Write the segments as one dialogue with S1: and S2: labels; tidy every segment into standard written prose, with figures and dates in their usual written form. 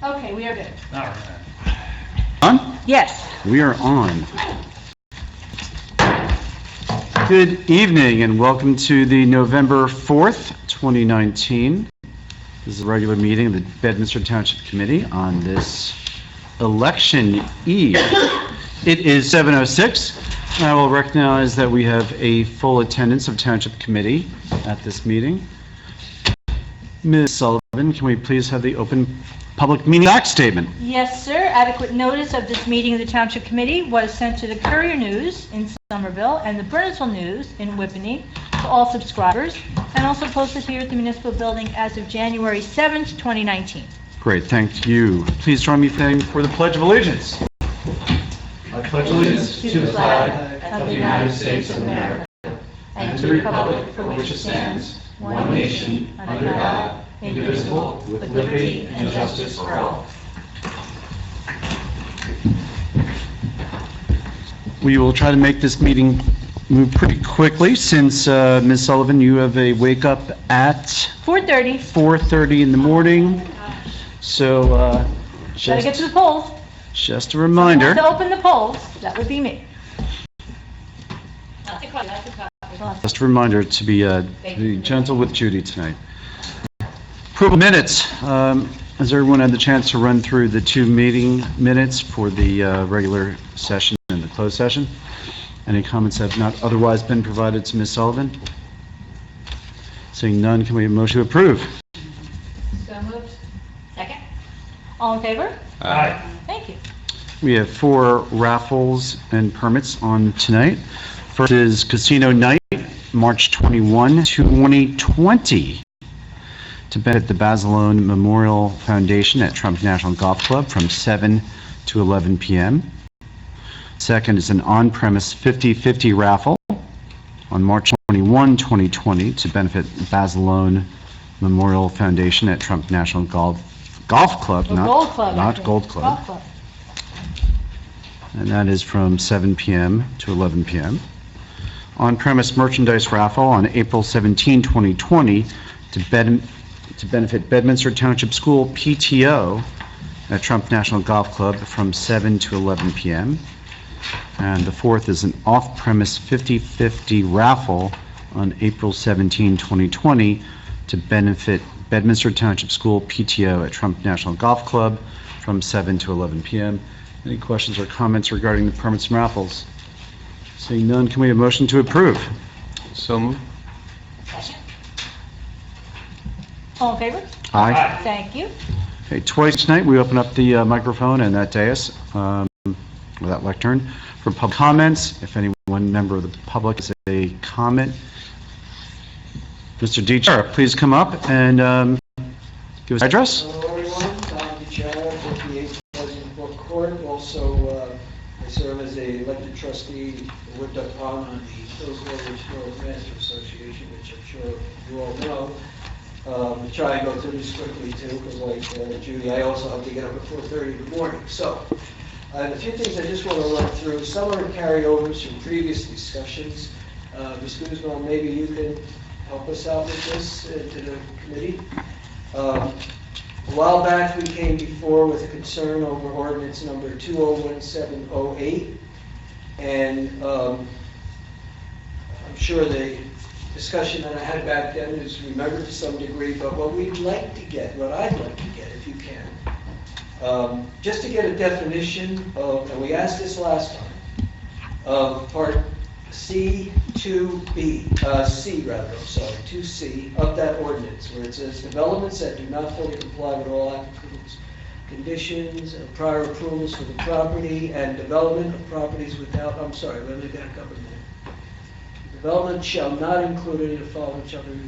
S1: Okay, we are good.
S2: All right.
S3: On?
S1: Yes.
S3: We are on. Good evening and welcome to the November 4th, 2019. This is a regular meeting of the Bedminster Township Committee on this election eve. It is 7:06. I will recognize that we have a full attendance of Township Committee at this meeting. Ms. Sullivan, can we please have the open Public Meeting Act statement?
S1: Yes, sir. Adequate notice of this meeting of the Township Committee was sent to the Courier News in Somerville and the Burnsville News in Whippany to all subscribers, and also posted here at the Municipal Building as of January 7th, 2019.
S3: Great, thank you. Please join me for the Pledge of Allegiance. I pledge allegiance
S1: To the flag of the United States of America and to the republic for which it stands, one nation, under God, indivisible, with liberty and justice for all.
S3: We will try to make this meeting move pretty quickly since, Ms. Sullivan, you have a wake-up at
S1: 4:30.
S3: 4:30 in the morning. So,
S1: Gotta get to the polls.
S3: just a reminder.
S1: To open the polls, that would be me.
S3: Just a reminder to be gentle with Judy tonight. Approval minutes. Has everyone had the chance to run through the two meeting minutes for the regular session and the closed session? Any comments have not otherwise been provided to Ms. Sullivan? Seeing none, can we have a motion to approve?
S1: So moved. Second. All in favor?
S2: Aye.
S1: Thank you.
S3: We have 4 raffles and permits on tonight. First is Casino Night, March 21, 2020, to benefit the Basilone Memorial Foundation at Trump National Golf Club from 7 to 11 p.m. Second is an on-premise 50-50 raffle on March 21, 2020, to benefit Basilone Memorial Foundation at Trump National Golf Club,
S1: Or Gold Club.
S3: not
S1: actually.
S3: Gold Club.
S1: Golf Club.
S3: And that is from 7 p.m. to 11 p.m. On-premise merchandise raffle on April 17, 2020, to benefit Bedminster Township School PTO at Trump National Golf Club from 7 to 11 p.m. And the fourth is an off-premise 50-50 raffle on April 17, 2020, to benefit Bedminster Township School PTO at Trump National Golf Club from 7 to 11 p.m. Any questions or comments regarding the permits and raffles? Seeing none, can we have a motion to approve?
S2: So moved.
S1: All in favor?
S3: Aye.
S1: Thank you.
S3: Okay, twice tonight, we open up the microphone and that dais, or that lectern, for public comments. If any one member of the public has a comment, Mr. DiChiara, please come up and give us your address.
S4: Hello everyone, Tom DiChiara, 58 Pleasant Brook Court. Also, I serve as a elected trustee of Wood Duck Pond on the Hillsborough Historic Master Association, which I'm sure you all know. I'll try and go through this quickly too, because like Judy, I also have to get up at 4:30 in the morning. So, I have a few things I just want to run through. Some are carryovers from previous discussions. Ms. Guzman, maybe you can help us out with this to the committee. A while back, we came before with a concern over ordinance number 201708, and I'm sure the discussion that I had back then is remembered to some degree, but what I'd like to get, if you can, just to get a definition of, and we asked this last time, of part C2C of that ordinance, where it says developments that do not fully comply with all applicable conditions, prior approvals for the property, and development of properties without, I'm sorry, let me back up a minute. Development shall not include any of the following,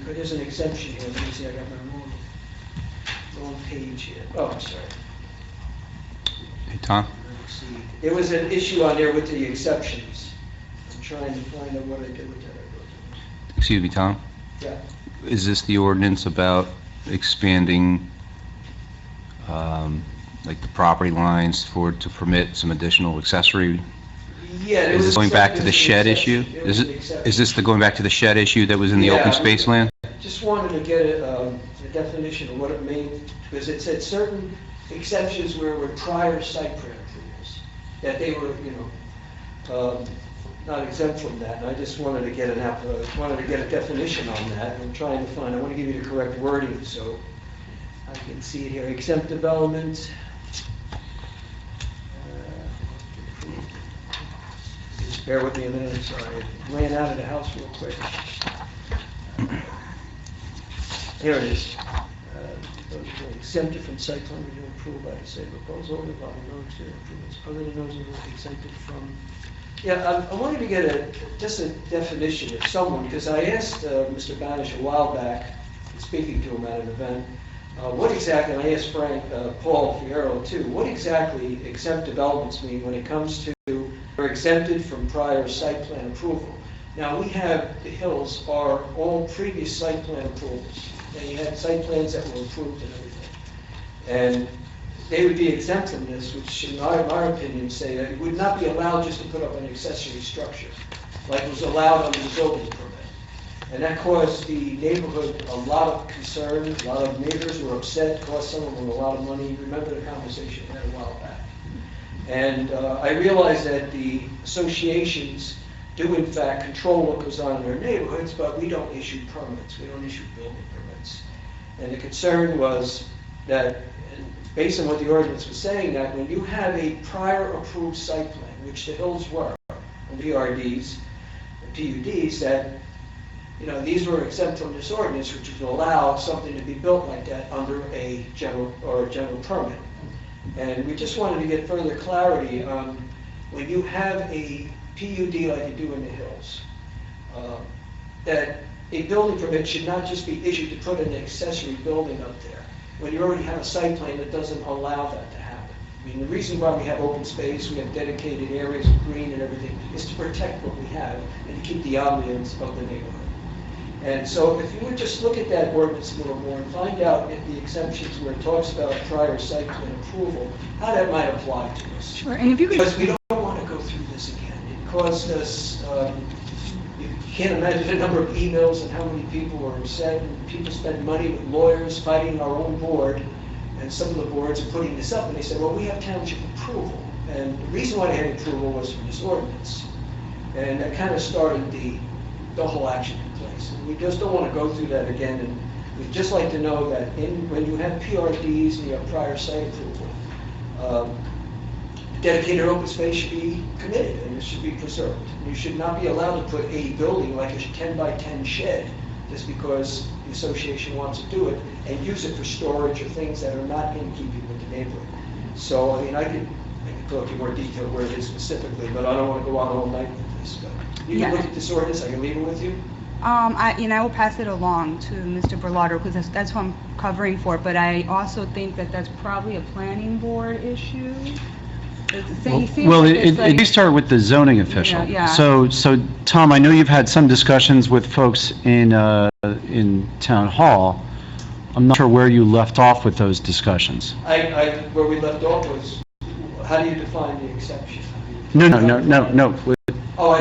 S4: there's an exemption here, let me see, I got my wrong page here. Oh, I'm sorry.
S2: Hey, Tom?
S4: Let's see. There was an issue on there with the exceptions. I'm trying to find out what I did with that.
S2: Excuse me, Tom?
S4: Yeah.
S2: Is this the ordinance about expanding, like the property lines to permit some additional accessory?
S4: Yeah.
S2: Is this going back to the shed issue? Is this going back to the shed issue that was in the open space land?
S4: Just wanted to get a definition of what it means, because it said certain exceptions were prior site plan approvals, that they were, not exempt from that. And I just wanted to get a definition on that. I'm trying to find, I want to give you the correct wording so I can see it here. Exempt development. Just bear with me a minute, I'm sorry. I ran out of the house real quick. Here it is. Exempted from site plan review approved by the same proposal involving no exterior improvements other than those exempted from. Yeah, I wanted to get just a definition of someone, because I asked Mr. Banish a while back, speaking to him at an event, what exactly, and I asked Paul Fierro too, what exactly exempt developments mean when it comes to, they're exempted from prior site plan approval. Now, we have, the hills are all previous site plan approvals. And you had site plans that were approved and everything. And they would be exempt from this, which in our opinion say that it would not be allowed just to put up an accessory structure, like was allowed under the building permit. And that caused the neighborhood a lot of concern, a lot of neighbors were upset, cost some of them a lot of money. You remember the conversation we had a while back. And I realized that the associations do in fact control what goes on in their neighborhoods, but we don't issue permits, we don't issue building permits. And the concern was that, based on what the ordinance was saying, that when you have a prior approved site plan, which the hills were, and PRDs, and PUDs, that, these were exempt from this ordinance, which would allow something to be built like that under a general permit. And we just wanted to get further clarity on when you have a PUD like you do in the hills, that a building permit should not just be issued to put an accessory building up there when you already have a site plan that doesn't allow that to happen. I mean, the reason why we have open space, we have dedicated areas of green and everything, is to protect what we have and to keep the ambience of the neighborhood. And so if you would just look at that ordinance a little more and find out if the exemptions where it talks about prior site plan approval, how that might apply to us.
S5: Sure, and if you could.
S4: Because we don't want to go through this again. It caused us, you can't imagine the number of emails and how many people were upset, and people spend money with lawyers fighting our own board, and some of the boards are putting this up, and they said, well, we have township approval. And the reason why they had approval was for this ordinance. And that kind of started the whole action in place. And we just don't want to go through that again, and we'd just like to know that when you have PRDs and you have prior site approval, dedicated open space should be committed and it should be preserved. You should not be allowed to put a building like a 10 by 10 shed just because the association wants to do it and use it for storage or things that are not in keeping with the neighborhood. So, I mean, I could talk in more detail where it is specifically, but I don't want to go on all night with this. But you can look at this ordinance, I can leave it with you.
S5: I will pass it along to Mr. Berlardo because that's who I'm covering for, but I also think that that's probably a planning board issue.
S3: Well, it started with the zoning official.
S5: Yeah.
S3: So, Tom, I know you've had some discussions with folks in town hall. I'm not sure where you left off with those discussions.
S4: Where we left off was, how do you define the exception?
S3: No.
S4: Oh,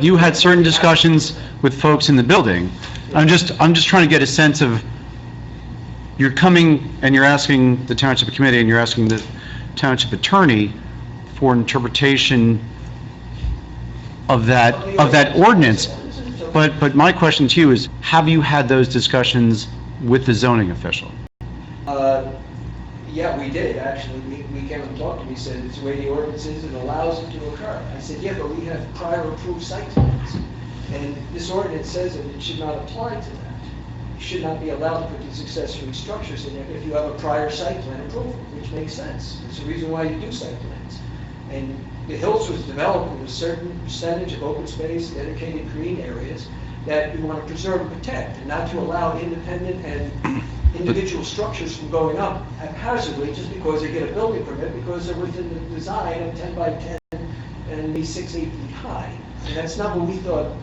S3: You had certain discussions with folks in the building. I'm just trying to get a sense of, you're coming and you're asking the Township Committee and you're asking the Township Attorney for interpretation of that ordinance. But my question to you is, have you had those discussions with the zoning official?
S4: Yeah, we did, actually. We came and talked to me, said it's the way the ordinance is, it allows it to occur. I said, yeah, but we have prior approved site plans. And this ordinance says that it should not apply to that. You should not be allowed to put these accessory structures in there if you have a prior site plan approval, which makes sense. It's the reason why you do site plans. And the Hills was developed with a certain percentage of open space, dedicated green areas that we want to preserve and protect, and not to allow independent and individual structures from going up haphazardly just because they get a building permit because they're within the design of 10 by 10 and be 6, 8 feet high. And that's not what we thought,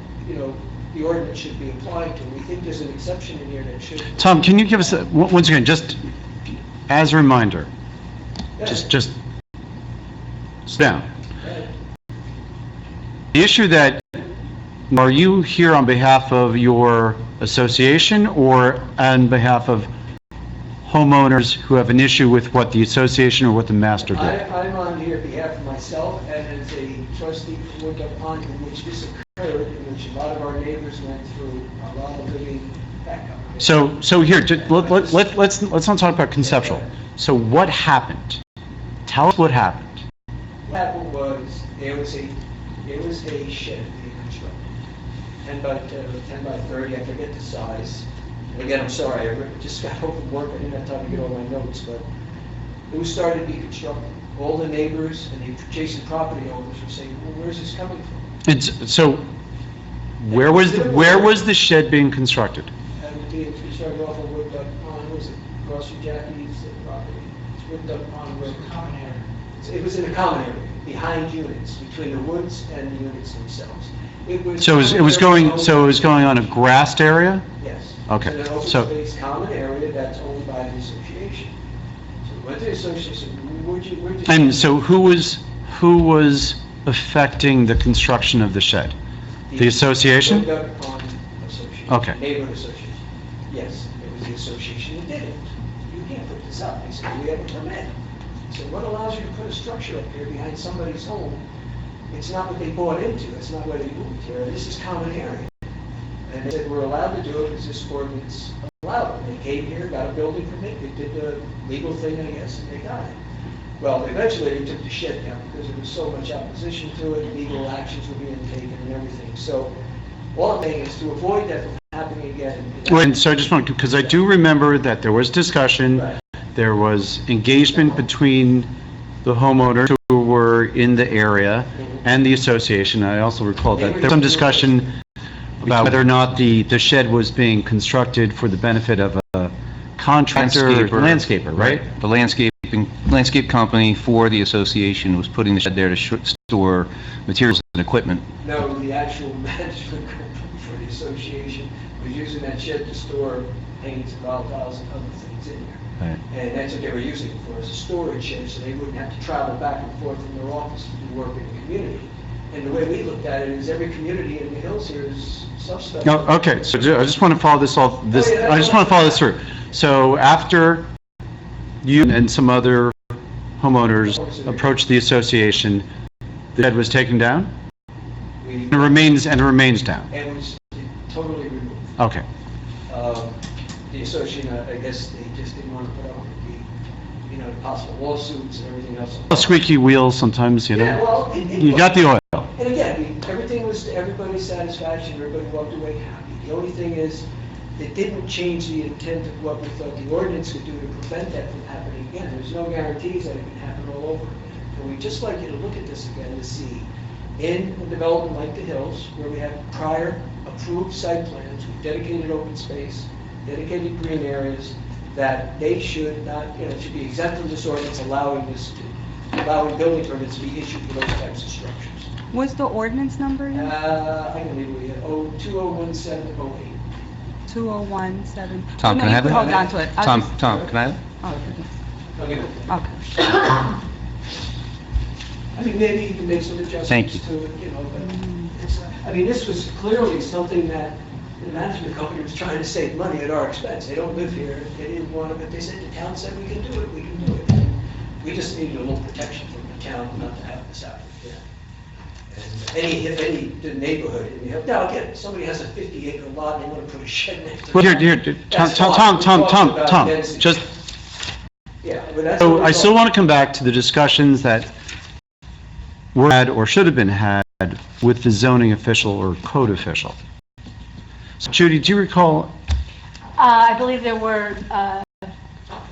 S4: the ordinance should be applied to. We think there's an exception in here that should.
S3: Tom, can you give us, once again, just as a reminder, just sit down. The issue that, are you here on behalf of your association or on behalf of homeowners who have an issue with what the association or what the master did?
S4: I'm on here on behalf of myself and as a trustee for Woodruff Pond, in which this occurred, in which a lot of our neighbors went through a lot of living backup.
S3: So here, let's not talk about conceptual. So what happened? Tell us what happened.
S4: What happened was, there was a shed being constructed, 10 by 30, I forget the size. And again, I'm sorry, I just got home from work, I didn't have time to get all my notes, but it was starting to be constructed. All the neighbors and the adjacent property owners were saying, well, where's this coming from?
S3: So where was the shed being constructed?
S4: And it would be, if you started off on Wood Duck Pond, was it across from Jackie's property? It's Wood Duck Pond Road. Common area. It was in a common area, behind units, between the woods and the units themselves.
S3: So it was going on a grassed area?
S4: Yes.
S3: Okay,
S4: It's an open
S3: so-
S4: space common area that's owned by the association. So we went to the association, we're just.
S3: And so who was affecting the construction of the shed? The association?
S4: Wood Duck Pond Association.
S3: Okay.
S4: Neighborhood association. Yes, it was the association that did it. You can't put this up. They said, we have a permit. So what allows you to put a structure up here behind somebody's home? It's not what they bought into, it's not where they moved here, this is common area. And they said, we're allowed to do it because this ordinance allowed it. They came here, got a building permit, they did the legal thing, I guess, and they got it. Well, eventually they took the shed down because there was so much opposition to it, legal actions were being taken and everything. So all I'm saying is to avoid that from happening again.
S3: Wait, so I just want, because I do remember that there was discussion,
S4: Right.
S3: there was engagement between the homeowners who were in the area and the association. I also recall that there was some discussion about whether or not the shed was being constructed for the benefit of a contractor or landscaper, right?
S2: The landscape company for the association was putting the shed there to store materials and equipment.
S4: No, the actual management company for the association was using that shed to store paints and volatiles and other things in there.
S3: Right.
S4: And that's what they were using it for, as a storage shed, so they wouldn't have to travel back and forth from their office to do work in the community. And the way we looked at it is every community in the hills here is self-sufficient.
S3: No, okay, so I just want to follow this
S4: yeah,
S3: I just want to follow this through. So after you and some other homeowners approached the association, the shed was taken down?
S4: We-
S3: It remains down?
S4: And was totally removed.
S3: Okay.
S4: The association, I guess they just didn't want to put up with the possible lawsuits and everything else.
S3: Squeaky wheels sometimes,
S4: Yeah, well,
S3: You got the oil.
S4: And again, everything was to everybody's satisfaction, everybody walked away happy. The only thing is, it didn't change the intent of what we thought the ordinance could do to prevent that from happening again. There's no guarantees that it can happen all over again. And we'd just like you to look at this again to see, in a development like the Hills, where we have prior approved site plans, with dedicated open space, dedicated green areas, that they should not, should be exempt from this ordinance, allowing building permits to be issued for those types of structures.
S5: What's the ordinance number again?
S4: I can leave it here, 201708.
S5: 2017.
S2: Tom,
S5: Oh, no,
S2: can I
S5: you
S2: have it?
S5: Hold on to it. I'll
S2: Tom,
S5: just-
S2: can I have it?
S4: I'll give it.
S5: Okay.
S4: I mean, maybe you can make some adjustments
S2: Thank you.
S4: to it, but it's, this was clearly something that the management company was trying to save money at our expense. They don't live here, they didn't want it, but they said, the town said we can do it, we can do it. And we just needed a little protection from the town not to have this happen again. And the neighborhood, now again, if somebody has a 50-acre lot and they want to put a shed next to it.
S3: Well, here, Tom, just,
S4: Yeah, but that's.
S3: so
S4: what we're
S3: I still
S4: talking-
S3: want to come back to the discussions that were had or should have been had with the zoning official or code official. So Judy, do you recall,
S1: I believe there were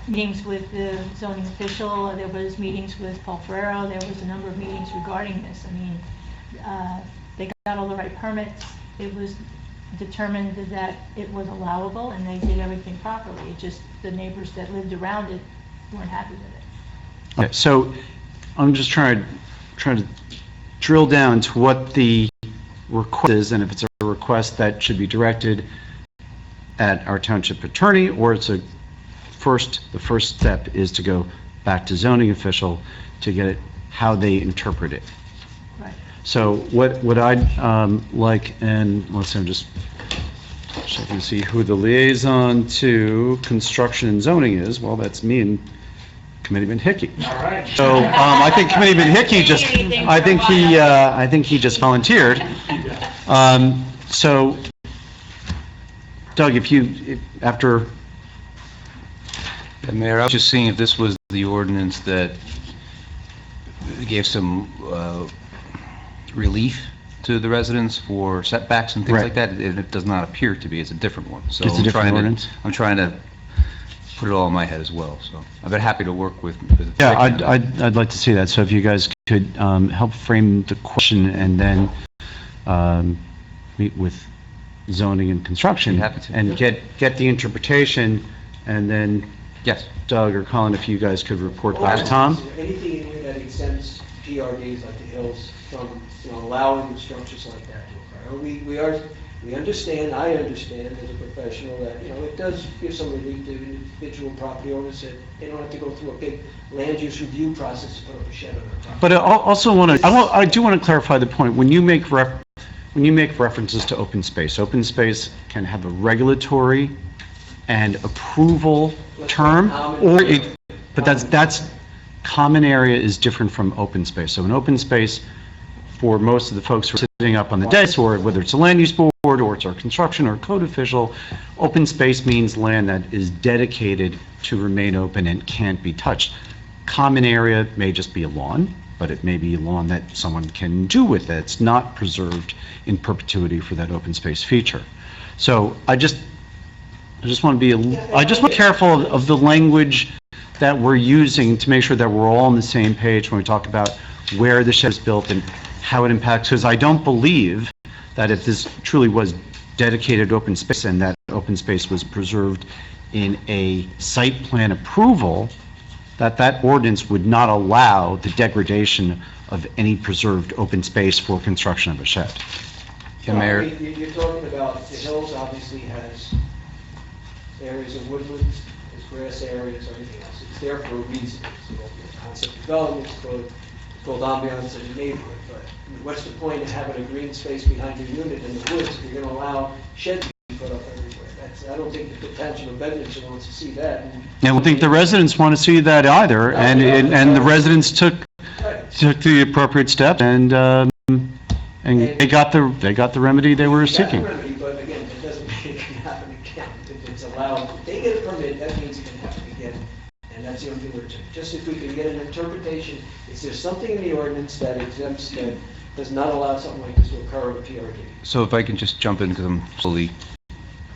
S1: meetings with the zoning official, there was meetings with Paul Ferrero, there was a number of meetings regarding this. I mean, they got all the right permits, it was determined that it was allowable, and they did everything properly. It just, the neighbors that lived around it weren't happy with it.
S3: okay, so I'm just trying to drill down to what the request is, and if it's a request that should be directed at our township attorney, or it's the first step is to go back to zoning official to get it, how they interpret it.
S1: Right.
S3: So what I'd like, and let's see, I'm just Check and see who the liaison to construction and zoning is. Well, that's me and Committeeman Hickey.
S4: All right.
S3: So, I think Committeeman Hickey I think he just volunteered. So, Doug, after,
S2: Mayor, I was just seeing if this was the ordinance that gave some relief to the residents for setbacks and things
S3: Right.
S2: like that. It does not appear to be. It's a different one. So
S3: It's a
S2: I'm
S3: different
S2: trying to-
S3: ordinance?
S2: I'm trying to put it all in my head as well, so I've been happy to work with.
S3: yeah, I'd like to see that. So if you guys could help frame the question and then meet with zoning and construction.
S2: Be happy to.
S3: And get the interpretation, and then
S2: Yes.
S3: Doug or Colin, if you guys could report back to Tom.
S4: Is there anything in here that exempts PRDs like the Hills from, allowing structures like that to occur? We understand, I understand as a professional that, it does give some relief to individual property owners that they don't have to go through a big land use review process to put up a shed on their property.
S3: But I do want to clarify the point. When you make references to open space can have a regulatory and approval term, but that's common area is different from open space. So an open space, for most of the folks who are sitting up on the dais, or whether it's a land use board or it's our construction or code official, open space means land that is dedicated to remain open and can't be touched. Common area may just be a lawn, but it may be a lawn that someone can do with it. It's not preserved in perpetuity for that open space feature. So I just want to be careful of the language that we're using to make sure that we're all on the same page when we talk about where the shed is built and how it impacts, because I don't believe that if this truly was dedicated open space and that open space was preserved in a site plan approval, that ordinance would not allow the degradation of any preserved open space for construction of a shed.
S2: Yeah, Mayor.
S4: You're talking about the Hills obviously has areas of woodlands, there's grass areas, everything else. It's there for a reason. It's concept development, it's called ambiance in the neighborhood. But what's the point of having a green space behind your unit in the woods if you're going to allow sheds to be put up everywhere? I don't think the Township of Bedminster wants to see that.
S3: And I don't think the residents want to see that either, and the residents took the appropriate steps, and they got the remedy they were seeking.
S4: But again, it doesn't mean it can happen again. If it's allowed, if they get a permit, that means it can happen again. And that's the only thing we're doing. Just if we can get an interpretation, is there something in the ordinance that exempts, that does not allow something like this to occur in a PRD?
S2: So if I can just jump in, because I'm slowly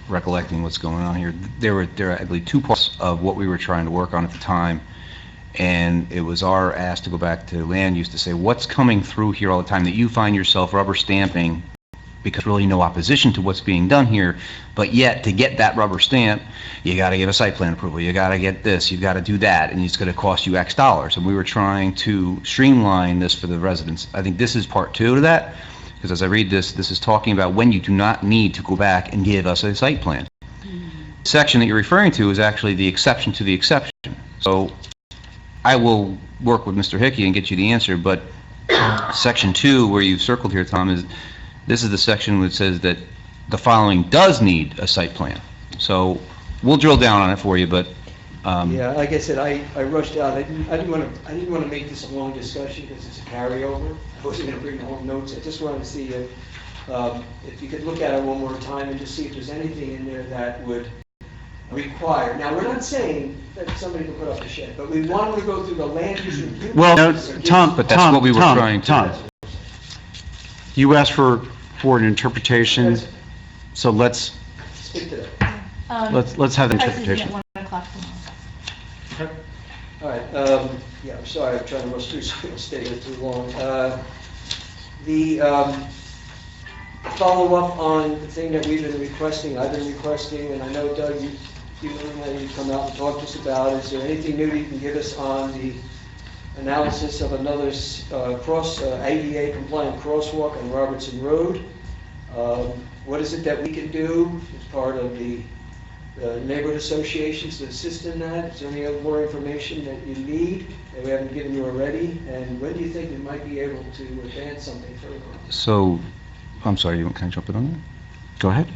S2: recollecting what's going on here. There were, I believe, two parts of what we were trying to work on at the time, and it was our ask to go back to land use to say, what's coming through here all the time that you find yourself rubber stamping, because really no opposition to what's being done here, but yet to get that rubber stamp, you got to give a site plan approval, you got to get this, you got to do that, and it's going to cost you X dollars. And we were trying to streamline this for the residents. I think this is part two to that, because as I read this, this is talking about when you do not need to go back and give us a site plan. The section that you're referring to is actually the exception to the exception. So I will work with Mr. Hickey and get you the answer, but section 2, where you've circled here, Tom, this is the section which says that the following does need a site plan. So we'll drill down on it for you, but
S4: Yeah, like I said, I rushed out. I didn't want to make this a long discussion because it's a carryover. I wasn't going to bring home notes. I just wanted to see if you could look at it one more time and just see if there's anything in there that would require. Now, we're not saying that somebody can put up a shed, but we want them to go through the land use review.
S3: Well,
S4: process.
S3: Tom,
S2: But that's what we were trying to
S3: Tom, you asked for an interpretation, so let's
S4: Stick to that.
S3: let's have the
S1: Price is
S3: interpretation.
S1: at 1 o'clock tomorrow.
S4: All right, yeah, I'm sorry, I'm trying to rush through, so I don't stay here too long. The follow-up on the thing that we've been requesting, I've been requesting, and I know, Doug, you come out and talk to us about, is there anything new you can give us on the analysis of another ADA compliant crosswalk on Robertson Road? What is it that we can do as part of the neighborhood associations to assist in that? Is there any other more information that you need that we haven't given you already? And when do you think we might be able to advance something further?
S2: so, I'm sorry, can I jump in on that?
S3: Go ahead.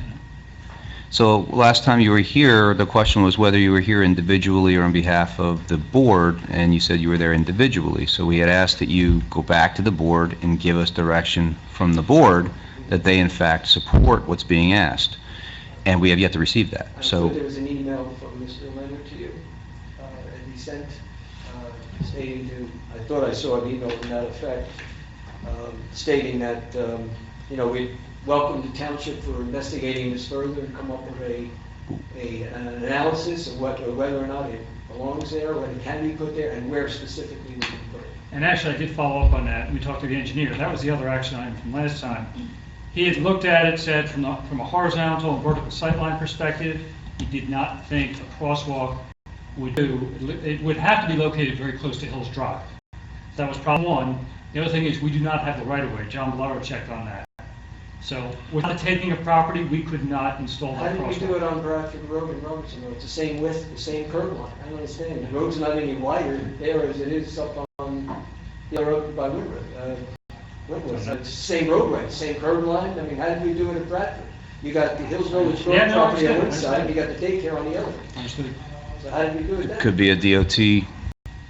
S2: So last time you were here, the question was whether you were here individually or on behalf of the board, and you said you were there individually. So we had asked that you go back to the board and give us direction from the board that they in fact support what's being asked. And we have yet to receive that.
S4: I'm
S2: So
S4: sure there was an email from Mr. Leonard to you, that he sent, stating to, I thought I saw an email to that effect, stating that, we welcome the township for investigating this further and come up with an analysis of whether or not it belongs there, whether it can be put there, and where specifically we can put it.
S6: And actually, I did follow up on that. We talked to the engineer. That was the other action item from last time. He had looked at it, said from a horizontal and vertical sightline perspective, he did not think a crosswalk would do. It would have to be located very close to Hills Drive. That was problem one. The other thing is we do not have the right of way. John Bellaro checked on that. So without taking a property, we could not install
S4: How
S6: that
S4: did we do
S6: crosswalk.
S4: it on Bradford Road and Robertson Road? It's the same width, the same curb line. I don't understand. The road's not any wider there as it is up on the road by Woodward. It's the same roadway, same curb line. I mean, how did we do it at Bradford? You got the Hills Village Road
S6: Yeah, no,
S4: property on one
S6: understood,
S4: side, you got the daycare on the other.
S6: Understood.
S4: So how did we do it then?
S2: could be a DOT, I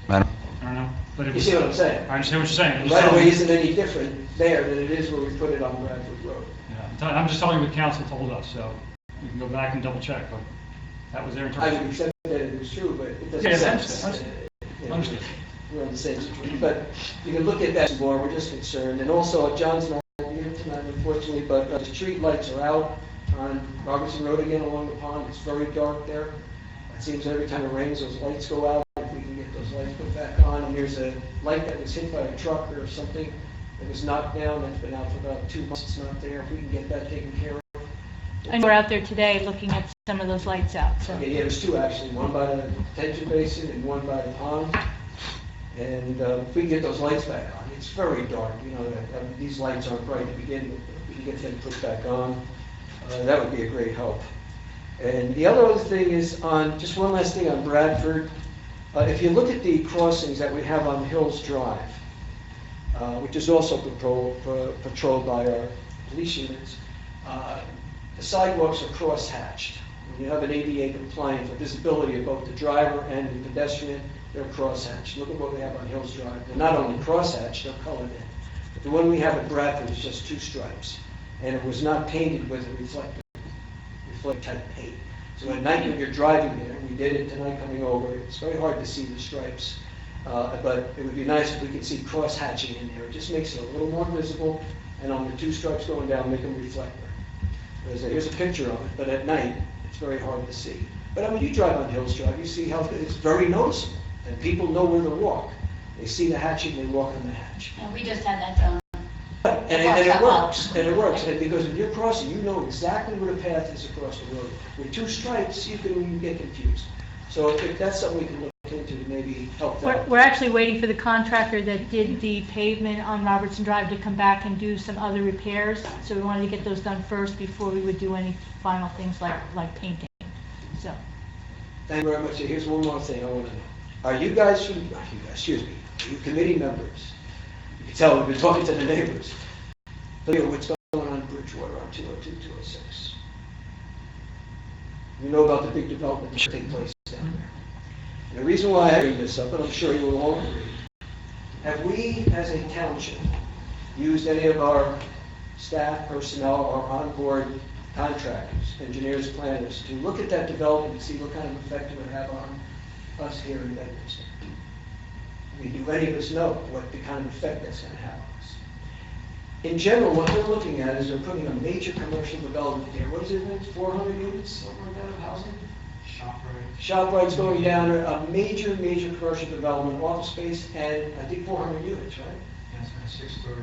S2: don't
S6: I don't know. But it
S4: You
S6: was,
S4: see what I'm saying?
S6: I understand what you're saying.
S4: The right of way isn't any different there than it is where we put it on Bradford Road.
S6: Yeah, I'm just telling you what council told us, so we can go back and double check, but that was their
S4: I would
S6: interpretation.
S4: accept that it was true, but it doesn't
S6: Yeah,
S4: make
S6: understood,
S4: sense.
S6: understood.
S4: We're on the same situation, but you can look at that more, we're just concerned. And also, John's not here tonight unfortunately, but the street lights are out on Robertson Road again along the pond. It's very dark there. It seems every time it rains, those lights go out. If we can get those lights put back on, and there's a light that was hit by a truck or something that was knocked down, that's been out for about 2 months, it's not there. If we can get that taken care of.
S1: And we're out there today looking at some of those lights out, so.
S4: Okay, yeah, there's two actually, one by the detention basin and one by the pond. And if we can get those lights back on, it's very dark, these lights aren't bright to begin with. If we can get them put back on, that would be a great help. And the other thing is on, just one last thing on Bradford. If you look at the crossings that we have on Hills Drive, which is also patrolled by our police units, the sidewalks are cross-hatched. When you have an ADA compliant for visibility of both the driver and the pedestrian, they're cross-hatched. Look at what we have on Hills Drive. They're not only cross-hatched, they're colored in. But the one we have at Bradford is just 2 stripes, and it was not painted with a reflective type paint. So at night when you're driving there, we did it tonight coming over, it's very hard to see the stripes, but it would be nice if we could see cross-hatching in there. It just makes it a little more visible, and on the 2 stripes going down, make them reflector. Here's a picture of it, but at night, it's very hard to see. But I mean, you drive on Hills Drive, you see how it's very noticeable, and people know where to walk. They see the hatching, they walk on the hatch.
S7: And we just had that done.
S4: And it works, and because when you're crossing, you know exactly where the path is across the road. With 2 stripes, you can get confused. So if that's something we can look into to maybe help that.
S1: We're actually waiting for the contractor that did the pavement on Robertson Drive to come back and do some other repairs. So we wanted to get those done first before we would do any final things like painting, so.
S4: Thank you very much. Here's one more thing I want to know. Are you guys are you committee members? You can tell we've been talking to the neighbors. Tell you what's going on in Bridgewater on 202, 206. You know about the big development that take place down there. And the reason why I bring this up, and I'm sure you will all agree, have we as a township used any of our staff, personnel, or onboard contractors, engineers, planners, to look at that development and see what kind of effect it would have on us here in Bedminster? I mean, do any of us know what the kind of effect that's going to have on us? In general, what they're looking at is they're putting a major commercial development here. What is it, Vince? 400 units, something like that of housing? ShopRite's going down, a major commercial development, office space, and I think 400 units, right?
S8: Yes, 630.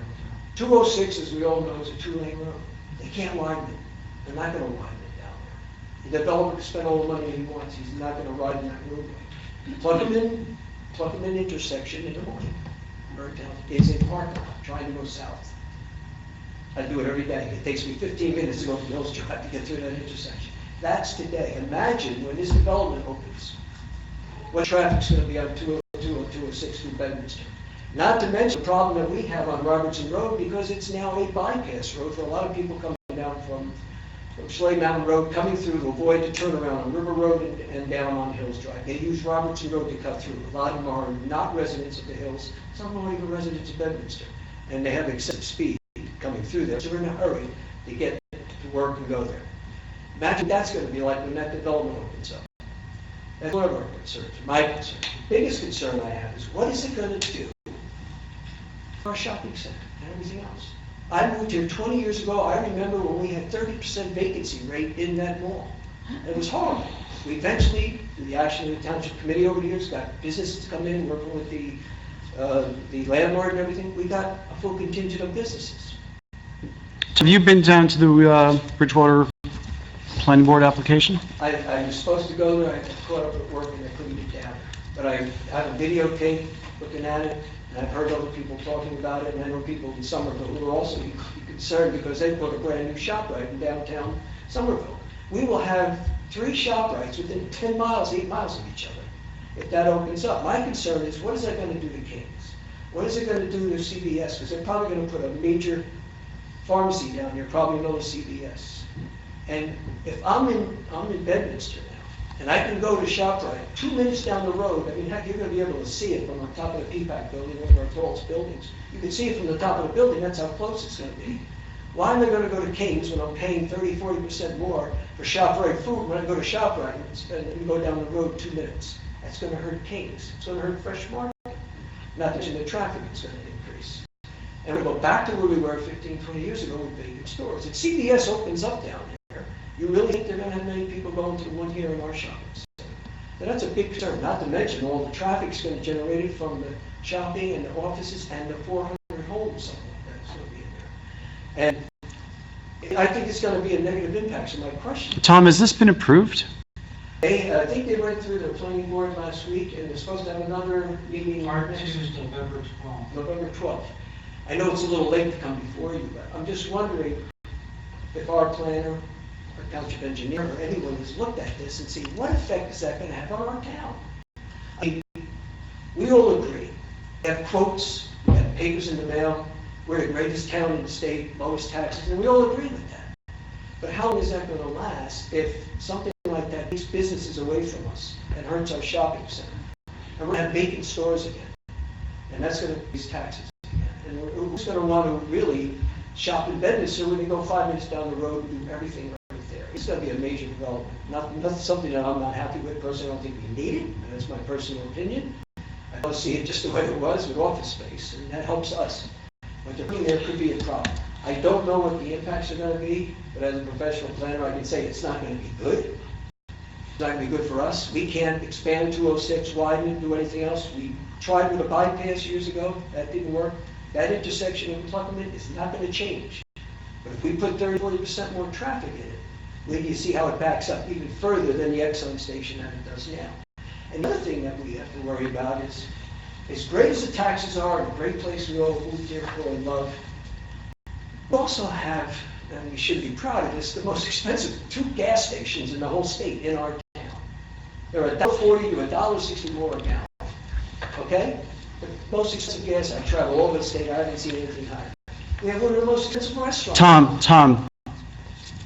S4: 206, as we all know, is a 2-lane road. They can't widen it. They're not going to widen it down there. The developer can spend all the money he wants. He's not going to widen that roadway. Plug them in intersection in the morning. Burtown is a parking lot trying to go south. I do it every day. It takes me 15 minutes to go from Hills Drive to get through that intersection. That's today. Imagine when this development opens, what traffic's going to be on 202 or 206 through Bedminster. Not to mention the problem that we have on Robertson Road because it's now a bypass road for a lot of people coming down from from Schley Mountain Road coming through to avoid the turnaround on River Road and down on Hills Drive. They use Robertson Road to cut through. A lot of them are not residents of the Hills. Some of them are even residents of Bedminster. And they have excessive speed coming through there. So they're in a hurry to get to work and go there. Imagine that's going to be like when that development opens up. That's one of our concerns, my concern. The biggest concern I have is what is it going to do for our shopping center and everything else? I moved here 20 years ago. I remember when we had 30% vacancy rate in that mall. It was horrible. We eventually, through the action of the Township Committee over the years, got businesses to come in, working with the landlord and everything. We got a full contingent of businesses.
S3: Have you been down to the Bridgewater Planning Board application?
S4: I was supposed to go there. I got caught up at work and I couldn't get down. But I have a videotape looking at it, and I've heard other people talking about it, and I know people in Somerville who are also concerned because they put a brand new ShopRite in downtown Somerville. We will have 3 ShopRites within 10 miles, 8 miles of each other if that opens up. My concern is what is that going to do to Kings? What is it going to do to CVS? Because they're probably going to put a major pharmacy down here, probably another CVS. And if I'm in Bedminster now, and I can go to ShopRite 2 minutes down the road, I mean, heck, you're going to be able to see it from the top of the PPAC building, one of our tallest buildings. You can see it from the top of the building. That's how close it's going to be. Why am I going to go to Kings when I'm paying 30, 40% more for ShopRite food when I go to ShopRite and go down the road 2 minutes? That's going to hurt Kings. It's going to hurt Fresh Market. Not to mention the traffic is going to increase. And we go back to where we were 15, 20 years ago with vacant stores. If CVS opens up down there, you really think they're going to have many people going to the one here in our shopping center? And that's a big concern, not to mention all the traffic's going to generate it from the shopping and the offices and the 400 homes, something like that's going to be in there. And I think it's going to be a negative impact. So my question,
S3: Tom, has this been approved?
S4: I think they went through the planning board last week, and they're supposed to have another meeting next
S7: November 12th.
S4: November 12th. I know it's a little late to come before you, but I'm just wondering if our planner, our township engineer, or anyone has looked at this and see what effect is that going to have on our town. I mean, we all agree. We have quotes, we have papers in the mail, we're the greatest town in the state, lowest taxes, and we all agree with that. But how long is that going to last if something like that takes businesses away from us and hurts our shopping center? And we're going to have vacant stores again. And that's going to raise taxes again. And who's going to want to really shop in Bedminster when they go 5 minutes down the road and do everything right there? It's going to be a major development. Not something that I'm not happy with. Personally, I don't think we need it. And that's my personal opinion. I don't see it just the way it was with office space, and that helps us. But the thing there could be a problem. I don't know what the impacts are going to be, but as a professional planner, I can say it's not going to be good. It's not going to be good for us. We can't expand 206, widen it, do anything else. We tried with a bypass years ago. That didn't work. That intersection in Pluckerman is not going to change. But if we put 30, 40% more traffic in it, when you see how it backs up even further than the Exxon station that it does now. Another thing that we have to worry about is, as great as the taxes are, and a great place we all moved here for and love, we also have, and we should be proud of this, the most expensive 2 gas stations in the whole state in our town. They're $1.40 to $1.60 more a gallon. Okay? The most expensive gas, I travel all over the state, I haven't seen anything higher. We have one of the most expensive restaurants.
S3: Tom.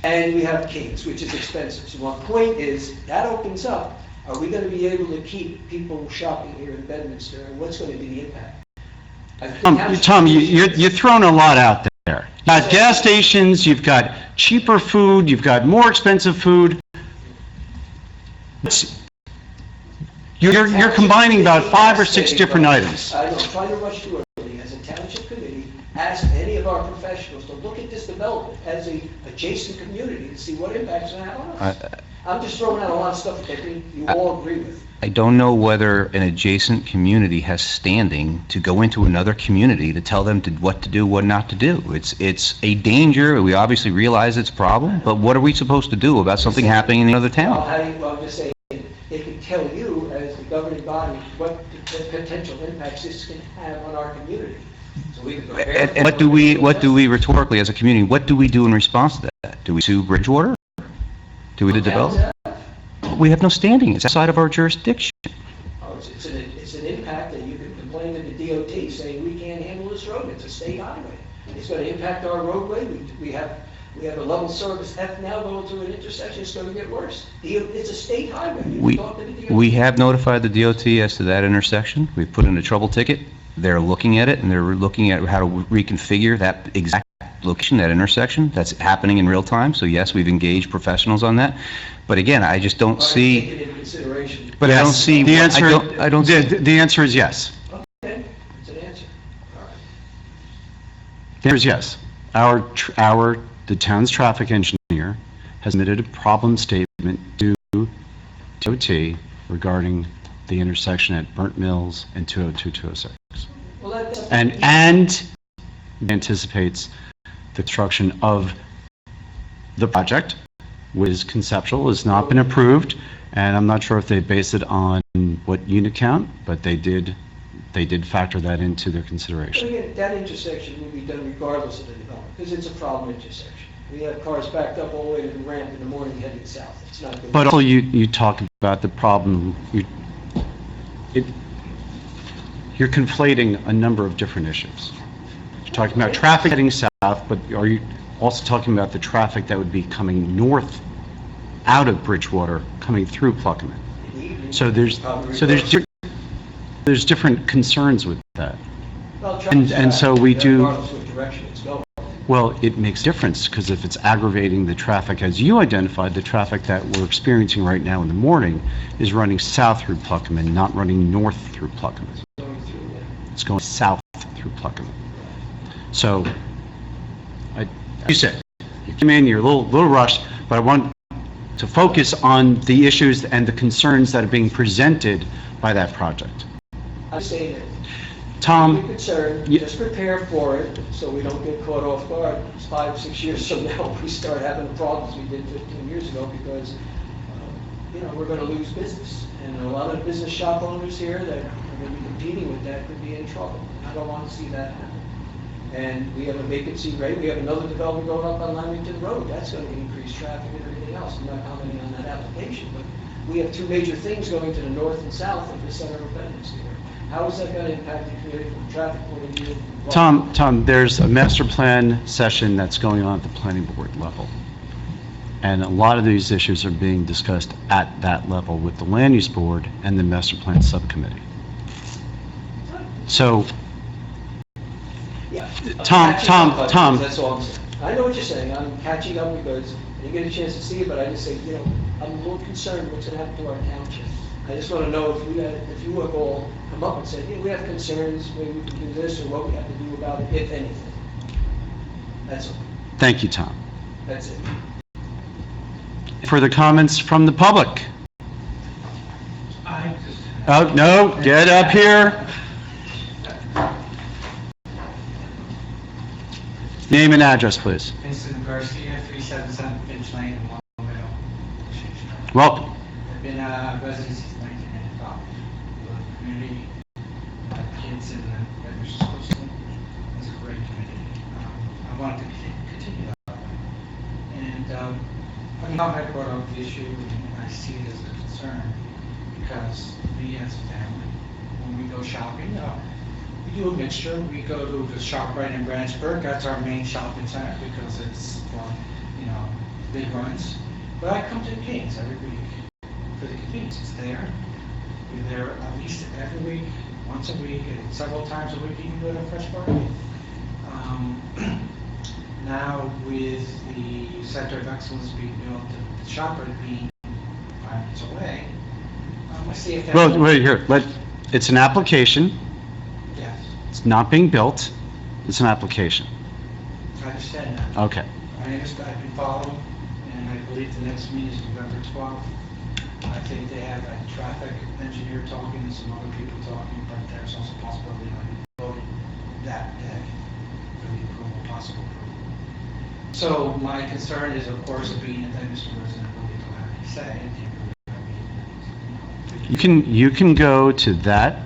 S4: And we have Kings, which is expensive. So my point is, that opens up. Are we going to be able to keep people shopping here in Bedminster, and what's going to be the impact?
S3: Tom, you're throwing a lot out there. You've got gas stations, you've got cheaper food, you've got more expensive food. You're combining about 5 or 6 different items.
S4: I'm trying to rush through it. As a Township Committee, ask any of our professionals to look at this development as an adjacent community to see what impacts it have on us. I'm just throwing out a lot of stuff that you all agree with.
S2: I don't know whether an adjacent community has standing to go into another community to tell them what to do, what not to do. It's a danger. We obviously realize it's a problem, but what are we supposed to do about something happening in another town?
S4: I'm just saying, they can tell you as the governing body what the potential impacts this can have on our community. So we can prepare.
S2: And what do we rhetorically as a community, what do we do in response to that? Do we sue Bridgewater? Do we develop? We have no standing. It's outside of our jurisdiction.
S4: Oh, it's an impact that you can complain to the DOT saying we can't handle this road. It's a state highway. It's going to impact our roadway. We have We have a level service F now going through an intersection, it's going to get worse. It's a state highway.
S2: We,
S4: Talk to the DOT.
S2: we have notified the DOT as to that intersection. We've put in a trouble ticket. They're looking at it, and they're looking at how to reconfigure that exact location, that intersection. That's happening in real time. So yes, we've engaged professionals on that. But again, I just don't
S4: Take
S2: see,
S4: it into consideration.
S2: but I don't see,
S3: The
S2: I
S3: answer,
S2: don't see.
S3: the answer is yes.
S4: Okay, it's an answer. All right.
S3: The answer is yes. The town's traffic engineer has submitted a problem statement to DOT regarding the intersection at Burnt Mills and 202, 206.
S4: Well, that's.
S3: And anticipates the construction of the project, which is conceptual, has not been approved, and I'm not sure if they based it on what unit count, but they did factor that into their
S4: But
S3: consideration.
S4: again, that intersection will be done regardless of the development, because it's a problem intersection. We have cars backed up all the way to the ramp in the morning heading south. It's not good.
S3: But also, you talk about the problem, you're conflating a number of different issues. You're talking about traffic heading south, but are you also talking about the traffic that would be coming north out of Bridgewater, coming through Pluckerman?
S4: In the evening,
S3: So there's different concerns with that.
S4: Well,
S3: and so we do-
S4: regardless of which direction it's going.
S3: Well, it makes difference, because if it's aggravating the traffic, as you identified, the traffic that we're experiencing right now in the morning is running south through Pluckerman, not running north through Pluckerman.
S4: Going through there.
S3: It's going south through Pluckerman. So, you said, you came in, you're a little rushed, but I want to focus on the issues and the concerns that are being presented by that project.
S4: I say that. Be
S3: Tom,
S4: concerned,
S3: Ye-
S4: just prepare for it, so we don't get caught off guard. It's 5, 6 years from now, we start having the problems we did 15 years ago, because, we're gonna lose business. And a lot of business shop owners here that are gonna be competing with that could be in trouble. I don't wanna see that happen. And we have a vacancy rate, we have another development going up on Lamington Road, that's gonna increase traffic and everything else. I'm not commenting on that application, but we have two major things going to the north and south of the center of Bennett here. How is that going to impact the community from a traffic point of view?
S3: Tom, there's a master plan session that's going on at the planning board level. And a lot of these issues are being discussed at that level with the land use board and the master plan subcommittee. So,
S4: Yeah.
S3: Tom,
S4: I'm catching
S3: Tom,
S4: up, but
S3: Tom.
S4: That's all I'm saying. I know what you're saying. I'm catching up because I didn't get a chance to see it, but I just say, I'm a little concerned what's going to happen to our township. I just want to know if you have all come up and said, we have concerns, maybe we can do this, or what we have to do about it, if anything. That's all.
S3: Thank you, Tom.
S4: That's it.
S3: Further comments from the public? Oh, no, get up here. Name and address, please.
S7: Vincent Garcia, 377 Finch Lane, in Long Meadow.
S3: Welcome.
S7: I've been a resident since 1995. Love the community, kids in the Reddish School System. It's a great community. I wanted to continue that. And I brought up the issue, and I see it as a concern, because me as a family, when we go shopping, we do a mixture. We go to the ShopRite in Branchburg. That's our main shopping center because it's for, big runs. But I come to Kings every week for the convenience. It's there. We're there at least every week, once a week, and several times a week. You can go to Fresh Market. Now with the Center of Excellence being built, the ShopRite being 5 minutes away, I see if that.
S3: Well, wait here. It's an application.
S7: Yes,
S3: It's not being built. It's an application.
S7: I understand that.
S3: Okay.
S7: I understand, I've been following, and I believe the next meeting is November 12th. I think they have a traffic engineer talking and some other people talking, but there's also possibility of voting that day for the approval, possible approval. So my concern is, of course, being that Mr. President really don't have any say.
S3: You can go to that.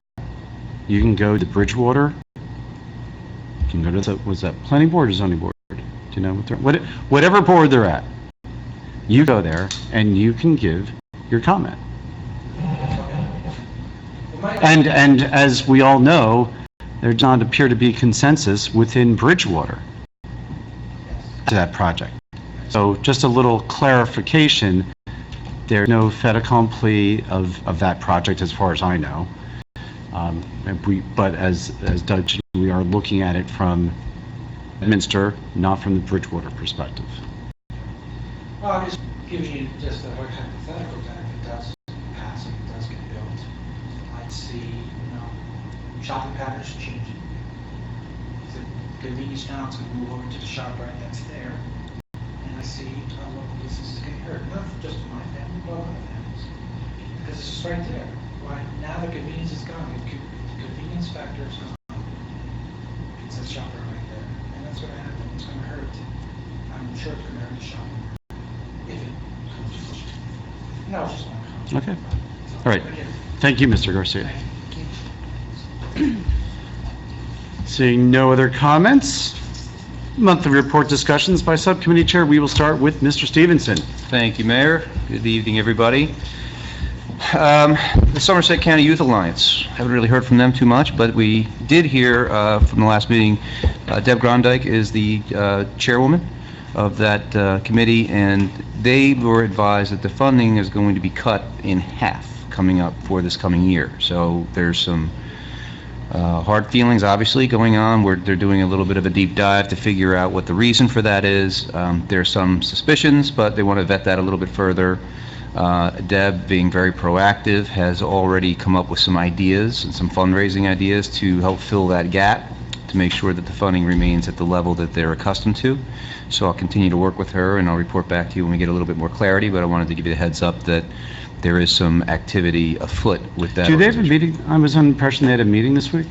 S3: You can go to Bridgewater. You can go to was that planning board or zoning board? Do you know whatever board they're at? You go there and you can give your comment. And as we all know, there does not appear to be consensus within Bridgewater to that project. So just a little clarification, there's no fait accompli of that project as far as I know. But as Doug, mentioned, we are looking at it from Minster, not from the Bridgewater perspective.
S7: Well, I'm just giving you just a hypothetical that if it does pass and it does get built, I'd see, shopping patterns changing. The convenience now is going to move over to the shop right that's there. And I see local businesses getting hurt, not just my family, but other families. Because it's just right there. Why, now the convenience is gone, the convenience factor is gone. It's a shopper right there. And that's going to happen, it's going to hurt. I'm sure it's going to hurt the shopper. If it comes to fruition. No, it's just one comment.
S3: Okay. All right. Thank you, Mr. Garcia. Seeing no other comments, monthly report discussions by subcommittee chair. We will start with Mr. Stevenson.
S2: Thank you, Mayor. Good evening, everybody. The Somerset County Youth Alliance, haven't really heard from them too much, but we did hear from the last meeting, Deb Grondike is the chairwoman of that committee, and they were advised that the funding is going to be cut in half coming up for this coming year. So there's some hard feelings, obviously, going on, where they're doing a little bit of a deep dive to figure out what the reason for that is. There's some suspicions, but they want to vet that a little bit further. Deb, being very proactive, has already come up with some ideas and some fundraising ideas to help fill that gap, to make sure that the funding remains at the level that they're accustomed to. So I'll continue to work with her, and I'll report back to you when we get a little bit more clarity, but I wanted to give you the heads up that there is some activity afoot with that.
S3: Do they have a meeting? I was under the impression they had a meeting this week.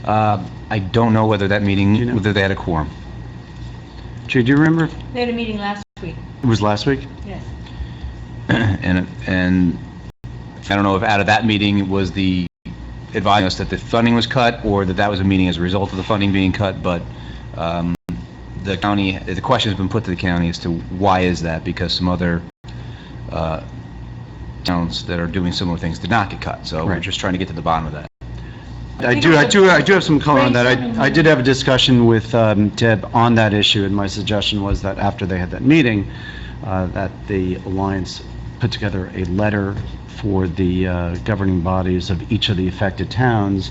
S2: I don't know whether that meeting, whether they had a quorum.
S3: Jay, do you remember?
S1: They had a meeting last week.
S3: It was last week?
S1: Yes.
S2: And I don't know if out of that meeting it was the advising us that the funding was cut, or that was a meeting as a result of the funding being cut, but the county, the question has been put to the county as to why is that, because some other towns that are doing similar things did not get cut, so we're just trying to get to the bottom of that.
S3: I do have some color on that. I did have a discussion with Deb on that issue, and my suggestion was that after they had that meeting, that the Alliance put together a letter for the governing bodies of each of the affected towns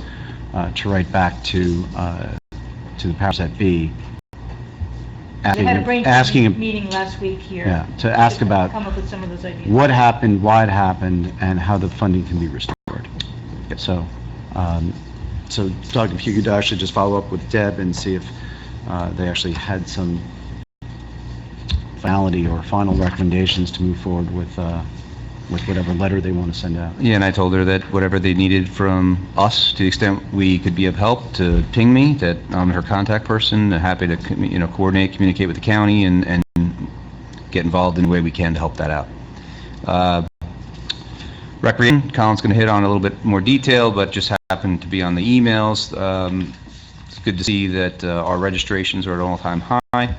S3: to write back to the powers that be,
S1: They had a
S3: asking
S1: brainstorming meeting last week here.
S3: Yeah, to ask about
S1: come up with some of those ideas.
S3: what happened, why it happened, and how the funding can be restored. So, so Doug, if you could actually just follow up with Deb and see if they actually had some finality or final recommendations to move forward with whatever letter they want to send out.
S2: Yeah, and I told her that whatever they needed from us, to the extent we could be of help, to ping me, that I'm her contact person, happy to coordinate, communicate with the county, and get involved in the way we can to help that out. Recreation, Colin's going to hit on a little bit more detail, but just happened to be on the emails. It's good to see that our registrations are at an all-time high.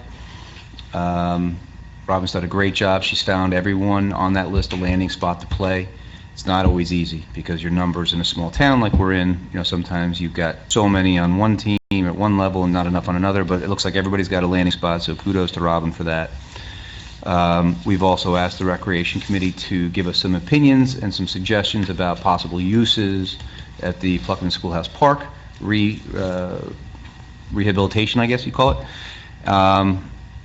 S2: Robin's done a great job. She's found everyone on that list a landing spot to play. It's not always easy because your numbers in a small town like we're in, sometimes you've got so many on one team at one level and not enough on another, but it looks like everybody's got a landing spot, so kudos to Robin for that. We've also asked the Recreation Committee to give us some opinions and some suggestions about possible uses at the Pluckman Schoolhouse Park, rehabilitation, I guess you call it.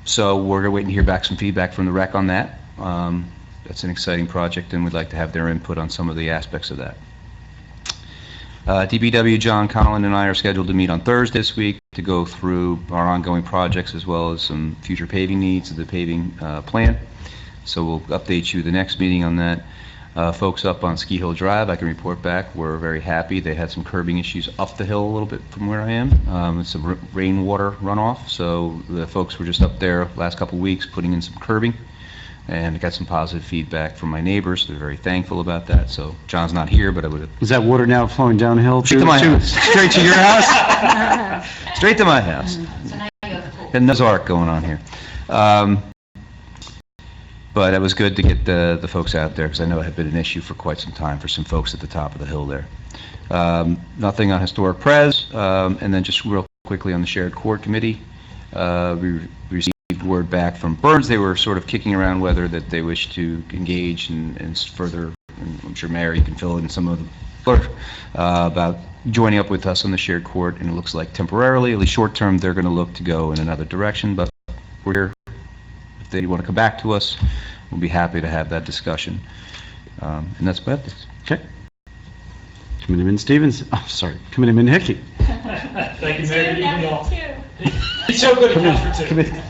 S2: So we're waiting to hear back some feedback from the rec on that. That's an exciting project, and we'd like to have their input on some of the aspects of that. DPW, John, Colin, and I are scheduled to meet on Thursday this week to go through our ongoing projects as well as some future paving needs of the paving plan. So we'll update you the next meeting on that. Folks up on Ski Hill Drive, I can report back, we're very happy. They had some curbing issues up the hill a little bit from where I am. It's some rainwater runoff, so the folks were just up there last couple of weeks putting in some curbing, and I got some positive feedback from my neighbors. They're very thankful about that. So John's not here, but I would have...
S3: Is that water now flowing downhill?
S2: Straight to my house.
S3: Straight to your house?
S2: Straight to my house.
S8: So now you go to the pool.
S2: And Noah's Ark going on here. But it was good to get the folks out there, because I know it had been an issue for quite some time for some folks at the top of the hill there. Nothing on historic pres, and then just real quickly on the shared court committee, we received received word back from Burns. They were sort of kicking around whether that they wish to engage and further, and I'm sure Mary can fill in some of the about joining up with us on the shared court, and it looks like temporarily, at least short term, they're going to look to go in another direction, but we're here. If they want to come back to us, we'll be happy to have that discussion. And that's about it.
S3: Okay. Committeeman Stevens, Committeeman Hickey.
S6: Thank you, Mayor. Good evening, all.
S1: Two.
S6: He's so good at count for two.
S3: Committee-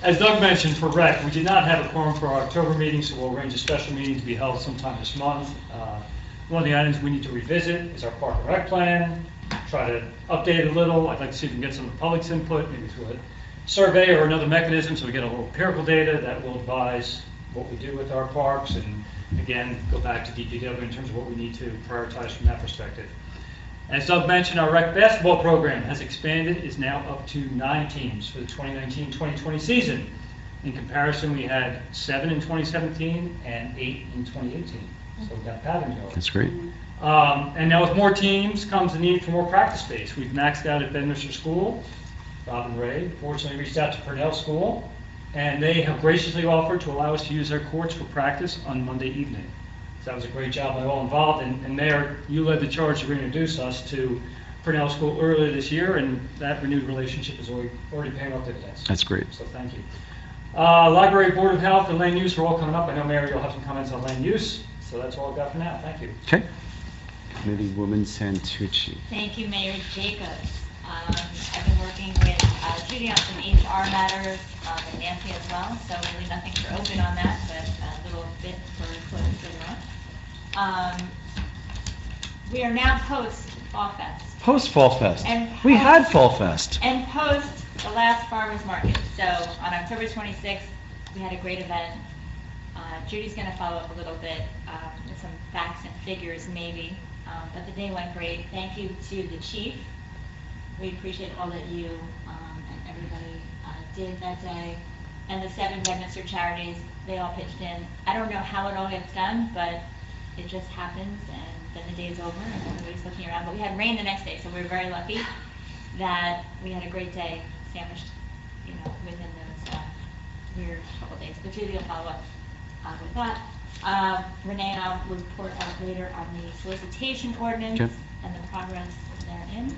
S6: As Doug mentioned, for rec, we did not have a quorum for our October meeting, so we'll arrange a special meeting to be held sometime this month. One of the items we need to revisit is our park and rec plan, try to update it a little. I'd like to see if we can get some of the public's input, maybe through a survey or another mechanism, so we get a little empirical data that will advise what we do with our parks, and again, go back to DPW in terms of what we need to prioritize from that perspective. As Doug mentioned, our rec basketball program has expanded, is now up to 9 teams for the 2019-2020 season. In comparison, we had 7 in 2017 and 8 in 2018. So we've got pattern going.
S3: That's great.
S6: And now with more teams comes the need for more practice space. We've maxed out at Bedminster School. Rob and Ray fortunately reached out to Purnell School, and they have graciously offered to allow us to use their courts for practice on Monday evening. So that was a great job by all involved, and Mayor, you led the charge to reintroduce us to Purnell School earlier this year, and that renewed relationship is already paying off dividends.
S3: That's great.
S6: So thank you. Library, Board of Health, and Land Use are all coming up. I know, Mayor, you'll have some comments on land use, so that's all I've got for now. Thank you.
S3: Okay. Committeewoman Santucci.
S8: Thank you, Mayor Jacobs. I've been working with Judy on some HR matters, and Nancy as well, so really nothing for open on that, but a little bit for closed remarks. We are now post Fall Fest
S3: Post Fall Fest.
S8: And
S3: We
S8: post-
S3: had Fall Fest.
S8: and post the last farmers market. So on October 26th, we had a great event. Judy's going to follow up a little bit with some facts and figures maybe, but the day went great. Thank you to the chief. We appreciate all that you and everybody did that day. And the 7 Bedminster charities, they all pitched in. I don't know how it all gets done, but it just happens, and then the day is over and everybody's looking around. But we had rain the next day, so we were very lucky that we had a great day sandwiched, within those weird couple days. But Judy will follow up with that. Renee and I will report out later on the solicitation ordinance
S3: Okay.
S8: and the progress therein.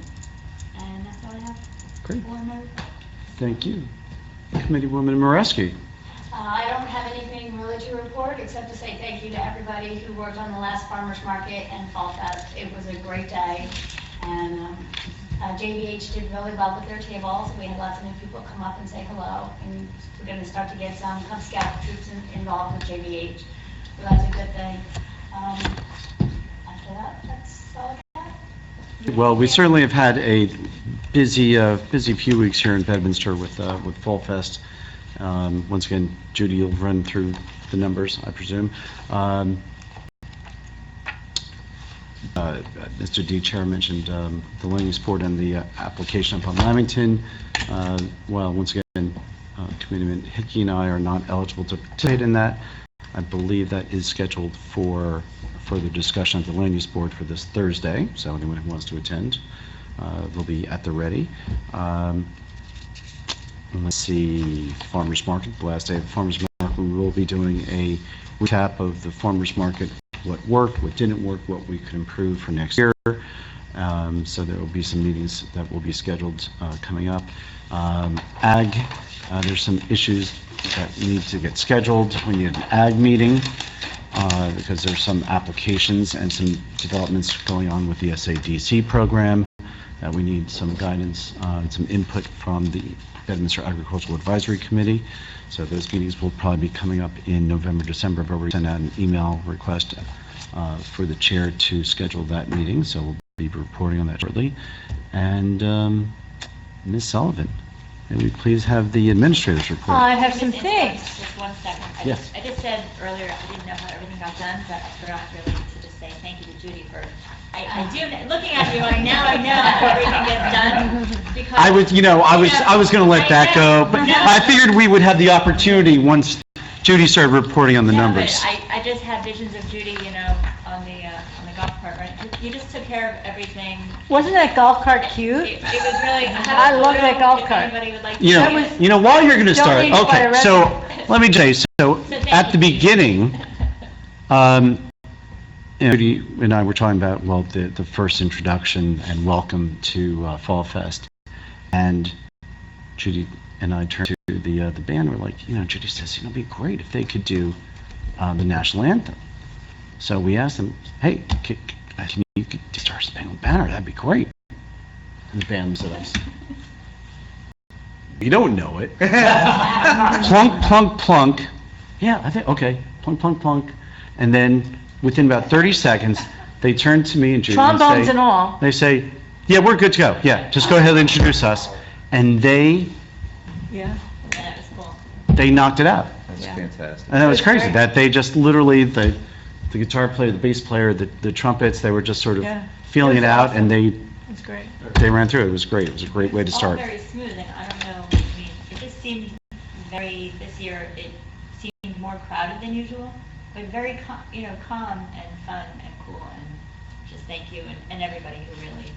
S8: And that's all I have.
S3: Great.
S8: for my report.
S3: Thank you. Committeewoman Moreski.
S9: I don't have anything really to report, except to say thank you to everybody who worked on the last Farmers Market and Fall Fest. It was a great day, and JVH did really well with their tables. We had lots of new people come up and say hello, and we're going to start to get some Cub Scout troops involved with JVH, so that's a good thing. After that, that's all I got.
S3: Well, we certainly have had a busy few weeks here in Bedminster with Fall Fest. Once again, Judy, you'll run through the numbers, I presume. Mr. D. Chair mentioned the land use board and the application upon Lamington. Well, once again, Committeeman Hickey and I are not eligible to participate in that. I believe that is scheduled for further discussion at the land use board for this Thursday, so anyone who wants to attend, they'll be at the ready. Let's see, Farmers Market, the last day of the Farmers Market, we will be doing a recap of the Farmers Market, what worked, what didn't work, what we could improve for next year. So there will be some meetings that will be scheduled coming up. Ag, there's some issues that need to get scheduled. We need an ag meeting because there's some applications and some developments going on with the SADC program. We need some guidance, some input from the Bedminster Agricultural Advisory Committee. So those meetings will probably be coming up in November, December. I've already sent out an email request for the chair to schedule that meeting, so we'll be reporting on that shortly. And Ms. Sullivan, may we please have the administrator's report?
S1: I have some
S8: Just
S1: things.
S8: Just 1 second.
S3: Yes.
S8: I just said earlier, I didn't know how everything got done, but I forgot really to just say thank you to Judy for, I do, looking at you, like, now I know how everything gets done, because.
S3: I was going to let that go, but I figured we would have the opportunity once Judy started reporting on the
S8: No,
S3: numbers.
S8: but I just had visions of Judy, on the golf cart, right? you just took care of everything.
S1: Wasn't that golf cart cute?
S8: It was really,
S1: I love that golf
S8: if
S1: cart.
S8: anybody would like to
S3: You
S8: see
S3: know,
S8: it.
S3: while you're going to start,
S1: Donated by
S3: okay,
S1: the
S3: so
S1: resident.
S3: let me tell you, so
S8: thank
S3: at the
S8: you.
S3: beginning, Judy and I were talking about, well, the first introduction and welcome to Fall Fest. And Judy and I turned to the band, we're like, Judy says, it'd be great if they could do the national anthem. So we asked them, hey, can you do Star Spangled Banner? That'd be great. And the band was at us. You don't know it. Plunk, plunk, plunk. Yeah, I think, okay. Plunk, plunk, plunk. And then within about 30 seconds, they turn to me and Judy
S1: Trombones
S3: say,
S1: and all.
S3: They say, yeah, we're good to go. Yeah, just go ahead and introduce us. And they
S1: Yeah.
S8: Yeah, it was cool.
S3: knocked it out.
S2: That's
S1: Yeah.
S2: fantastic.
S3: And that was
S1: It was
S3: crazy,
S1: great.
S3: that they just literally, the guitar player, the bass player, the trumpets, they were just sort of
S1: Yeah.
S3: feeling
S1: It
S3: it
S1: was
S3: out,
S1: awesome.
S3: and
S1: It's great.
S3: they ran through it. It was great. It was a great way to
S8: All
S3: start.
S8: very smooth, and I don't know, I mean, it just seemed this year, it seemed more crowded than usual, but very, calm and fun and cool, and just thank you, and everybody who really,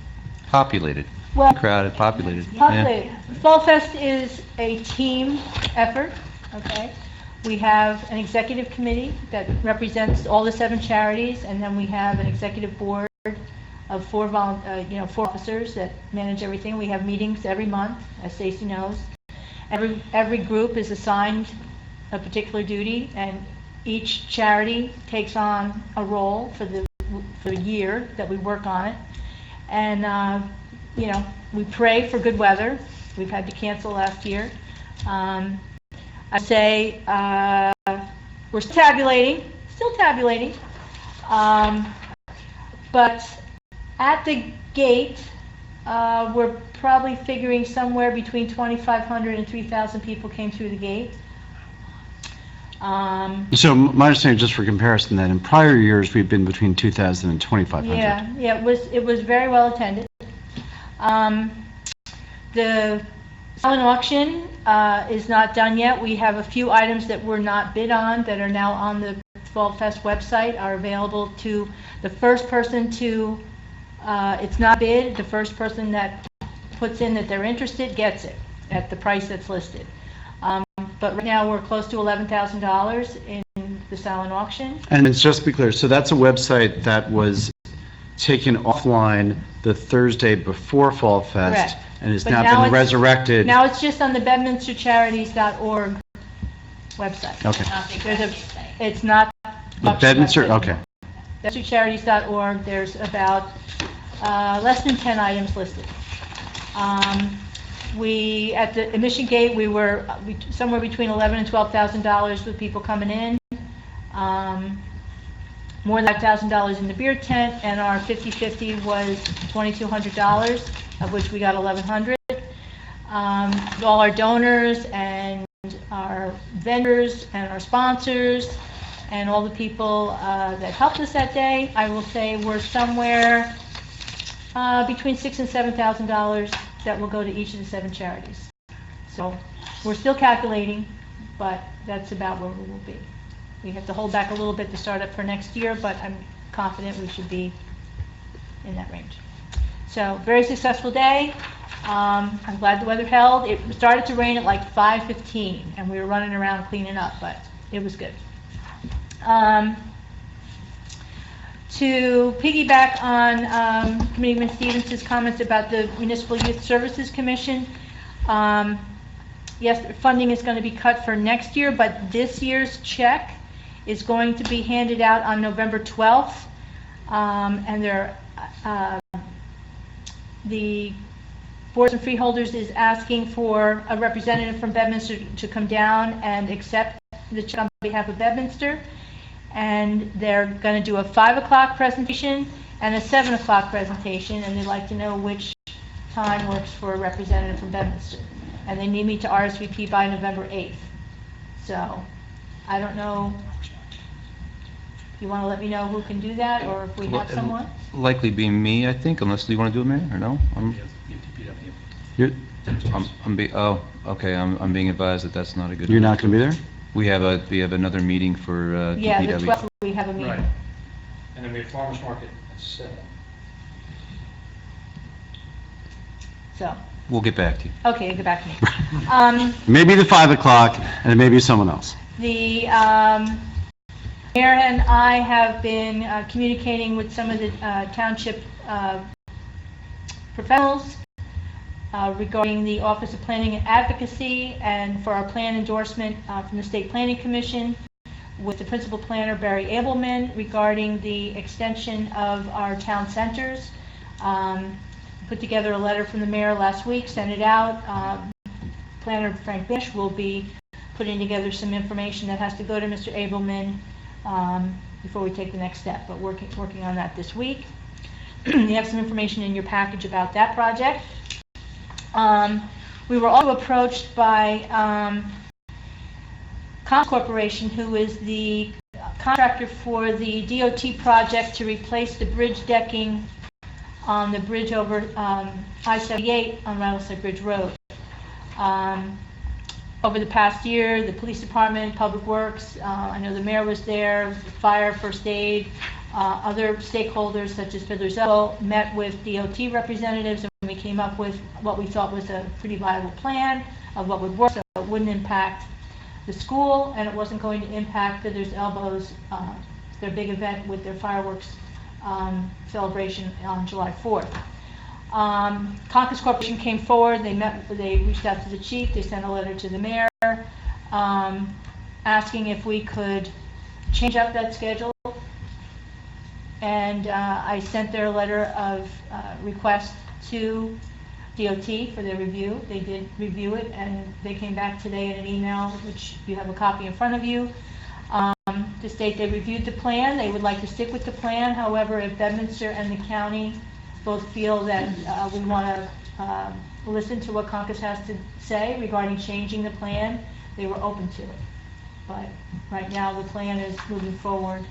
S2: Populated,
S1: Well,
S2: crowded, populated. Yeah.
S1: populated. Fall Fest is a team effort, okay? We have an executive committee that represents all the 7 charities, and then we have an executive board of 4 officers that manage everything. We have meetings every month, as Stacy knows. Every group is assigned a particular duty, and each charity takes on a role for the year that we work on it. And, we pray for good weather. We've had to cancel last year. I'd say we're still tabulating. But at the gate, we're probably figuring somewhere between 2,500 and 3,000 people came through the gate.
S3: So my understanding, just for comparison, that in prior years, we've been between 2,000 and 2,500.
S1: Yeah, it was very well attended. The silent auction is not done yet. We have a few items that were not bid on that are now on the Fall Fest website, are available to the first person to, it's not bid, the first person that puts in that they're interested gets it at the price that's listed. But right now, we're close to $11,000 in the silent auction.
S3: And it's just to be clear, so that's a website that was taken offline the Thursday before Fall Fest.
S1: Correct.
S3: And has
S1: But
S3: now
S1: now
S3: been
S1: it's-
S3: resurrected.
S1: Now it's just on the bedminstercharities.org website.
S3: Okay.
S8: not the
S1: There's a-
S8: exact site.
S1: It's not.
S3: The Bedminster, okay.
S1: bedminstercharities.org, there's about less than 10 items listed. At the admission gate, we were somewhere between $11,000 and $12,000 with people coming in. More than $5,000 in the beer tent, and our 50/50 was $2,200, of which we got $1,100. All our donors and our vendors and our sponsors and all the people that helped us that day, I will say we're somewhere between $6,000 and $7,000 that will go to each of the 7 charities. So we're still calculating, but that's about where we will be. We have to hold back a little bit to start up for next year, but I'm confident we should be in that range. So very successful day. I'm glad the weather held. It started to rain at like 5:15, and we were running around cleaning up, but it was good. To piggyback on Committeeman Stevens' comments about the Municipal Youth Services Commission, yes, funding is going to be cut for next year, but this year's check is going to be handed out on November 12th, and the Boards and Freeholders is asking for a representative from Bedminster to come down and accept the check on behalf of Bedminster. And they're going to do a 5 o'clock presentation and a 7 o'clock presentation, and they'd like to know which time works for a representative from Bedminster. And they need me to RSVP by November 8th. So, I don't know, you want to let me know who can do that, or if we have someone?
S2: Likely being me, I think, unless you want to do it, Mayor, or no?
S3: You're
S2: I'm being advised that that's not a good.
S3: you're not going to be there?
S2: We have another meeting for
S1: Yeah, the
S2: DPW.
S1: 12th we have a meeting.
S6: Right. And then we have farmer's market at 7.
S1: So,
S2: We'll get back to you.
S1: okay, get back to me.
S3: Maybe the 5 o'clock, and maybe someone else.
S1: The mayor and I have been communicating with some of the township professionals regarding the Office of Planning and Advocacy and for our plan endorsement from the State Planning Commission with the principal planner, Barry Abelman, regarding the extension of our town centers. Put together a letter from the mayor last week, sent it out. Planner Frank Bish will be putting together some information that has to go to Mr. Abelman before we take the next step, but working on that this week. You have some information in your package about that project. We were also approached by Comp Corporation, who is the contractor for the DOT project to replace the bridge decking on the bridge over I-78 on Rattlesnake Bridge Road. Over the past year, the police department, public works, I know the mayor was there, fire, first aid, other stakeholders such as Fiddler's Elbow met with DOT representatives, and we came up with what we thought was a pretty viable plan of what would work, so it wouldn't impact the school, and it wasn't going to impact Fiddler's Elbow's, their big event with their fireworks celebration on July 4th. Concas Corporation came forward, they reached out to the chief, they sent a letter to the mayor, asking if we could change up that schedule. And I sent their letter of request to DOT for their review. They did review it, and they came back today in an email, which you have a copy in front of you, to state they reviewed the plan. They would like to stick with the plan. However, if Bedminster and the county both feel that we want to listen to what Concas has to say regarding changing the plan, they were open to it. But right now, the plan is moving forward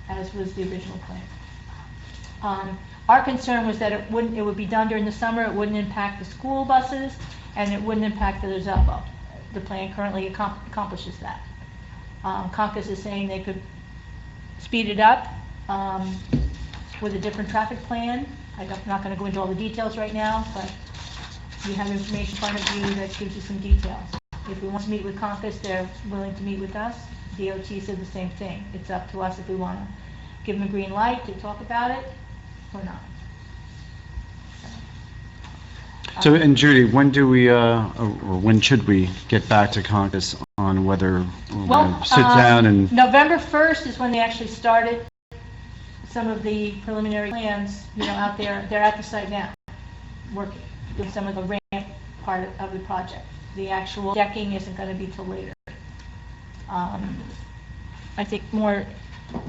S1: as was the original plan. Our concern was that it would be done during the summer, it wouldn't impact the school buses, and it wouldn't impact Fiddler's Elbow. The plan currently accomplishes that. Concas is saying they could speed it up with a different traffic plan. I'm not going to go into all the details right now, but you have information in front of you that gives you some details. If we want to meet with Concas, they're willing to meet with us. DOT said the same thing. It's up to us if we want to give them a green light to talk about it or not.
S3: So, and Judy, when do we, or when should we get back to Congress on whether we're going to sit down and...
S1: November 1st is when they actually started some of the preliminary plans, out there. They're at the site now, working, doing some of the ramp part of the project. The actual decking isn't going to be till later. I think more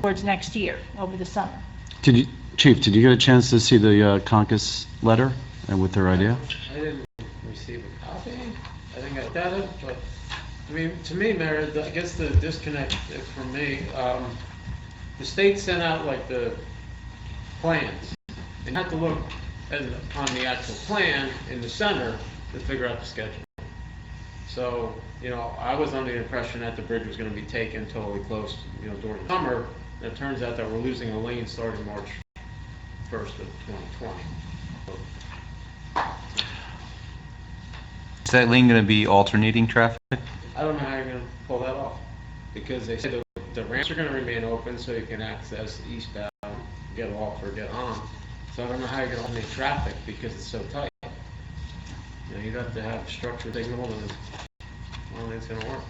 S1: towards next year, over the summer.
S3: Chief, did you get a chance to see the Congress letter and with their idea?
S10: I didn't receive a copy. I think I looked at it, but, I mean, to me, Mayor, I guess the disconnect for me, the state sent out like the plans, and you have to look on the actual plan in the center to figure out the schedule. So, I was under the impression that the bridge was going to be taken totally closed, during the summer. And it turns out that we're losing a lane starting March 1st of 2020.
S2: Is that lane going to be alternating traffic?
S10: I don't know how you're going to pull that off, because they said the ramps are going to remain open so you can access eastbound, get off or get on. So I don't know how you're going to eliminate traffic because it's so tight. You'd have to have structured signal, and I don't think it's going to work.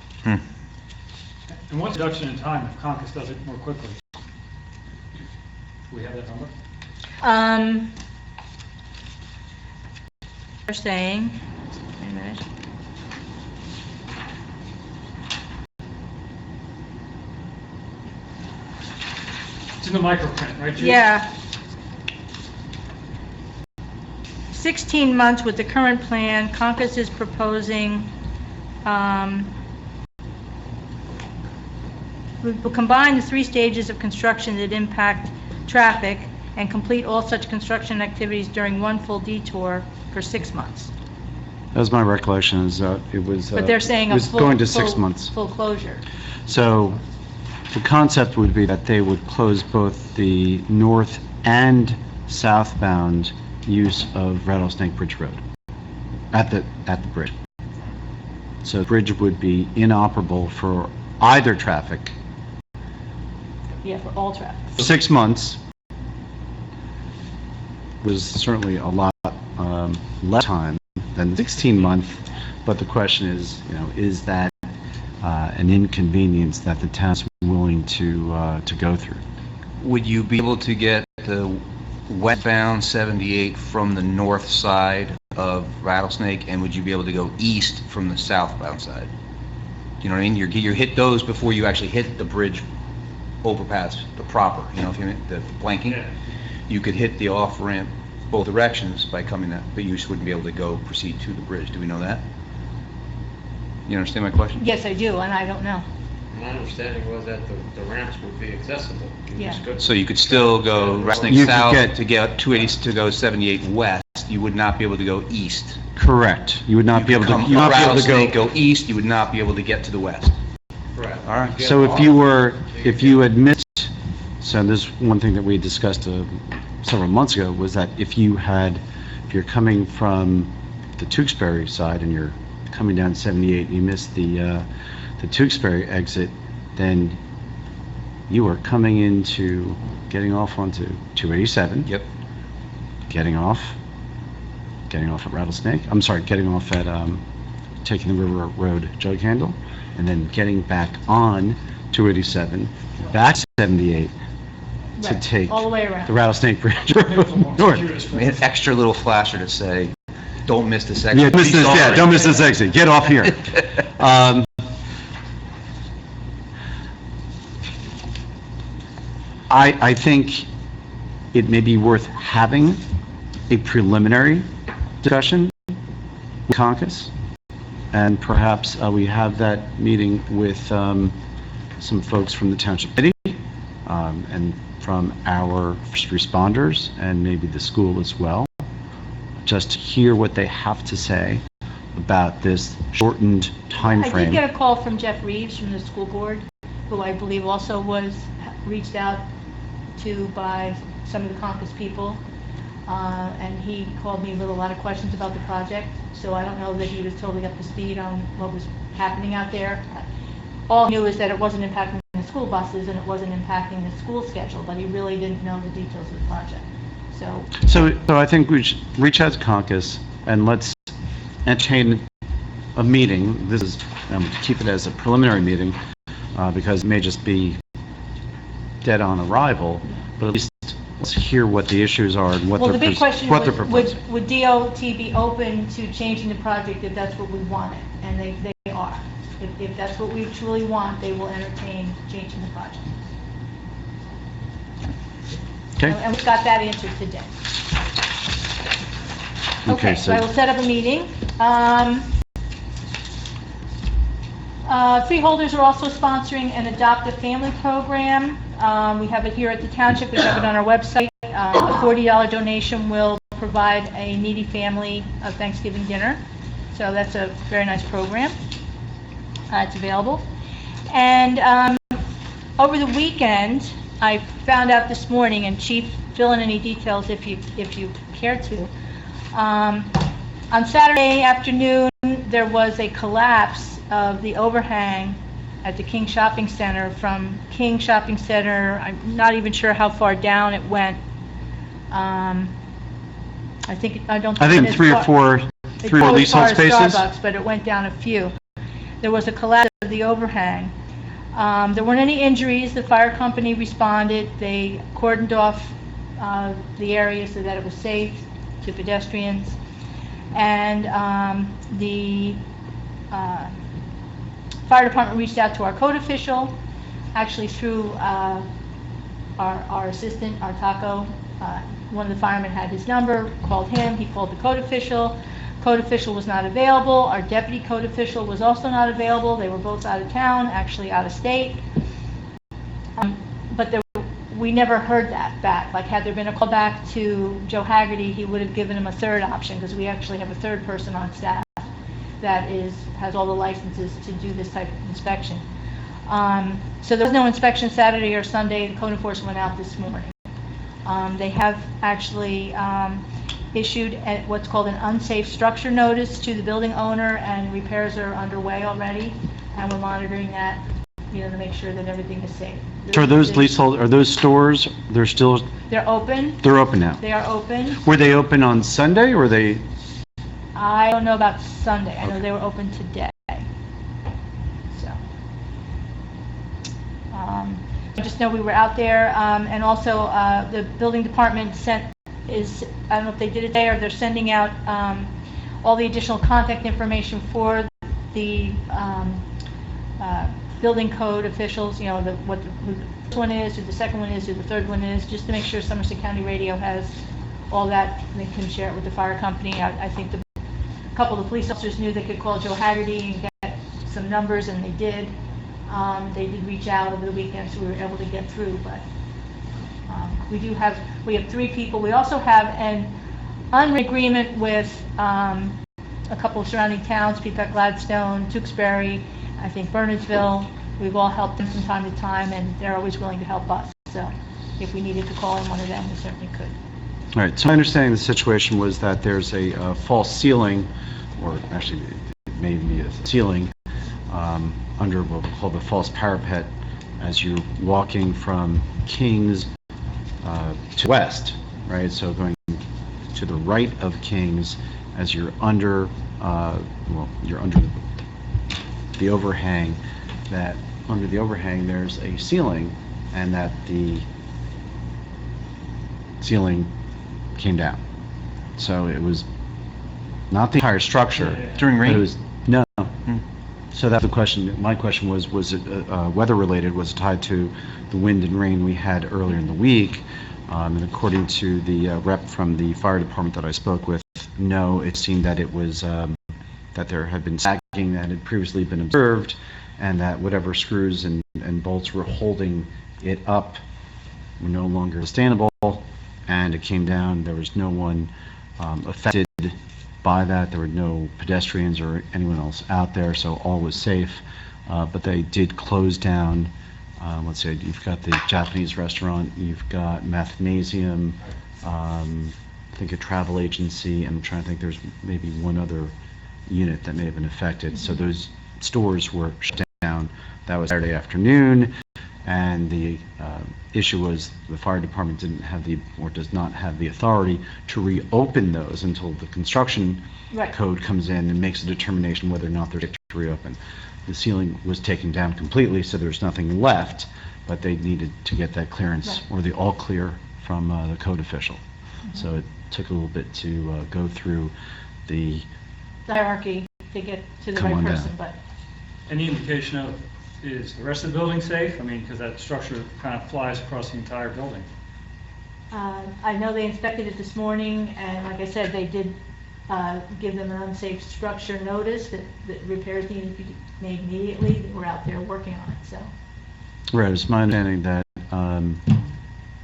S6: And what's the reduction in time if Concas does it more quickly? Do we have that number?
S1: They're saying, wait a minute.
S6: It's in the microprint, right, Jude?
S1: Yeah. 16 months with the current plan. Concas is proposing, we'll combine the 3 stages of construction that impact traffic and complete all such construction activities during one full detour for 6 months.
S3: That was my recollection, is that it was...
S1: But they're saying
S3: it
S1: a
S3: was
S1: full...
S3: going to 6 months.
S1: Full closure.
S3: So the concept would be that they would close both the north and southbound use of Rattlesnake Bridge Road. at the bridge. So the bridge would be inoperable for either traffic.
S1: Yeah, for all traffic.
S3: 6 months was certainly a lot less time than 16-month, but the question is, is that an inconvenience that the town's willing to go through?
S2: Would you be able to get the westbound 78 from the north side of Rattlesnake, and would you be able to go east from the southbound side? Do you know what I mean? You hit those before you actually hit the bridge overpass, the proper, if you mean the blanking.
S6: Yeah.
S2: You could hit the off-ramp both directions by coming that, but you just wouldn't be able to proceed to the bridge. Do we know that? You understand my question?
S1: Yes, I do, and I don't know.
S10: My understanding was that the ramps would be accessible. You
S1: Yeah.
S10: just go-
S2: So you could still go Rattlesnake
S3: You could
S2: south
S3: get-
S2: to get 280 to go 78 west. You would not be able to go east.
S3: Correct. You would not be able to,
S2: Come
S3: you would not be able to
S2: Rattlesnake,
S3: go.
S2: go east, you would not be able to get to the west.
S10: Correct.
S2: All right.
S3: So if you admit, so this is one thing that we discussed several months ago, was that if you're coming from the Tewksbury side and you're coming down 78 and you miss the Tewksbury exit, then you are coming into, getting off onto 287.
S2: Yep.
S3: Getting off at Rattlesnake, I'm sorry, getting off at, taking the River Road Jug Handle, and then getting back on 287, back 78, to
S1: Right,
S3: take
S1: all the way around.
S3: the Rattlesnake Bridge Road north.
S2: We had an extra little flasher to say, don't miss this exit.
S3: Yeah, don't miss this exit, get off here. I think it may be worth having a preliminary discussion with Conkus, and perhaps we have that meeting with some folks from the Township Committee and from our first responders and maybe the school as well, just to hear what they have to say about this shortened time
S1: I did
S3: frame.
S1: get a call from Jeff Reeves from the school board, who I believe also was reached out to by some of the Conkus people. And he called me with a lot of questions about the project, so I don't know that he was totally up to speed on what was happening out there. All he knew is that it wasn't impacting the school buses and it wasn't impacting the school schedule, but he really didn't know the details of the project.
S3: So I think we should reach out to Conkus and let's entertain a meeting. This is, keep it as a preliminary meeting, because it may just be dead on arrival, but at least let's hear what the issues are and what
S1: Well,
S3: they're
S1: the big question
S3: what they're
S1: was,
S3: proposing.
S1: would DOT be open to changing the project if that's what we wanted? And they are. If that's what we truly want, they will entertain changing the project.
S3: Okay?
S1: And we got that answer today.
S3: Okay,
S1: Okay, so I will set up a meeting. Freeholders are also sponsoring an Adopt a Family program. We have it here at the township, we have it on our website. A $40 donation will provide a needy family a Thanksgiving dinner. So that's a very nice program. It's available. And over the weekend, I found out this morning, and Chief, fill in any details if you care to. On Saturday afternoon, there was a collapse of the overhang at the King Shopping Center. From King Shopping Center, I'm not even sure how far down it went. I think
S3: in three or four leasehold spaces?
S1: Starbucks, but it went down a few. There was a collapse of the overhang. There weren't any injuries. The fire company responded. They cordoned off the area so that it was safe to pedestrians. And the fire department reached out to our code official, actually through our assistant, our Taco. One of the firemen had his number, called him, he called the code official. Code official was not available. Our deputy code official was also not available. They were both out of town, actually out of state. But we never heard that back. Like, had there been a call back to Joe Haggerty, he would have given him a third option, because we actually have a third person on staff that has all the licenses to do this type of inspection. So there was no inspection Saturday or Sunday. The code enforcement went out this morning. They have actually issued what's called an unsafe structure notice to the building owner, and repairs are underway already, and we're monitoring that, to make sure that everything is safe.
S3: So are those leasehold, are those stores, they're
S1: open.
S3: they're open now?
S1: They are open.
S3: Were they open on Sunday, or were they?
S1: I don't know about Sunday. I know they were open today. So, I just know we were out there, and also the building department I don't know if they did it today, or they're sending out all the additional contact information for the building code officials, what who the first one is, who the second one is, who the third one is, just to make sure Somerset County Radio has all that, and they can share it with the fire company. I think a couple of the police officers knew they could call Joe Haggerty and get some numbers, and they did. They did reach out over the weekend, so we were able to get through, but we have 3 people. We also have an agreement with a couple of surrounding towns, Peapack, Gladstone, Tewksbury, I think Bernardsville. We've all helped them from time to time, and they're always willing to help us. So if we needed to call in one of them, we certainly could.
S3: All right, so my understanding of the situation was that there's a false ceiling, or actually it may be a ceiling, under what we call the false parapet as you're walking from Kings to west, right? So going to the right of Kings as you're under, you're under the overhang, that under the overhang there's a ceiling, and that the ceiling came down. So it was not the entire structure.
S2: During rain?
S3: It was, no. So that's the question. My question was it weather related? Was it tied to the wind and rain we had earlier in the week? And according to the rep from the fire department that I spoke with, no, it seemed that it was that there had been sagging that had previously been observed, and that whatever screws and bolts were holding it up were no longer sustainable, and it came down. There was no one affected by that. There were no pedestrians or anyone else out there, so all was safe. But they did close down. Let's say you've got the Japanese restaurant, you've got Mathnasium, I think a travel agency, and I'm trying to think there's maybe one other unit that may have been affected. So those stores were shut down. That was Saturday afternoon, and the issue was the fire department didn't have does not have the authority to reopen those until the construction code comes in and makes a determination whether or not they're to reopen. The ceiling was taken down completely, so there's nothing left, but they needed to get that clearance or the all clear from the code official. So it took a little bit to go through the
S1: hierarchy to get to the
S3: Come
S1: right
S3: on
S1: person,
S3: down.
S1: but
S6: Any indication of, is the rest of the building safe? I mean, because that structure kind of flies across the entire building.
S1: I know they inspected it this morning, and like I said, they did give them an unsafe structure notice that repairs needed to be made immediately. We're out there working on it, so.
S3: Right, it's my understanding that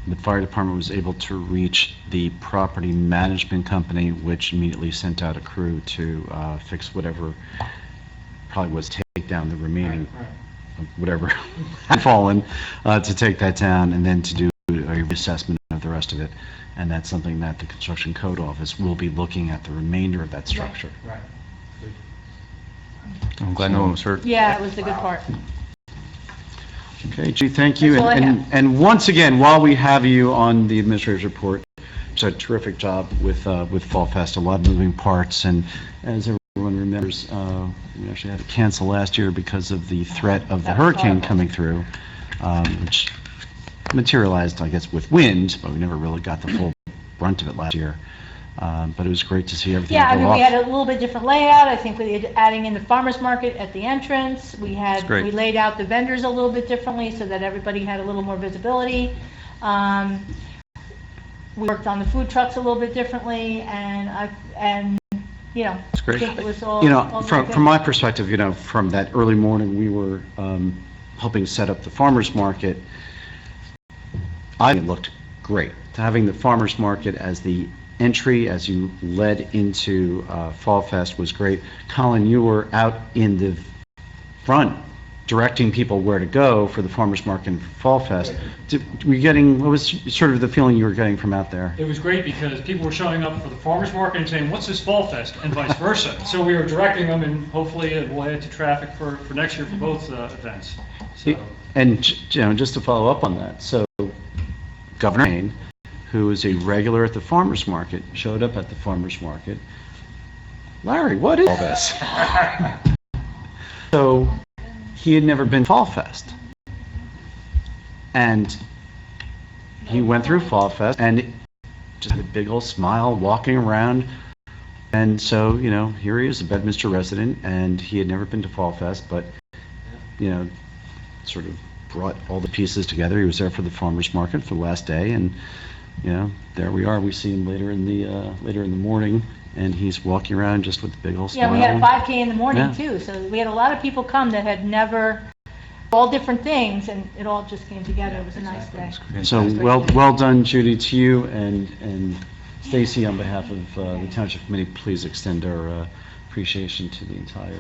S3: the fire department was able to reach the property management company, which immediately sent out a crew to fix whatever probably was take down the remaining, whatever had fallen, to take that down and then to do a reassessment of the rest of it. And that's something that the construction code office will be looking at the remainder of that structure.
S10: Right.
S2: I'm glad no one was hurt.
S1: Yeah, it was the good part.
S3: Okay, G, thank you.
S1: That's all I
S3: And once again, while we have you on the administrator's report, it's a terrific job with Fall Fest, a lot of moving parts, and as everyone remembers, we actually had to cancel last year because of the threat of the
S1: That was
S3: hurricane
S1: horrible.
S3: coming through, which materialized, I guess, with wind, but we never really got the full brunt of it last year. But it was great to see everything
S1: Yeah, I
S3: go
S1: mean,
S3: off.
S1: we had a little bit different layout. I think we had adding in the farmer's market at the entrance. We
S2: great.
S1: laid out the vendors a little bit differently so that everybody had a little more visibility. We worked on the food trucks a little bit differently, and
S2: It's
S1: I
S2: great.
S1: think it was all very
S3: From
S1: good.
S3: my perspective, from that early morning, we were helping set up the farmer's market. I think it looked great. Having the farmer's market as the entry as you led into Fall Fest was great. Colin, you were out in the front directing people where to go for the farmer's market and Fall Fest. What was sort of the feeling you were getting from out there?
S6: It was great because people were showing up for the farmer's market and saying, what's this Fall Fest, and vice versa. So we were directing them, and hopefully it will add to traffic for next year for both events. So,
S3: And, just to follow up on that, so Governor Payne, who is a regular at the farmer's market, showed up at the farmer's market. Larry, what is all this? So he had never been Fall Fest. And he went through Fall Fest and just had a big old smile walking around. And so, here he is, a Bedminster resident, and he had never been to Fall Fest, but, sort of brought all the pieces together. He was there for the farmer's market for the last day, and, there we are. We see him later in the morning, and he's walking around just with a big old smile.
S1: Yeah, we had a 5K in the morning
S3: Yeah.
S1: too, so we had a lot of people come that had never, all different things, and it all just came together. It was a nice day.
S3: So, well done, Judy, to you, and Stacy, on behalf of the Township Committee, please extend our appreciation to the entire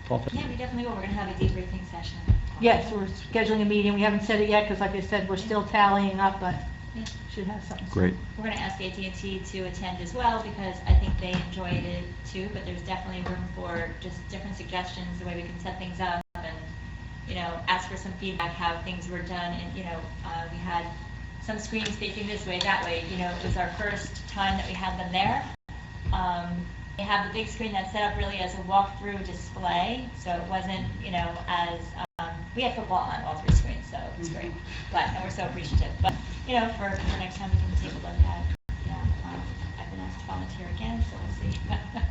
S3: Fall Fest.
S8: Yeah, we definitely will. We're going to have a debriefing session.
S1: Yes, we're scheduling a meeting. We haven't said it yet because, like I said, we're still tallying up, but should have something.
S3: Great.
S8: We're going to ask AT&T to attend as well because I think they enjoyed it too, but there's definitely room for just different suggestions, the way we can set things up and, ask for some feedback, how things were done. And, we had some screens facing this way, that way. It was our first time that we had them there. They have the big screen that's set up really as a walkthrough display, so it wasn't, as, we had football on all three screens, so it was great. And we're so appreciative. But, for next time we can take a look at, I've been asked to volunteer again, so we'll see.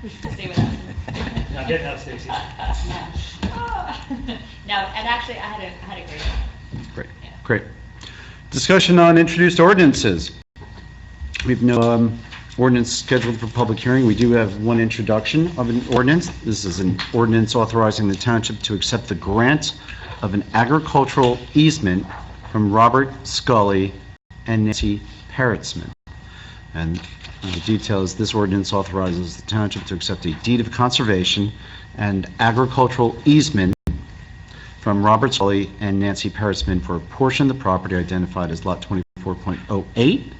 S8: We'll see what happens.
S6: now get that, Stacy.
S8: No, and actually, I had a great time.
S3: Great. Great. Discussion on introduced ordinances. We have no ordinance scheduled for public hearing. We do have one introduction of an ordinance. This is an ordinance authorizing the township to accept the grant of an agricultural easement from Robert Scully and Nancy Parrotsman. And the details, this ordinance authorizes the township to accept a deed of conservation and agricultural easement from Robert Scully and Nancy Parrotsman for a portion of the property identified as Lot 24.08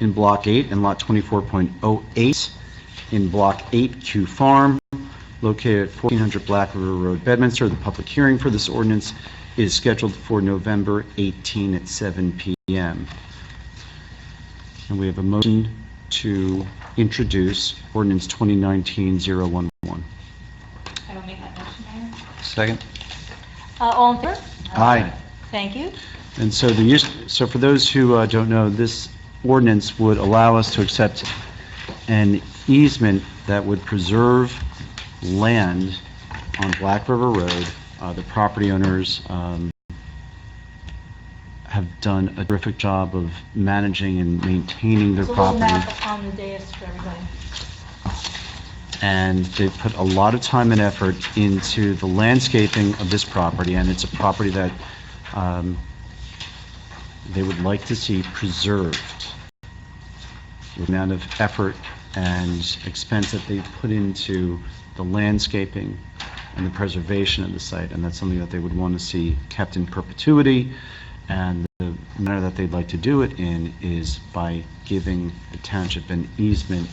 S3: in Block 8 and Lot 24.08 in Block 8 Q Farm, located at 1400 Black River Road, Bedminster. The public hearing for this ordinance is scheduled for November 18 at 7 p.m. And we have a motion to introduce ordinance 2019-011.
S8: I will make that motion, Mayor.
S2: Second?
S1: All in favor?
S3: Aye.
S1: Thank you.
S3: And so so for those who don't know, this ordinance would allow us to accept an easement that would preserve land on Black River Road. The property owners have done a terrific job of managing and maintaining their
S1: There's a little
S3: property.
S1: map on the dais for everybody.
S3: And they've put a lot of time and effort into the landscaping of this property, and it's a property that they would like to see preserved. The amount of effort and expense that they put into the landscaping and the preservation of the site, and that's something that they would want to see kept in perpetuity. And the manner that they'd like to do it in is by giving the township an easement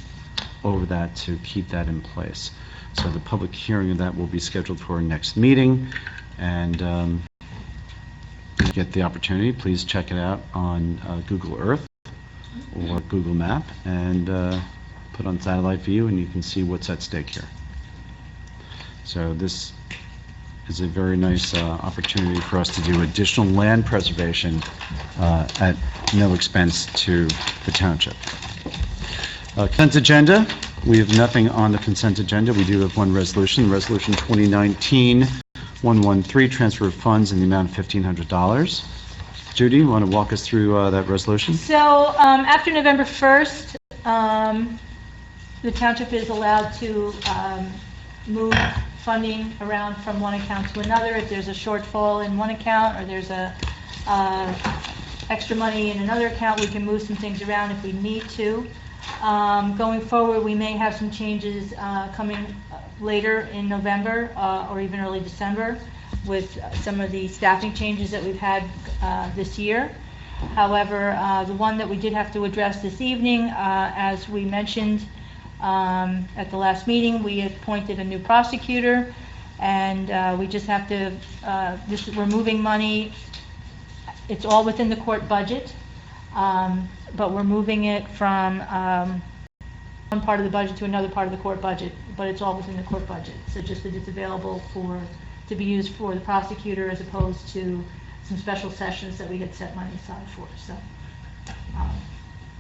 S3: over that to keep that in place. So the public hearing of that will be scheduled for our next meeting, and if you get the opportunity, please check it out on Google Earth or Google Map, and put on satellite view, and you can see what's at stake here. So this is a very nice opportunity for us to do additional land preservation at no expense to the township. Consent agenda. We have nothing on the consent agenda. We do have one resolution, Resolution 2019-113, transfer of funds in the amount of $1,500. Judy, you want to walk us through that resolution?
S1: So after November 1st, the township is allowed to move funding around from one account to another. If there's a shortfall in one account or there's a extra money in another account, we can move some things around if we need to. Going forward, we may have some changes coming later in November or even early December. with some of the staffing changes that we've had this year. However, the one that we did have to address this evening, as we mentioned at the last meeting, we appointed a new prosecutor, and we just have to, we're moving money. It's all within the court budget, but we're moving it from one part of the budget to another part of the court budget, but it's all within the court budget. So just that it's available to be used for the prosecutor as opposed to some special sessions that we had set money aside for, so.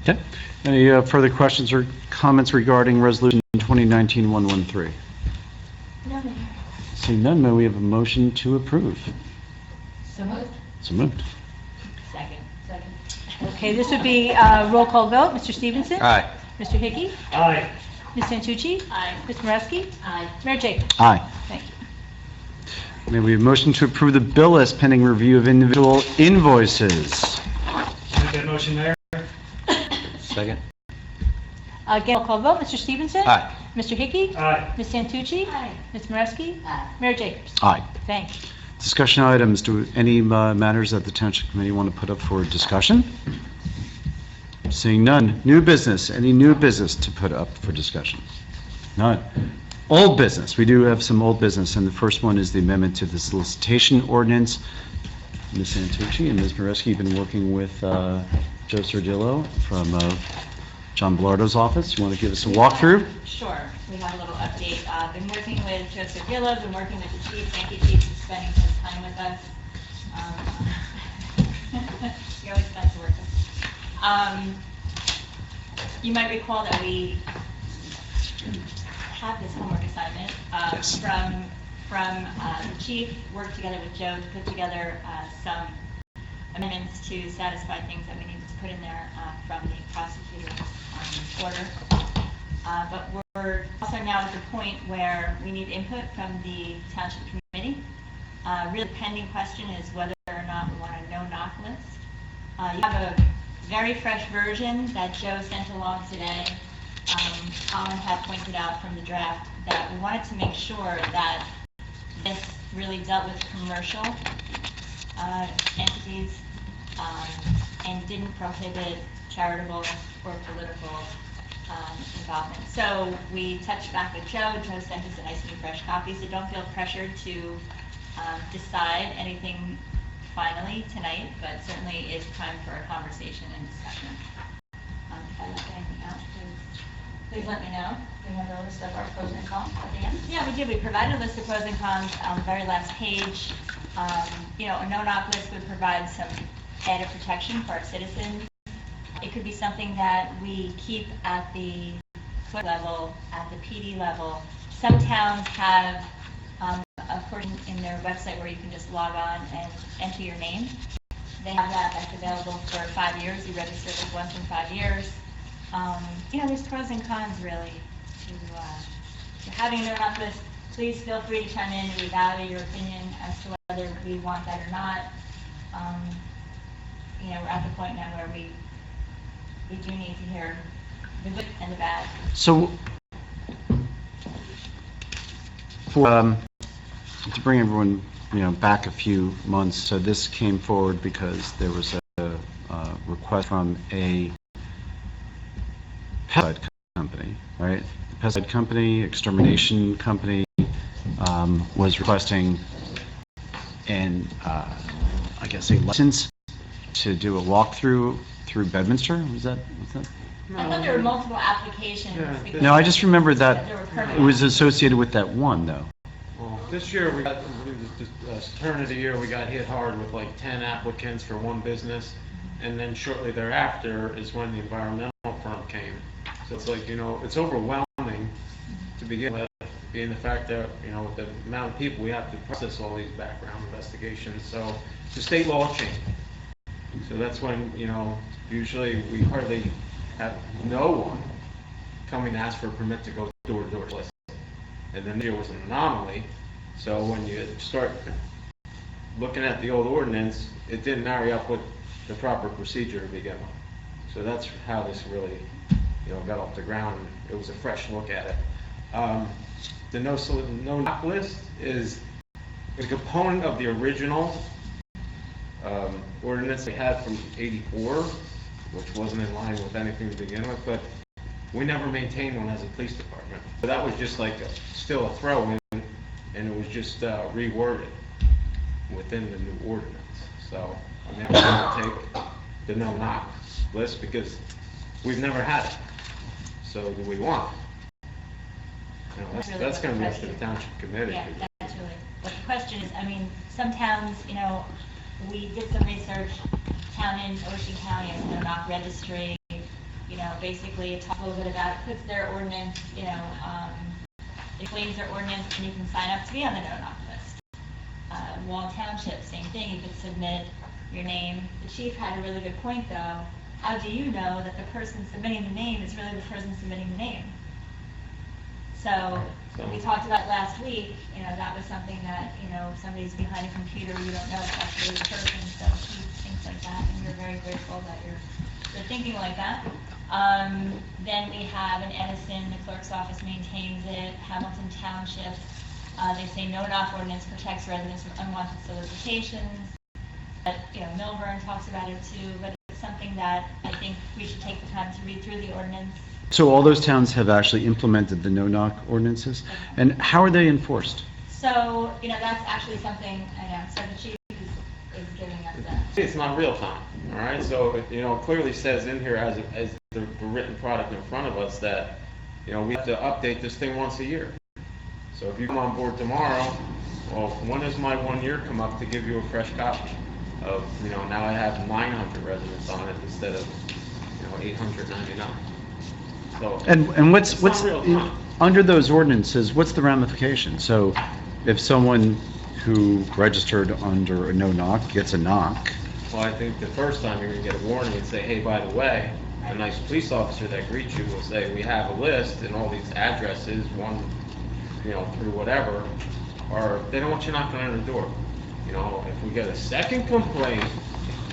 S3: Okay. Any further questions or comments regarding Resolution 2019-113?
S8: No, Mayor.
S3: Seeing none, may we have a motion to approve?
S8: So moved.
S3: So moved.
S8: Second.
S1: Okay, this would be roll call vote. Mr. Stevenson?
S2: Aye.
S1: Mr. Hickey?
S6: Aye.
S1: Ms. Santucci?
S8: Aye.
S1: Ms. Moreski?
S8: Aye.
S1: Mayor Jacobs?
S3: Aye.
S1: Thank you.
S3: May we have a motion to approve the bill list pending review of individual invoices?
S6: Make that motion, Mayor.
S2: Second?
S1: Again, roll call vote. Mr. Stevenson?
S2: Aye.
S1: Mr. Hickey?
S6: Aye.
S1: Ms. Santucci?
S8: Aye.
S1: Ms. Moreski?
S8: Aye.
S1: Mayor Jacobs?
S3: Aye.
S1: Thank you.
S3: Discussion items. Do any matters that the Township Committee want to put up for discussion? Seeing none. New business. Any new business to put up for discussion? None. Old business. We do have some old business, and the first one is the amendment to the solicitation ordinance. Ms. Santucci and Ms. Moreski have been working with Joe Sardillo from John Bellardo's office. You want to give us a walkthrough?
S8: Sure, we have a little update. Been working with Joseph Gillo, been working with the chief. Thank you, chief, for spending some time with us. You're always fun to work with. You might recall that we have this homework assignment
S3: Yes.
S8: from the chief, worked together with Joe to put together some amendments to satisfy things that we needed to put in there from the prosecutor's order. But we're also now at the point where we need input from the Township Committee. Really pending question is whether or not we want a no-knock list. You have a very fresh version that Joe sent along today. Colin had pointed out from the draft that we wanted to make sure that this really dealt with commercial entities and didn't prohibit charitable or political involvement. So we touched back with Joe. Joe sent us a nice new fresh copy, so don't feel pressured to decide anything finally tonight, but certainly it's time for a conversation and discussion. If I left anything out, please let me know.
S9: We have a list of our pros and cons at the end.
S8: Yeah, we did. We provided a list of pros and cons on the very last page. A no-knock list would provide some added protection for our citizens. It could be something that we keep at the clerk level, at the PD level. Some towns have a portion in their website where you can just log on and enter your name. They have that. That's available for 5 years. You register with once in 5 years. There's pros and cons really to having a no-knock list. Please feel free to chime in and we value your opinion as to whether we want that or not. We're at the point now where we do need to hear the good and the bad.
S3: So, to bring everyone, back a few months, so this came forward because there was a request from a pesticide company, right? The pesticide company, extermination company, was requesting a license to do a walkthrough through Bedminster. Was that?
S8: I thought there were multiple applications.
S10: Yeah,
S8: because
S3: No, I just remember that
S8: there were permits.
S3: it was associated with that one, though.
S10: Well, this year, we got, this turn of the year, we got hit hard with like 10 applicants for one business, and then shortly thereafter is when the environmental firm came. So it's like, it's overwhelming to begin with, being the fact that, with the amount of people we have to process all these background investigations. So the state law changed. So that's when, usually we hardly have no one coming to ask for a permit to go door to door. And then there was an anomaly. So when you start looking at the old ordinance, it didn't marry up with the proper procedure to begin with. So that's how this really, got off the ground. It was a fresh look at it. The no knock list is a component of the original ordinance we had from '84, which wasn't in line with anything to begin with, but we never maintained one as a police department. But that was just like still a throw-in, and it was just reworded within the new ordinance. So I mean, I'm going to take the no-knock list because we've never had it. So do we want it? You know, that's going to be up to the Township Committee.
S8: Yeah, that's really, but the question is, I mean, some towns, you know, we did some research, town in Ocean County has no knock registry, you know, basically it talks a little bit about, it puts their ordinance, you know, explains their ordinance, and you can sign up to be on the no knock list. Wall Township, same thing, you could submit your name. The chief had a really good point though, how do you know that the person submitting the name is really the person submitting the name? So, we talked about last week, you know, that was something that, you know, somebody's behind a computer, you don't know if that's really the person, so things like that, and we're very grateful that you're thinking like that. Then we have in Edison, the clerk's office maintains it, Hamilton Township, they say no knock ordinance protects residents from unwanted solicitations. But, you know, Milburn talks about it too, but it's something that I think we should take the time to read through the ordinance.
S3: So all those towns have actually implemented the no-knock ordinances? And how are they enforced?
S8: So, you know, that's actually something, I know, so the chief is giving us that.
S10: It's not real time, all right? So, you know, it clearly says in here as the written product in front of us that, you know, we have to update this thing once a year. So if you come on board tomorrow, well, when does my 1 year come up to give you a fresh copy of, you know, now I have 900 residents on it instead of, you know, 899. So,
S3: And what's
S10: it's not real time.
S3: under those ordinances, what's the ramification? So if someone who registered under a no-knock gets a knock,
S10: Well, I think the first time you're gonna get a warning and say, hey, by the way, a nice police officer that greets you will say, we have a list and all these addresses, one, you know, through whatever, or they don't want you knocking on their door. You know, if we get a second complaint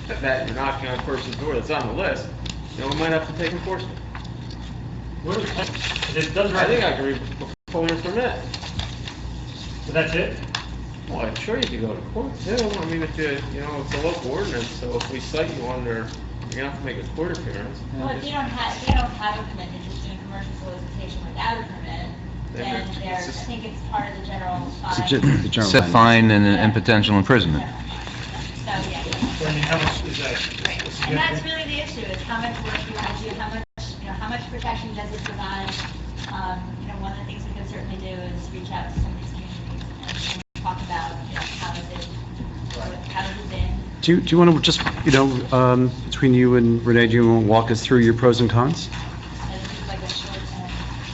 S10: that you're knocking on a person's door that's on the list, you know, we might have to take enforcement.
S6: What is, it does
S10: I think I
S6: recommend,
S10: agree with pulling a permit.
S6: but that's it?
S10: Well, I'm sure you could go to court too. I mean, if you know, it's a local ordinance, so if we cite you under, you're gonna have to make a court appearance.
S8: Well, if you don't have a permit, you're just doing commercial solicitation without a permit, then
S10: It's
S8: there's, I
S10: just-
S8: think it's part of the general
S3: it's
S8: fine.
S3: the general
S2: Set
S3: fine.
S2: fine and potential imprisonment.
S8: So, yeah.
S6: So, I mean, how much is that?
S8: Right. And that's really the issue, is how much work you want to do, how much protection does it provide? You know, one of the things we can certainly do is reach out to some of these communities and talk about, you know, how does it been?
S3: Do you want to just, you know, between you and Renee, do you want to walk us through your pros and cons?
S8: And this is like a short and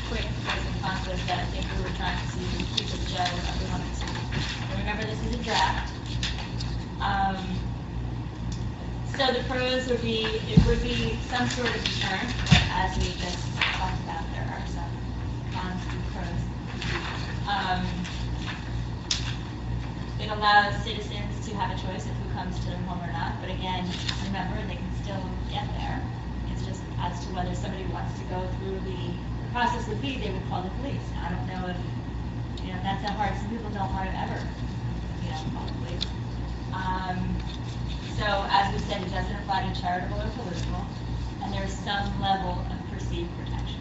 S8: quick pros and cons list that I think we were trying to keep it Joe and we wanted to. And remember, this is a draft. So the pros would be, it would be some sort of deterrent, but as we just talked about, there are some cons and pros. It allows citizens to have a choice of who comes to their home or not, but again, remember, they can still get there. It's just as to whether somebody wants to go through the process would be, they would call the police. Now, I don't know if, you know, that's how hard, some people don't want to ever, you know, call the police. So, as we said, it doesn't apply to charitable or political, and there's some level of perceived protection.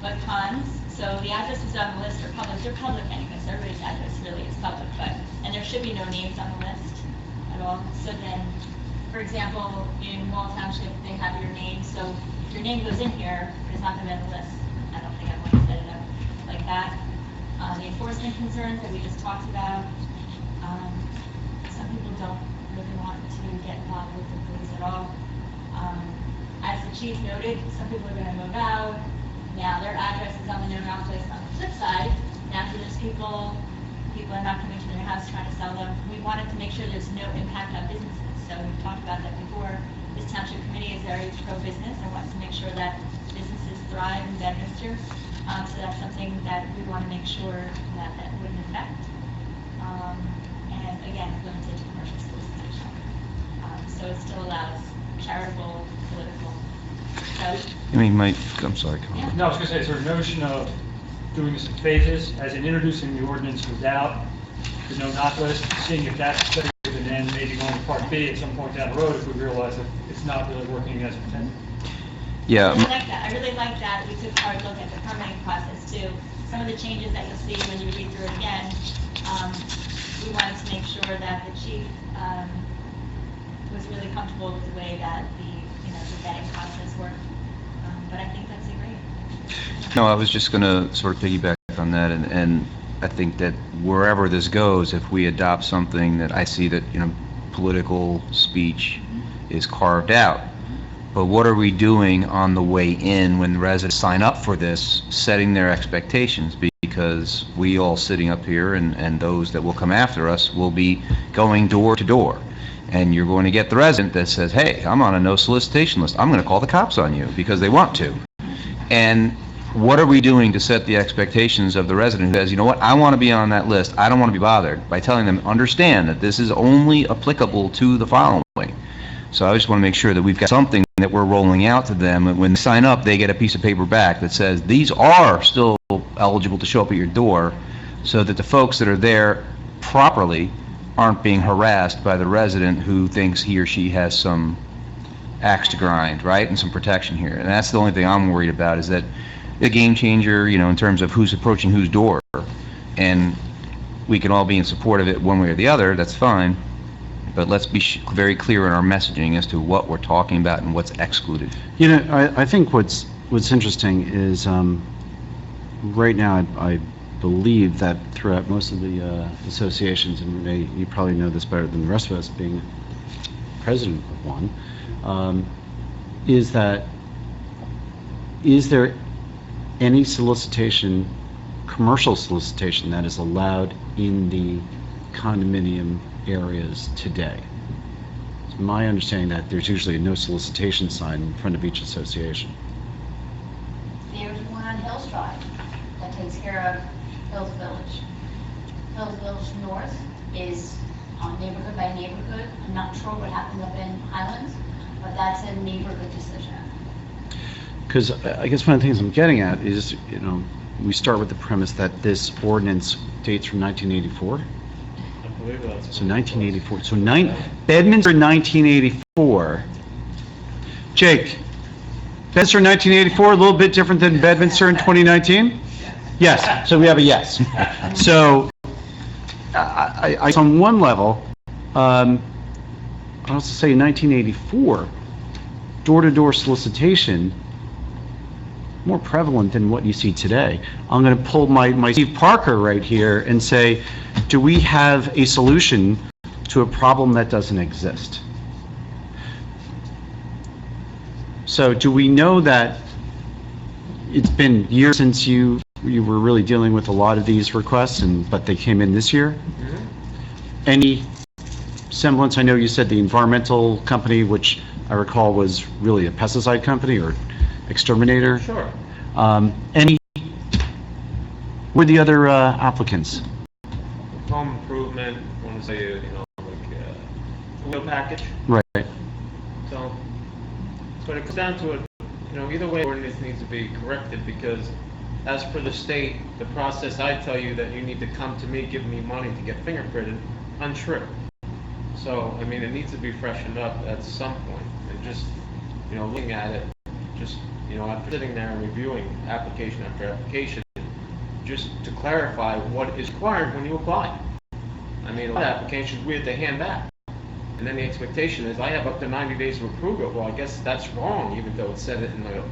S8: But cons, so the addresses on the list are public, they're public anyway, so everybody's address really is public, but, and there should be no names on the list at all. So then, for example, in Wall Township, they have your name, so if your name goes in here, it's not gonna be on the list. I don't think I want to set it up like that. The enforcement concerns that we just talked about, some people don't really want to get involved with the police at all. As the chief noted, some people are gonna move out. Now, their address is on the no-knock list. On the flip side, now there's people are not coming to their house trying to sell them. We wanted to make sure there's no impact on businesses. So we've talked about that before. This township committee is very pro-business and wants to make sure that businesses thrive in Bedminster. So that's something that we want to make sure that wouldn't affect. And again, limited to commercial solicitation. So it still allows charitable, political. So,
S2: I mean, I'm sorry, Colin.
S6: No, I was gonna say, is there a notion of doing this in phases, as in introducing the ordinance without not just seeing if that's better, and then maybe going to part B at some point down the road if we realize that it's not really working as intended.
S2: Yeah.
S8: I really like that. We took a hard look at the permitting process too. Some of the changes that you'll see when you read through it again, we wanted to make sure that the chief was really comfortable with the way that the vetting process worked. But I think that's great.
S2: No, I was just going to sort of piggyback on that, and I think that wherever this goes, if we adopt something that I see that, political speech is carved out, but what are we doing on the way in when residents sign up for this, setting their expectations? Because we all sitting up here and those that will come after us will be going door to door. And you're going to get the resident that says, hey, I'm on a no solicitation list. I'm going to call the cops on you because they want to. And what are we doing to set the expectations of the resident who says, you know what, I want to be on that list. I don't want to be bothered, by telling them, understand that this is only applicable to the following. So I just want to make sure that we've got something that we're rolling out to them. And when they sign up, they get a piece of paper back that says these are still eligible to show up at your door, so that the folks that are there properly aren't being harassed by the resident who thinks he or she has some axe to grind, right, and some protection here. And that's the only thing I'm worried about, is that the game changer, in terms of who's approaching whose door, and we can all be in support of it one way or the other, that's fine, but let's be very clear in our messaging as to what we're talking about and what's excluded.
S3: I think what's interesting is, right now, I believe that throughout most of the associations, and Renee, you probably know this better than the rest of us, being president of one, is there any solicitation, commercial solicitation, that is allowed in the condominium areas today? It's my understanding that there's usually a no solicitation sign in front of each association.
S9: There's one on Hills Drive that takes care of Hills Village. Hills Village North is on neighborhood by neighborhood. I'm not sure what happens up in Highlands, but that's a neighborhood decision.
S3: Because I guess one of the things I'm getting at is, we start with the premise that this ordinance dates from 1984.
S10: I believe that's.
S3: So 1984. So Bedminster 1984. Jake, Bedminster 1984, a little bit different than Bedminster in 2019? Yes. So we have a yes. So I on one level, I'll also say 1984, door-to-door solicitation, more prevalent than what you see today. I'm going to pull my Steve Parker right here and say, do we have a solution to a problem that doesn't exist? So do we know that it's been years since you were really dealing with a lot of these requests, but they came in this year? Mm-hmm. Any semblance? I know you said the environmental company, which I recall was really a pesticide company or exterminator.
S10: Sure.
S3: Were the other applicants?
S10: Home improvement, I want to say, wheel package.
S3: Right.
S10: So, but it comes down to it, either way, ordinance needs to be corrected, because as per the state, the process, I tell you that you need to come to me, give me money to get fingerprinted, untrue. So, it needs to be freshened up at some point, and just, looking at it, just, after sitting there and reviewing application after application, just to clarify what is required when you apply. A lot of applications we had to hand back. And then the expectation is, I have up to 90 days to approve it. Well, I guess that's wrong, even though it said it in the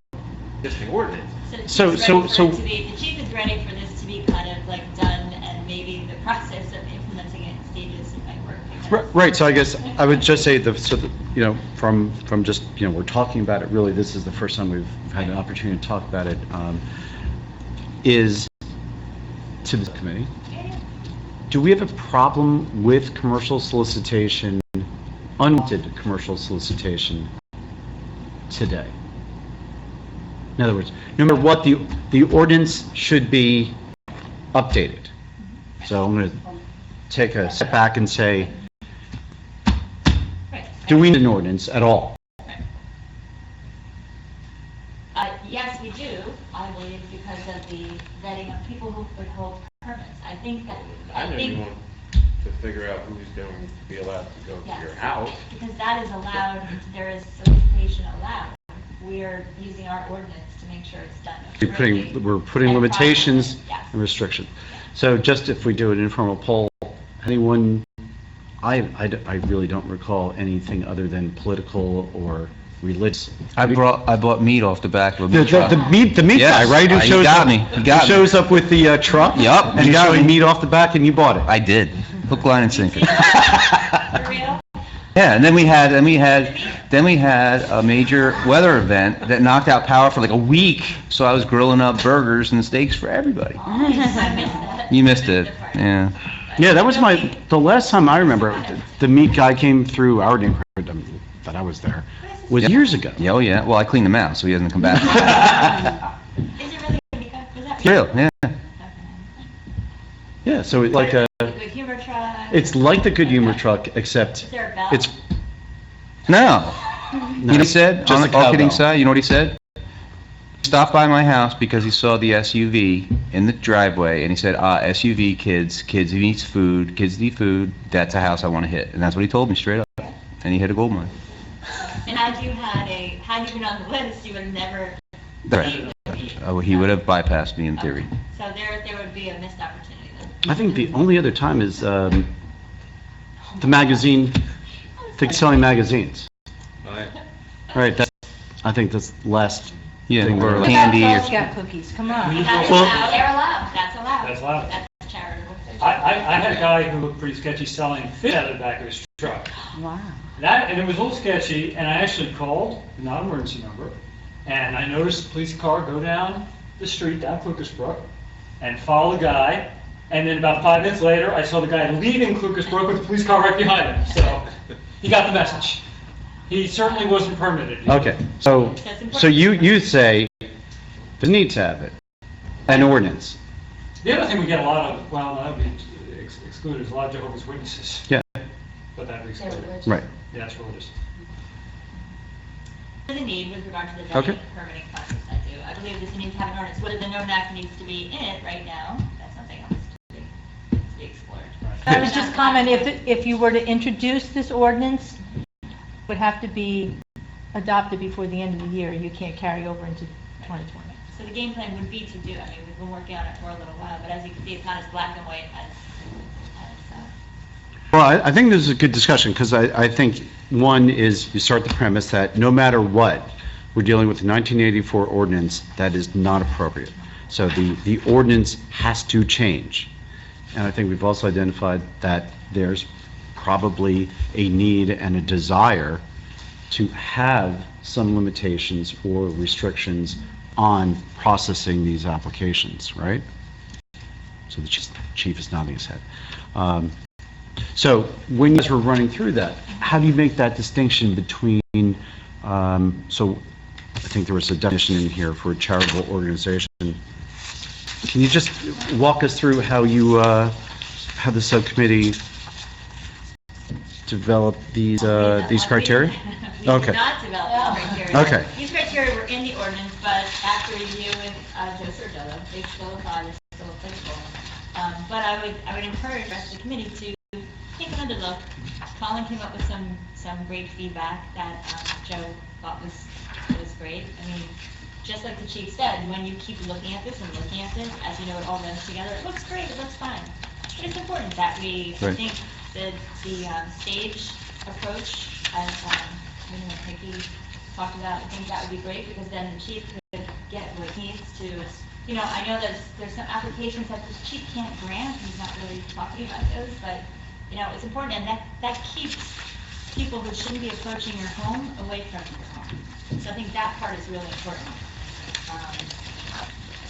S10: existing ordinance.
S8: So the chief is ready for this to be kind of done, and maybe the process of implementing it in stages might work.
S3: Right, so I guess I would just say from just, we're talking about it, really, this is the first time we've had an opportunity to talk about it, is to the committee. Do we have a problem with commercial solicitation, unwanted commercial solicitation today? In other words, no matter what, the ordinance should be updated. So I'm going to take a step back and say, do we need an ordinance at all?
S8: Yes, we do, I believe, because of the vetting of people who would hold permits. I think
S10: to figure out who's going to be allowed to go to
S8: Yes.
S10: your house.
S8: Because that is allowed, there is solicitation allowed. We're using our ordinance to make sure it's done.
S3: We're putting
S8: And
S3: limitations
S8: properly, yes.
S3: and restrictions. So just if we do an informal poll, anyone, I really don't recall anything other than political or religious.
S2: I bought meat off the back of a
S3: The,
S2: meat truck.
S3: the meat guy,
S2: Yes,
S3: right? Who
S2: he
S3: shows
S2: got
S3: up,
S2: me. He got
S3: who
S2: me.
S3: shows up with the truck?
S2: Yup,
S3: And
S2: he
S3: he's
S2: got
S3: showing
S2: me.
S3: meat off the back and you bought it?
S2: I did. Hook, line, and sinker.
S8: For real?
S2: Yeah, and then we had a major weather event that knocked out power for like a week. So I was grilling up burgers and steaks for everybody.
S8: I missed that.
S2: You missed it, yeah.
S3: Yeah, that was the last time I remember the meat guy came through our neighborhood, that I was there, was years ago.
S2: Yeah, oh yeah. Well, I cleaned him out, so he doesn't come back.
S8: Is it really Mika? Was that
S2: Real, yeah.
S8: Okay.
S3: Yeah, so it's like a,
S8: The Good Humor Truck?
S3: it's like the Good Humor truck, except
S8: Is there a bell?
S3: it's,
S2: No. You know what he said?
S3: Just
S2: On
S3: a
S2: the all kidding
S3: cowbell.
S2: side, you know what he said? He stopped by my house because he saw the SUV in the driveway, and he said, SUV kids who eats food, kids that eat food, that's a house I want to hit. And that's what he told me straight up. And he hit a gold mine.
S8: And had you been on the list, you would never.
S2: Right. Oh, he would have bypassed me in theory.
S8: So there would be a missed opportunity then.
S3: I think the only other time is the magazine, selling magazines. Right, I think that's the last
S2: Yeah,
S3: thing.
S2: or
S3: there.
S1: What
S2: candy
S1: about
S2: or...
S1: Girl Scout cookies? Come on.
S8: That's
S3: Well-
S8: allowed. They're allowed. That's allowed.
S6: That's allowed.
S8: That's charitable.
S6: I had a guy who looked pretty sketchy selling fish out of the back of his truck.
S1: Wow.
S6: And it was a little sketchy, and I actually called the non-emergency number, and I noticed a police car go down the street, down Clucasbrook, and follow the guy, and then about 5 minutes later, I saw the guy leaving Clucasbrook with the police car right behind him, so he got the message. He certainly wasn't permitted.
S3: Okay, so you say, the need to have it, an ordinance.
S6: The other thing we get a lot of, well, that would be excluded, is a lot of Jehovah's Witnesses.
S3: Yeah.
S6: But that would be excluded.
S3: Right.
S6: Yeah, it's religious.
S8: There's a need with regard to the
S3: Okay.
S8: vetting and permitting process, I do. I believe there's a need to have an ordinance. Whether the known act needs to be in it right now, that's something else to be explored.
S1: I was just commenting, if you were to introduce this ordinance, it would have to be adopted before the end of the year. You can't carry over into 2020.
S8: So the game plan would be to do, I mean, we've been working on it for a little while, but as you can see, it's not as black and white as
S3: Well, I think this is a good discussion, because I think, one is you start the premise that no matter what, we're dealing with a 1984 ordinance that is not appropriate. So the ordinance has to change. And I think we've also identified that there's probably a need and a desire to have some limitations or restrictions on processing these applications, right? So the chief is nodding his head. So when you guys were running through that, how do you make that distinction between, so I think there was a definition in here for a charitable organization. Can you just walk us through how you, how the subcommittee developed these criteria?
S8: We
S3: Okay.
S8: did not develop these criteria.
S3: Okay.
S8: These criteria were in the ordinance, but after review with Joe Sergillo, they still apply, they're still applicable. But I would encourage the rest of the committee to take another look. Colin came up with some great feedback that Joe thought was great. I mean, just like the chief said, when you keep looking at this and looking at this, as you know, it all runs together, it looks great, it looks fine. But it's important that we, I
S3: Right.
S8: think, the stage approach, as Hickey talked about, I think that would be great, because then the chief could get what he needs to, you know, I know there's some applications that the chief can't grant, he's not really talking about those, but, you know, it's important, and that keeps people who shouldn't be approaching your home away from your home. So I think that part is really important.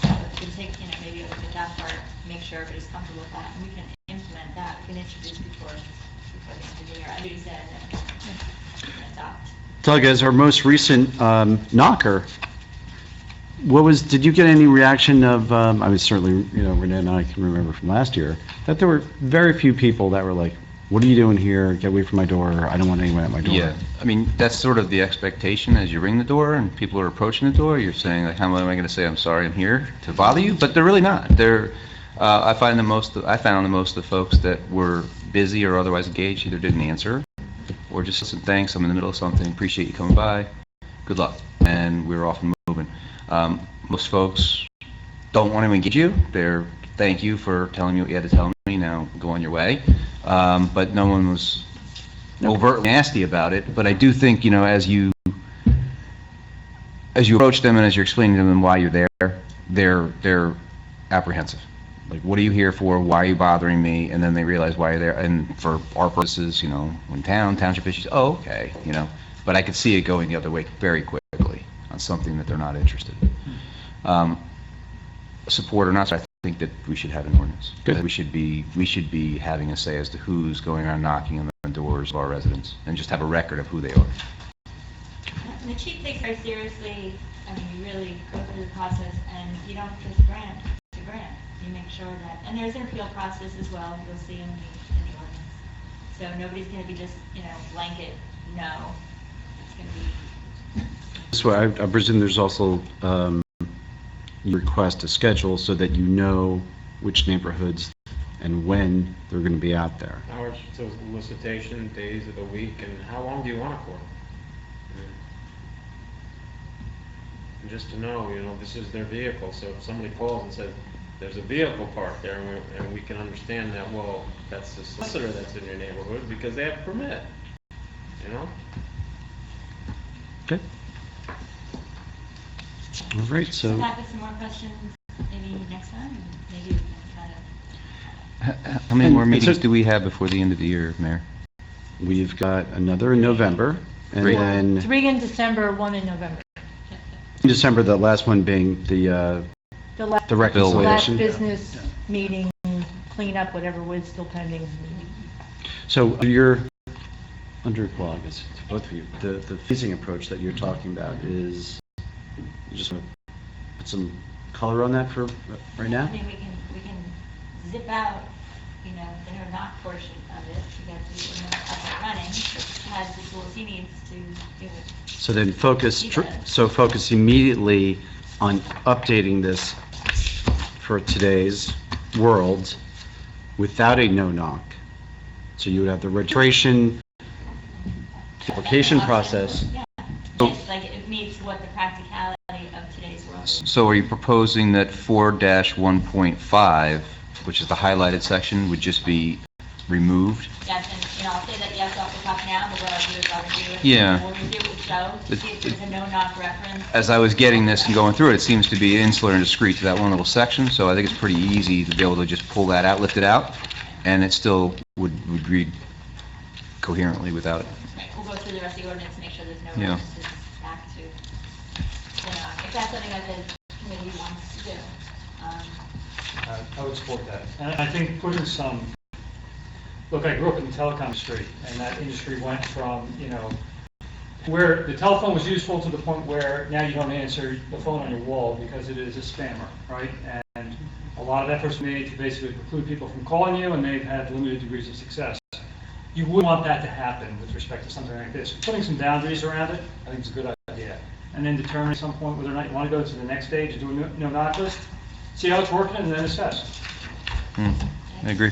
S8: So if we can take, you know, maybe a look at that part, make sure everybody's comfortable with that, and we can implement that, we can introduce before the end of the year. I do said that we can adopt.
S3: Doug, as our most recent knocker, did you get any reaction of, I mean, certainly, you know, Renee and I can remember from last year, that there were very few people that were like, what are you doing here? Get away from my door. I don't want anyone at my door.
S2: Yeah, I mean, that's sort of the expectation as you ring the door and people are approaching the door. You're saying, like, how am I going to say, I'm sorry, I'm here to bother you? But they're really not. I found the most of the folks that were busy or otherwise engaged, either didn't answer, or just listen, thanks, I'm in the middle of something, appreciate you coming by, good luck, and we were off and moving. Most folks don't want to engage you. They're, thank you for telling me what you had to tell me, now go on your way. But no one was overtly nasty about it. But I do think, as you approach them and as you're explaining to them why you're there, they're apprehensive. Like, what are you here for? Why are you bothering me? And then they realize why you're there. And for our purposes, when township issues, oh, okay, But I could see it going the other way very quickly on something that they're not interested in. Support or not, I think that we should have an ordinance.
S3: Good.
S2: We should be having a say as to who's going around knocking on the doors of our residents, and just have a record of who they are.
S8: And the chief takes very seriously, you really go through the process, and you don't just grant to grant. You make sure that, and there's an appeal process as well, you'll see in the ordinance. So nobody's gonna be just, blanket, no. It's gonna be.
S3: So I presume there's also you request a schedule so that you know which neighborhoods and when they're going to be out there.
S10: Hours, solicitation, days of the week, and how long do you want it for? And just to know, this is their vehicle, so if somebody calls and says, there's a vehicle parked there, and we can understand that, well, that's the solicitor that's in your neighborhood because they have a permit,
S3: Okay. All right, so
S8: Back with some more questions, maybe next time, and maybe we can kind of.
S2: How many
S3: And-
S2: more
S3: and
S2: meetings
S3: so-
S2: do we have before the end of the year, Mayor?
S3: we've got another in November, and
S2: Great.
S3: then
S1: 3 in December, 1 in November.
S3: in December, the last one being the
S1: The last,
S3: the
S1: last
S3: reconciliation.
S1: business meeting, clean up whatever was still pending.
S3: So you're under, well, I guess to both of you, the phasing approach that you're talking about is, you just want to put some color on that for right now?
S8: I mean, we can zip out, the no knock portion of it, because we up and running, has the tools he needs to do it.
S3: So then focus immediately on updating this for today's world without a no-knock. So you would have the registration, application process.
S8: Yeah, it's like it meets what the practicality of today's world is.
S2: So are you proposing that 4-1.5, which is the highlighted section, would just be removed?
S8: Yes, and, I'll say that yes off the top now, but what I'll do is I'll review it.
S2: Yeah.
S8: We'll review it with Joe, to see if there's a no-knock reference.
S2: As I was getting this and going through it, it seems to be insular and discrete to that one little section, so I think it's pretty easy to be able to just pull that out, lift it out, and it still would read coherently without it.
S8: We'll go through the rest of the ordinance, make sure there's no
S2: Yeah.
S8: references back to, if that's something that the committee wants to do.
S6: I would support that. And I think putting some, look, I grew up in the telecom industry, and that industry went from, where the telephone was useful to the point where now you don't answer the phone on your wall because it is a spammer, right? And a lot of efforts were made to basically preclude people from calling you, and they've had limited degrees of success. You wouldn't want that to happen with respect to something like this. Putting some boundaries around it, I think is a good idea. And then determining at some point whether or not you want to go to the next stage and do a no-knock list, see how it's working, and then assess.
S2: I agree.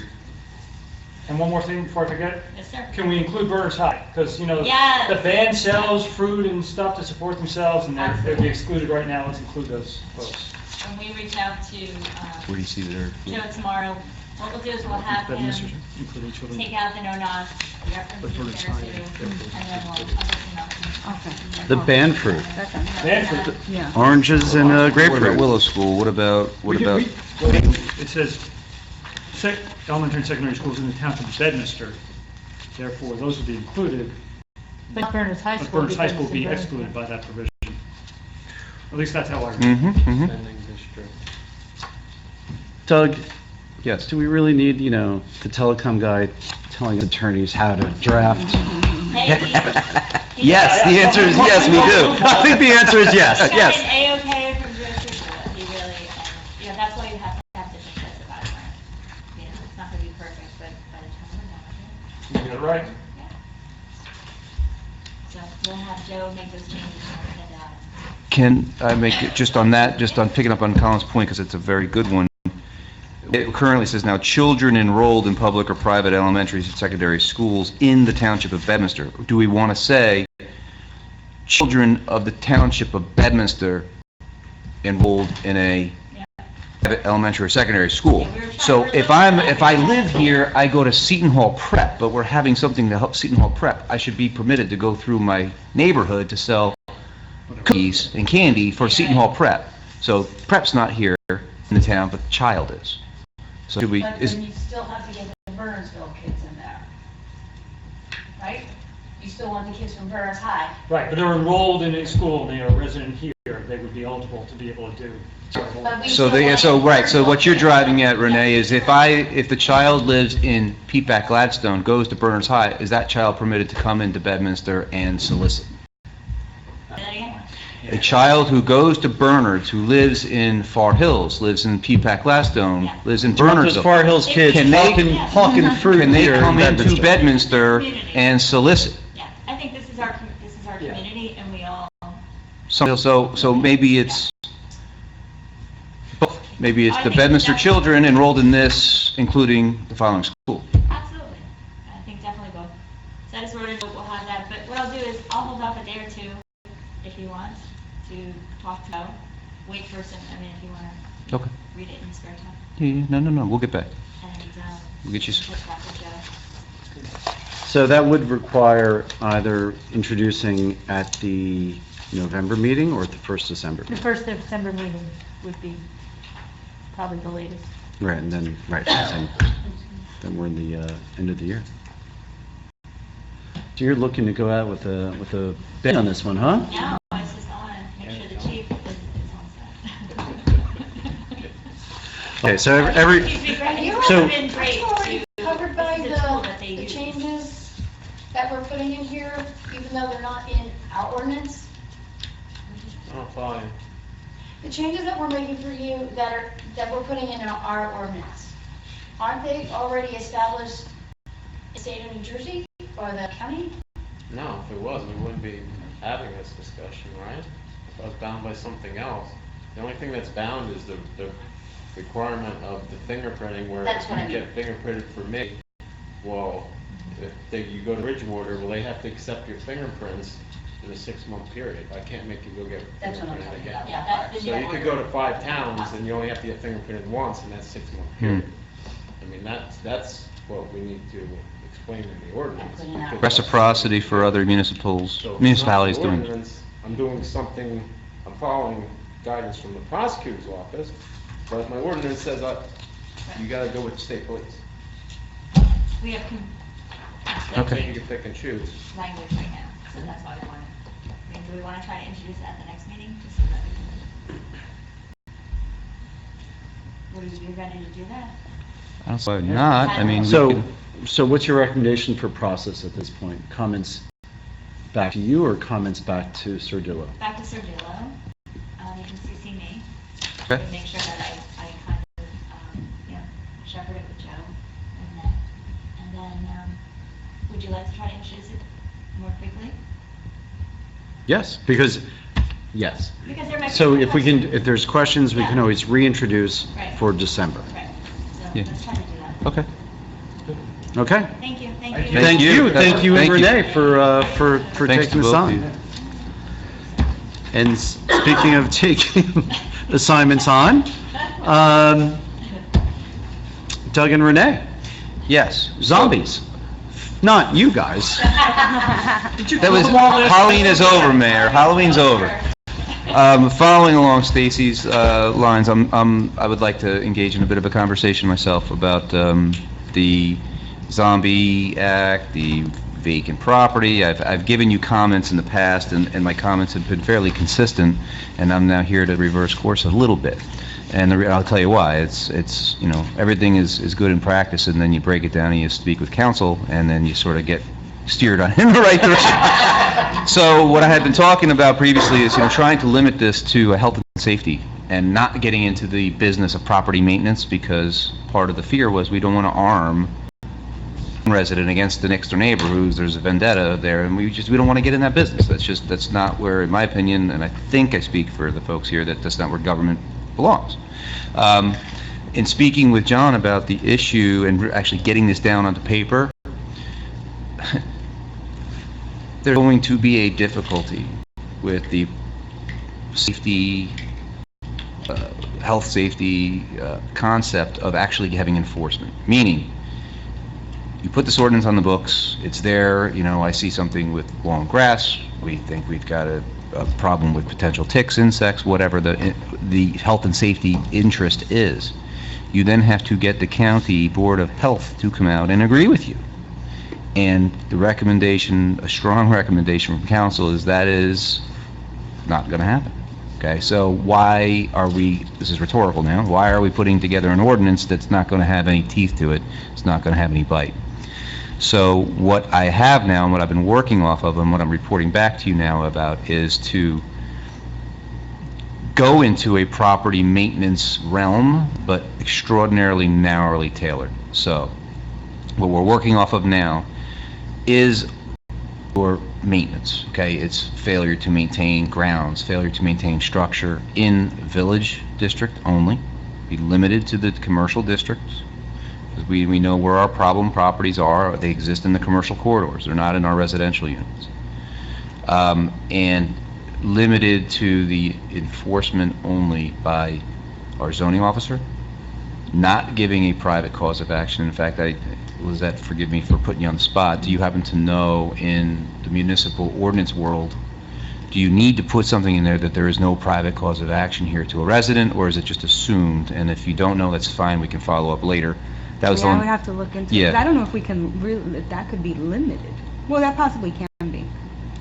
S6: And one more thing before I forget,
S8: Yes, sir.
S6: can we include Berners High? Because,
S8: Yes.
S6: the band sells fruit and stuff to support themselves, and they'd be excluded right now. Let's include those folks.
S8: When we reach out to
S2: Where do you see there?
S8: Joe tomorrow, what we'll do is we'll have him
S6: Including children.
S8: take out the no-knock, the references there too, and then we'll,
S5: Okay.
S3: The band fruit,
S5: That sounds good.
S6: Band fruit.
S5: Yeah.
S3: oranges and
S2: What about
S3: grapefruit.
S2: Willow School? What about?
S6: It says, elementary and secondary schools in the township of Bedminster, therefore those would be included,
S1: But Berners High
S6: but
S1: School.
S6: Berners High
S1: because
S6: School would
S1: it's
S6: be
S1: in Berners.
S6: excluded by that provision. At least that's how I read it.
S2: Mm-hmm.
S10: Spending district.
S3: Doug,
S2: Yes.
S3: do we really need, the telecom guy telling attorneys how to draft? Yes, the answer is yes, we do. I think the answer is yes,
S8: He got
S3: yes.
S8: an A-okay from Joe Crusoe. He really, that's why you have to have different sets of guidelines. It's not gonna be perfect, but by the time we're done with
S6: You got it right.
S8: it, so we'll have Joe make those changes and we'll send out.
S2: Can I make it, just on that, just on picking up on Colin's point, because it's a very good one, It currently says now, children enrolled in public or private elementary and secondary schools in the Township of Bedminster. Do we want to say children of the Township of Bedminster enrolled in a private elementary or secondary school? So if I live here, I go to Seton Hall Prep, but we're having something to help Seton Hall Prep, I should be permitted to go through my neighborhood to sell cookies and candy for Seton Hall Prep. So Prep's not here in the town, but the child is. So should we,
S9: But then you still have to get the Burnersville kids in there, right? You still want the kids from Burners High.
S6: Right, but they're enrolled in a school, and they are resident here, they would be eligible to be able to do.
S9: But we
S2: so
S9: still want
S2: so what you're
S9: Burnersville
S2: driving at, Renee, is if the child lives in Peatback Gladstone, goes to Berners High, is that child permitted to come into Bedminster and solicit?
S8: Say that again?
S2: A child who goes to Bernards, who lives in Far Hills, lives in Peatback Gladstone, lives in
S3: Want those
S2: Bernardsville,
S3: Far Hills kids
S2: Can they-
S3: hawking fruit
S2: can they
S3: here in
S2: come into
S3: Bedminster?
S2: Bedminster and solicit?
S8: Yeah, I think this is our community, and we all,
S2: So maybe it's both. Maybe it's the Bedminster children enrolled in this, including the following school.
S8: absolutely. I think definitely both. Set as ordered, we'll have that, but what I'll do is, I'll hold off a day or two, if you want, to talk to Joe. Wait for some, I mean, if you want to
S2: Okay.
S8: read it in spare time.
S2: Yeah, no, we'll get back.
S8: And,
S2: We'll get you s-
S8: touch back with Joe.
S3: So that would require either introducing at the November meeting or at the 1st December.
S1: The first December meeting would be probably the latest.
S3: Right, and then, then we're in the end of the year. So you're looking to go out with a bid on this one, huh?
S8: No, it's just, I want to make sure the chief is on set.
S3: Okay, so every,
S9: You
S3: So-
S9: have been great
S8: to-
S9: covered by
S8: this is a tool that they
S9: the
S8: use.
S9: changes that we're putting in here, even though they're not in our ordinance.
S10: Oh, fine.
S9: The changes that we're making for you that we're putting in our ordinance, aren't they already established in the state of New Jersey or the county?
S10: No, if it was, we wouldn't be having this discussion, right? If I was bound by something else. The only thing that's bound is the requirement of the fingerprinting, where
S9: That's
S10: if
S9: what I
S10: you
S9: mean.
S10: get fingerprinted for me, well, you go to Bridgewater, well, they have to accept your fingerprints in a 6-month period. I can't make you go get
S9: That's what I'm
S10: fingerprinted
S9: talking
S10: again.
S9: about.
S8: Yeah, that's the
S10: So
S8: new
S10: you could
S8: order.
S10: go to 5 towns, and you only have to get fingerprinted once, and that's 6-month period. I mean, that's what we need to explain in the ordinance.
S9: Put it out.
S10: because-
S2: Reciprocity for other
S10: So
S2: municipalities
S10: it's not
S2: municipalities
S10: the
S2: doing.
S10: ordinance, I'm doing something, I'm following guidance from the prosecutor's office, but my ordinance says you gotta go with the state police.
S8: We have
S10: So you can pick and choose.
S8: language right now, so that's why we want it. I mean, do we want to try to introduce it at the next meeting, just so that we can... Would you be ready to do that?
S2: I don't see why not, I mean, we
S3: so,
S2: can-
S3: so what's your recommendation for process at this point? Comments back to you or comments back to Sardillo?
S8: Back to Sardillo, you can CC me,
S2: Okay.
S8: and make sure that I kind of, shepherd it with Joe and then, would you like to try to introduce it more quickly?
S3: Yes, because, yes.
S8: Because there might be
S3: So
S8: some
S3: if we can,
S8: questions.
S3: if there's questions, we can
S8: Yeah.
S3: always reintroduce
S8: Right.
S3: for December.
S8: Right, so
S2: Yeah.
S8: let's try to do that.
S2: Okay.
S3: Okay?
S8: Thank you, thank
S2: Thank
S8: you.
S3: Thank
S2: you.
S3: you, thank you and
S2: Thank you.
S3: Renee for
S2: Thanks
S3: taking
S2: to
S3: this
S2: both of you.
S3: on. And speaking of taking assignments on, Doug and Renee,
S2: Yes.
S3: zombies. Not you guys.
S2: That was, Halloween is over, Mayor, Halloween's over. Following along Stacy's lines, I would like to engage in a bit of a conversation myself about the Zombie Act, the vacant property. I've given you comments in the past, and my comments have been fairly consistent, and I'm now here to reverse course a little bit. And I'll tell you why. It's everything is good in practice, and then you break it down and you speak with counsel, and then you sort of get steered on in the right direction. So what I had been talking about previously is trying to limit this to health and safety and not getting into the business of property maintenance, because part of the fear was we don't want to arm one resident against the next door neighbor there's a vendetta there, and we don't want to get in that business. That's not where, in my opinion, and I think I speak for the folks here, that's not where government belongs. in speaking with John about the issue and actually getting this down onto paper, there's going to be a difficulty with the safety, health safety concept of actually having enforcement. Meaning, you put this ordinance on the books, it's there, you know, I see something with long grass, we think we've got a problem with potential ticks, insects, whatever the health and safety interest is. You then have to get the county board of health to come out and agree with you. And the recommendation, a strong recommendation from council is that is not going to happen. Okay, so why are we, this is rhetorical now, why are we putting together an ordinance that's not going to have any teeth to it, it's not going to have any bite? So what I have now, and what I've been working off of, and what I'm reporting back to you now about, is to go into a property maintenance realm, but extraordinarily narrowly tailored. So what we're working off of now is for maintenance, okay? It's failure to maintain grounds, failure to maintain structure in village district only, be limited to the commercial districts, because we know where our problem properties are. They exist in the commercial corridors, they're not in our residential units. And limited to the enforcement only by our zoning officer, not giving a private cause of action. In fact, forgive me for putting you on the spot, do you happen to know in the municipal ordinance world, do you need to put something in there that there is no private cause of action here to a resident, or is it just assumed? And if you don't know, that's fine, we can follow up later. That was
S5: Yeah, I would have to look into it. 'Cause
S2: Yeah.
S5: I don't know if we can really, if that could be limited. Well, that possibly can be.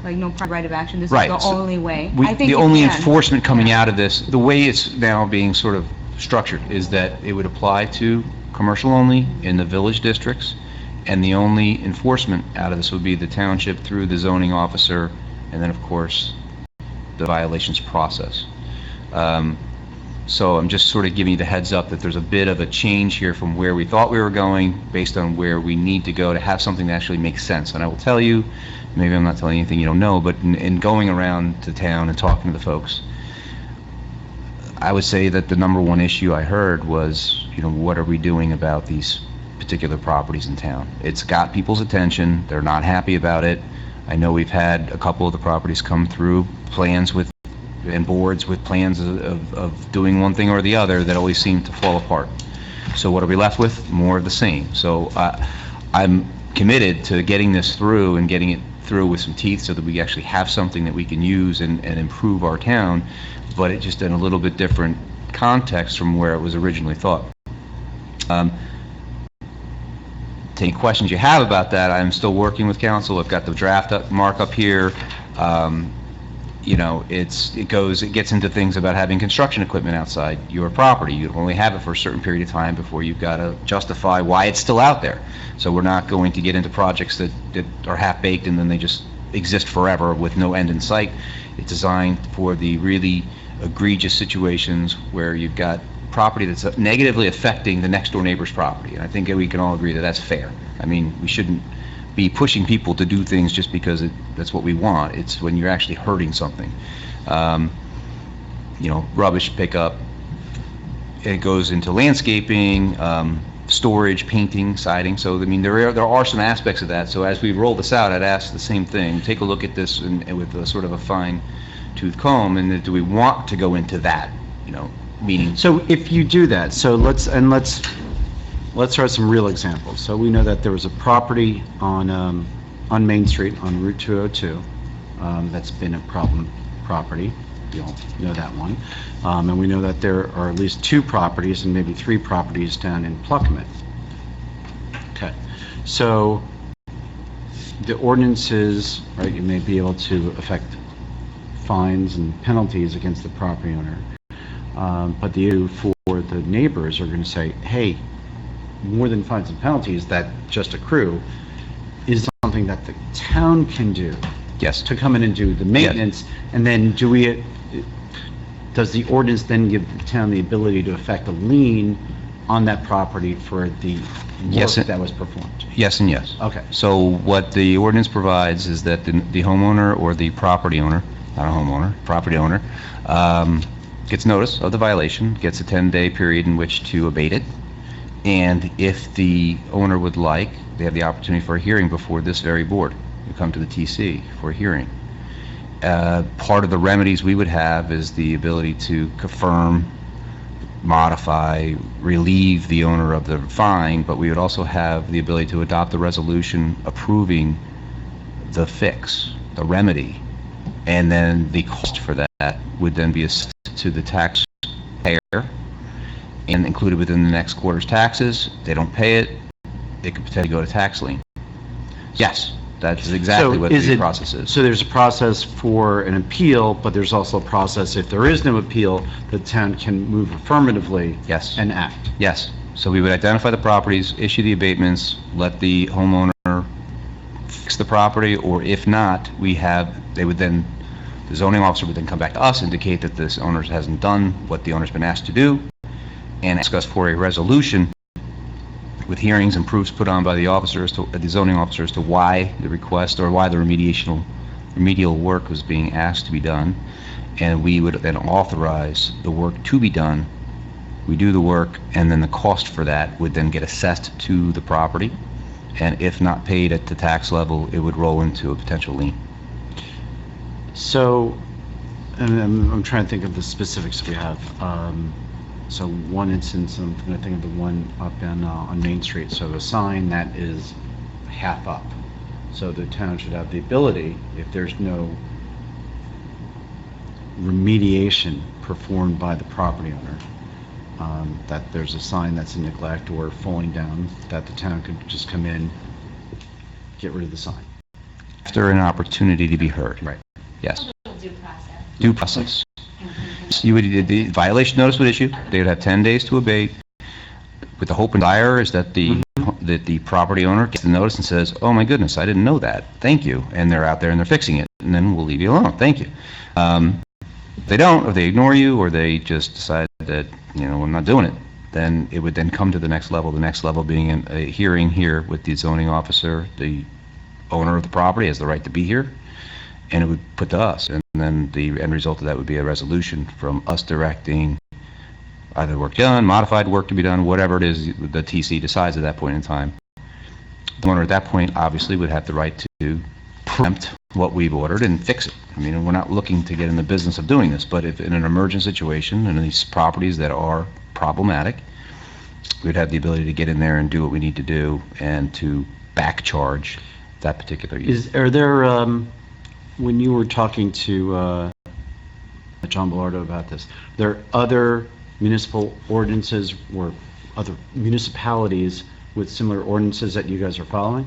S5: Like, no private right of action, this is
S2: Right,
S5: the
S2: so
S5: only way.
S2: We,
S5: I think
S2: the
S5: it
S2: only
S5: can.
S2: enforcement coming out of this, the way it's now being sort of structured, is that it would apply to commercial only in the village districts, and the only enforcement out of this would be the township through the zoning officer, and then, of course, the violations process. So I'm just sort of giving you the heads up that there's a bit of a change here from where we thought we were going, based on where we need to go to have something that actually makes sense. And I will tell you, maybe I'm not telling you anything you don't know, but in going around to town and talking to the folks, I would say that the number one issue I heard was, you know, what are we doing about these particular properties in town? It's got people's attention, they're not happy about it. I know we've had a couple of the properties come through, plans with, and boards with plans of doing one thing or the other that always seem to fall apart. So what are we left with? More of the same. So I'm committed to getting this through and getting it through with some teeth so that we actually have something that we can use and improve our town, but it just in a little bit different context from where it was originally thought. Any questions you have about that, I'm still working with council. I've got the draft markup here. You know, it gets into things about having construction equipment outside your property. You only have it for a certain period of time before you've got to justify why it's still out there. So we're not going to get into projects that are half-baked and then they just exist forever with no end in sight. It's designed for the really egregious situations where you've got property that's negatively affecting the next door neighbor's property. And I think we can all agree that that's fair. I mean, we shouldn't be pushing people to do things just because that's what we want. It's when you're actually hurting something. You know, rubbish pickup, it goes into landscaping, storage, painting, siding. So, I mean, there are some aspects of that. So as we roll this out, I'd ask the same thing. Take a look at this and with a sort of a fine-tooth comb, and do we want to go into that, you know, meaning...
S3: So if you do that, so let's start some real examples. So we know that there was a property on Main Street on Route 202 that's been a problem property. You all know that one. And we know that there are at least 2 properties and maybe 3 properties down in Pluckman. Okay. So the ordinances, right, you may be able to affect fines and penalties against the property owner. But the issue for the neighbors are going to say, hey, more than fines and penalties that just accrue is something that the town can do.
S2: Yes.
S3: To come in and do the maintenance, and then does the ordinance then give the town the ability to effect a lien on that property for the work that was performed?
S2: Yes and yes.
S3: Okay.
S2: So what the ordinance provides is that the homeowner or the property owner, not a homeowner, property owner, gets notice of the violation, gets a 10-day period in which to abate it, and if the owner would like, they have the opportunity for a hearing before this very board. You come to the TC for a hearing. Part of the remedies we would have is the ability to confirm, modify, relieve the owner of the fine, but we would also have the ability to adopt a resolution approving the fix, the remedy, and then the cost for that would then be assessed to the taxpayer and included within the next quarter's taxes. If they don't pay it, it could potentially go to tax lien. Yes, that's exactly what the process is.
S3: So there's a process for an appeal, but there's also a process, if there is no appeal, the town can move affirmatively
S2: Yes.
S3: and act.
S2: Yes. So we would identify the properties, issue the abatements, let the homeowner fix the property, or if not, the zoning officer would then come back to us, indicate that this owner hasn't done what the owner's been asked to do, and ask us for a resolution with hearings and proofs put on by the zoning officer as to why the request or why the remedial work was being asked to be done, and we would then authorize the work to be done. We do the work, and then the cost for that would then get assessed to the property, and if not paid at the tax level, it would roll into a potential lien.
S3: So, and I'm trying to think of the specifics we have. So one instance, I'm going to think of the one up on Main Street. So a sign that is half up. So the town should have the ability, if there's no remediation performed by the property owner, that there's a sign that's in neglect or falling down, that the town could just come in, get rid of the sign.
S2: After an opportunity to be heard.
S3: Right.
S2: Yes.
S8: Due process.
S2: Due process. So the violation notice would issue, they would have 10 days to abate, with the hope and desire is that the property owner gets the notice and says, oh my goodness, I didn't know that, thank you, and they're out there and they're fixing it, and then we'll leave you alone, thank you. If they don't, or they ignore you, or they just decide that, I'm not doing it, then it would then come to the next level being a hearing here with the zoning officer. The owner of the property has the right to be here, and it would put to us, and then the end result of that would be a resolution from us directing either work done, modified work to be done, whatever it is the TC decides at that point in time. The owner at that point obviously would have the right to preempt what we've ordered and fix it. I mean, we're not looking to get in the business of doing this, but if in an emergent situation and in these properties that are problematic, we'd have the ability to get in there and do what we need to do and to back charge that particular use.
S3: Are there, when you were talking to John Bellardo about this, there are other municipal ordinances or other municipalities with similar ordinances that you guys are following?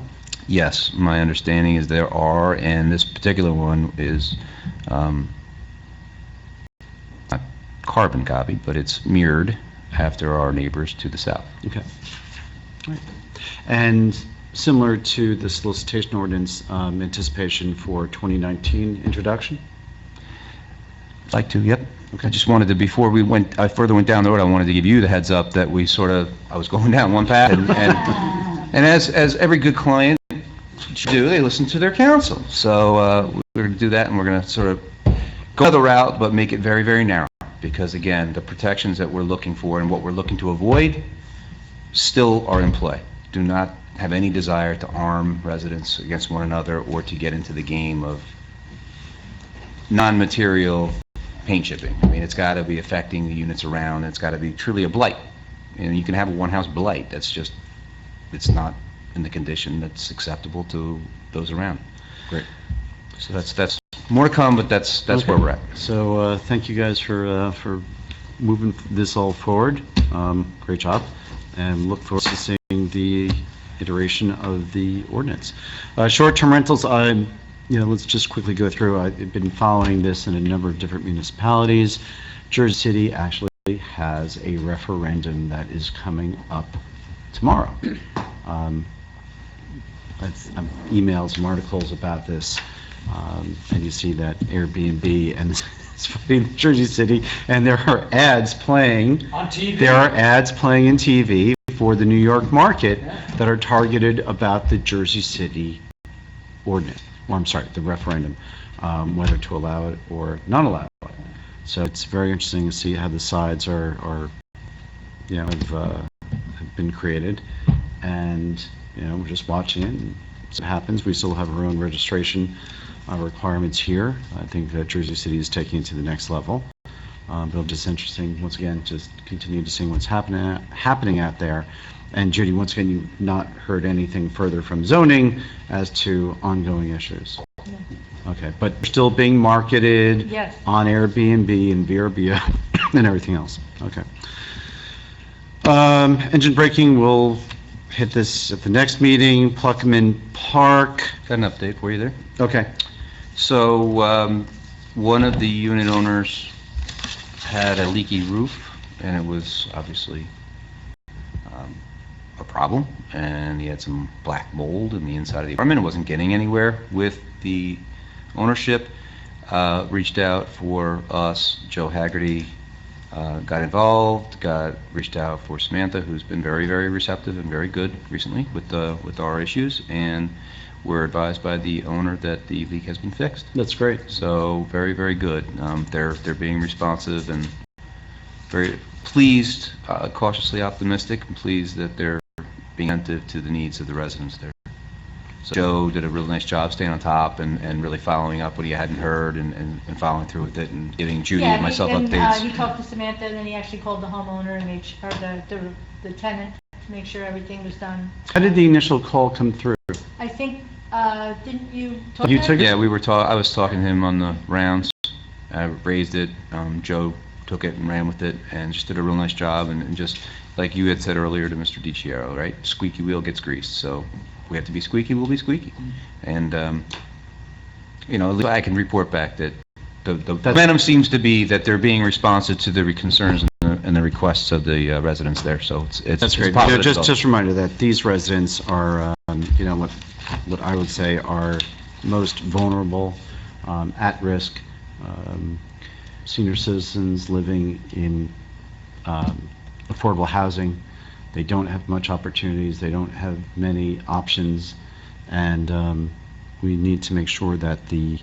S2: Yes, my understanding is there are, and this particular one is not carbon copy, but it's mirrored after our neighbors to the south.
S3: Okay. All right. And similar to the solicitation ordinance, anticipation for 2019 introduction?
S2: I'd like to, yep. Okay. I just wanted to, before I further went down the road, I wanted to give you the heads up that I was going down one path, and as every good client should do, they listen to their counsel. So we're going to do that, and we're going to sort of go the route, but make it very, very narrow. Because again, the protections that we're looking for and what we're looking to avoid still are in play. Do not have any desire to arm residents against one another or to get into the game of non-material paint chipping. I mean, it's got to be affecting the units around. It's got to be truly a blight. And you can have a one-house blight. That's just, it's not in the condition that's acceptable to those around.
S3: Great.
S2: So that's more to come, but that's
S3: Okay.
S2: where we're at.
S3: So thank you guys for moving this all forward. Great job, and look forward to seeing the iteration of the ordinance. Short-term rentals, let's just quickly go through. I've been following this in a number of different municipalities. Jersey City actually has a referendum that is coming up tomorrow. I've emailed some articles about this. And you see that Airbnb and it's funny, Jersey City, and there are ads playing.
S6: On TV.
S3: There are ads playing in TV for the New York market that are targeted about the Jersey City ordinance. Or I'm sorry, the referendum, whether to allow it or not allow it. So it's very interesting to see how the sides are have been created. And, we're just watching it. And so it happens. We still have our own registration requirements here. I think that Jersey City is taking it to the next level. But it'll be just interesting, once again, just continue to see what's happening out there. And Judy, once again, you've not heard anything further from zoning as to ongoing issues?
S1: No.
S3: Okay, but still being marketed?
S1: Yes.
S3: On Airbnb and VRBO and everything else? Okay. Engine braking, we'll hit this at the next meeting. Pluckerman Park.
S2: Got an update for you there.
S3: Okay.
S2: So, one of the unit owners had a leaky roof, and it was obviously a problem, and he had some black mold in the inside of the apartment. It wasn't getting anywhere with the ownership. Reached out for us, Joe Haggerty got involved, reached out for Samantha, who's been very, very receptive and very good recently with our issues, and we're advised by the owner that the leak has been fixed.
S3: That's great.
S2: So very, very good. They're being responsive and very pleased, cautiously optimistic, and pleased that they're being attentive to the needs of the residents there. So Joe did a really nice job staying on top and really following up what he hadn't heard and following through with it and giving Judy and myself updates.
S1: He talked to Samantha, and then he actually called the homeowner and made sure, the tenant, to make sure everything was done.
S3: How did the initial call come through?
S1: I think, didn't you talk
S3: You
S1: to
S3: took
S1: him?
S3: it?
S2: Yeah, I was talking to him on the rounds. I raised it. Joe took it and ran with it and just did a real nice job. And just like you had said earlier to Mr. DiChiaro, right? Squeaky wheel gets greased. So if we have to be squeaky, we'll be squeaky. And, I can report back that the momentum seems to be that they're being responsive to the concerns and the requests of the residents there. So it's
S3: That's great.
S2: positive.
S3: Just a reminder that these residents are, what I would say are most vulnerable, at risk, senior citizens living in affordable housing. They don't have much opportunities. They don't have many options, and we need to make sure that the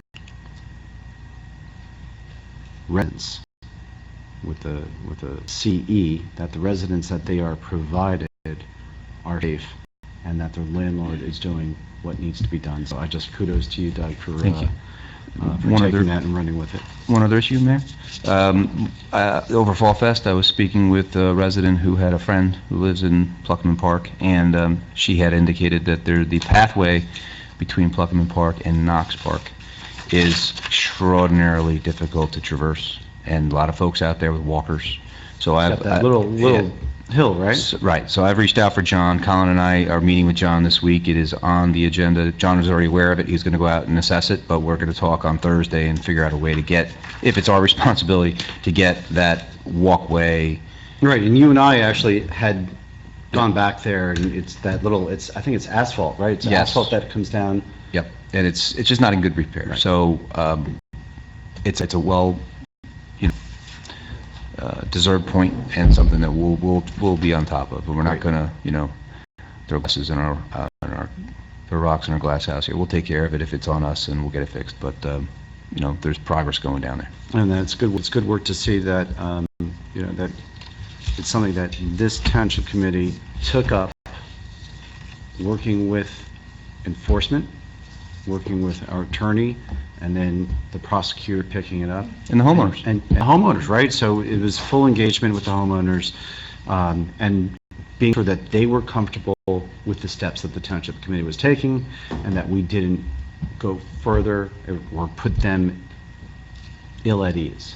S3: residents with the CE, that the residents that they are provided are safe, and that their landlord is doing what needs to be done. So I just kudos to you, Doug, for
S2: Thank you.
S3: taking that and running with it.
S2: One other issue, Mayor. Over Fall Fest, I was speaking with a resident who had a friend who lives in Pluckerman Park, and she had indicated that the pathway between Pluckerman Park and Knox Park is extraordinarily difficult to traverse, and a lot of folks out there with walkers. So
S3: Got that little hill, right?
S2: Right. So I've reached out for John. Colin and I are meeting with John this week. It is on the agenda. John is already aware of it. He's going to go out and assess it, but we're going to talk on Thursday and figure out a way to get, if it's our responsibility, to get that walkway.
S3: Right, and you and I actually had gone back there, and it's that little, I think it's asphalt, right? It's
S2: Yes.
S3: asphalt that comes down.
S2: Yep. And it's just not in good repair.
S3: Right.
S2: So it's a well, deserved point and something that we'll be on top of. But we're not
S3: Right.
S2: going to, throw glasses in our throw rocks in our glass house here. We'll take care of it if it's on us, and we'll get it fixed. But there's progress going down there.
S3: And that's good. It's good work to see that, that it's something that this Township Committee took up, working with enforcement, working with our attorney, and then the prosecutor picking it up.
S2: And the homeowners.
S3: And homeowners, right? So it was full engagement with the homeowners, and being sure that they were comfortable with the steps that the Township Committee was taking, and that we didn't go further or put them ill at ease.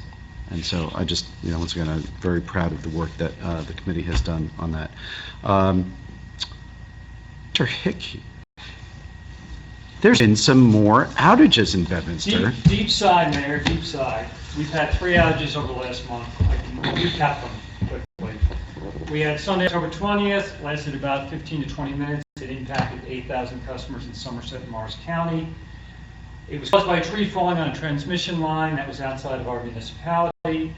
S3: And so I just, once again, I'm very proud of the work that the committee has done on that. Mr. Hickey, there's been some more outages in Bedminster.
S6: Deep sigh, Mayor, deep sigh. We've had 3 outages over the last month. I can recap them quickly. We had Sunday, October 20th, lasted about 15 to 20 minutes. It impacted 8,000 customers in Somerset and Morris County. It was caused by a tree falling on a transmission line that was outside of our municipality.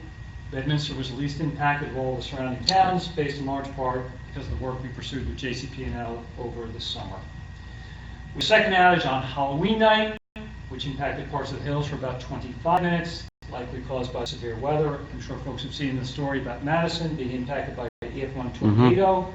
S6: Bedminster was the least impacted of all the surrounding towns, based in large part because of the work we pursued with JCP&L over the summer. The second outage on Halloween night, which impacted parts of the hills for about 25 minutes, likely caused by severe weather. I'm sure folks have seen the story about Madison being impacted by the EF1 tornado.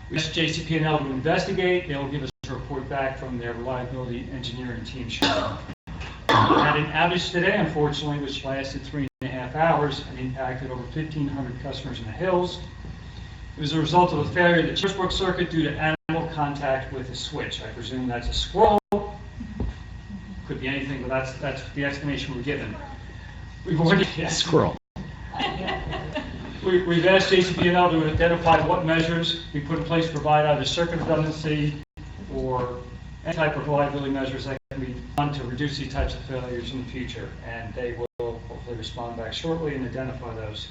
S6: We asked JCP&L to investigate. They will give us a report back from their reliability engineering team. We had an outage today, unfortunately, which lasted 3.5 hours and impacted over 1,500 customers in the hills. It was a result of a failure of the Churchbrook circuit due to animal contact with a switch. I presume that's a squirrel. Could be anything, but that's the explanation we're given. We've already
S3: Squirrel.
S6: We've asked JCP&L to identify what measures we put in place to provide either circuit redundancy or any type of reliability measures that can be done to reduce these types of failures in the future. And they will hopefully respond back shortly and identify those.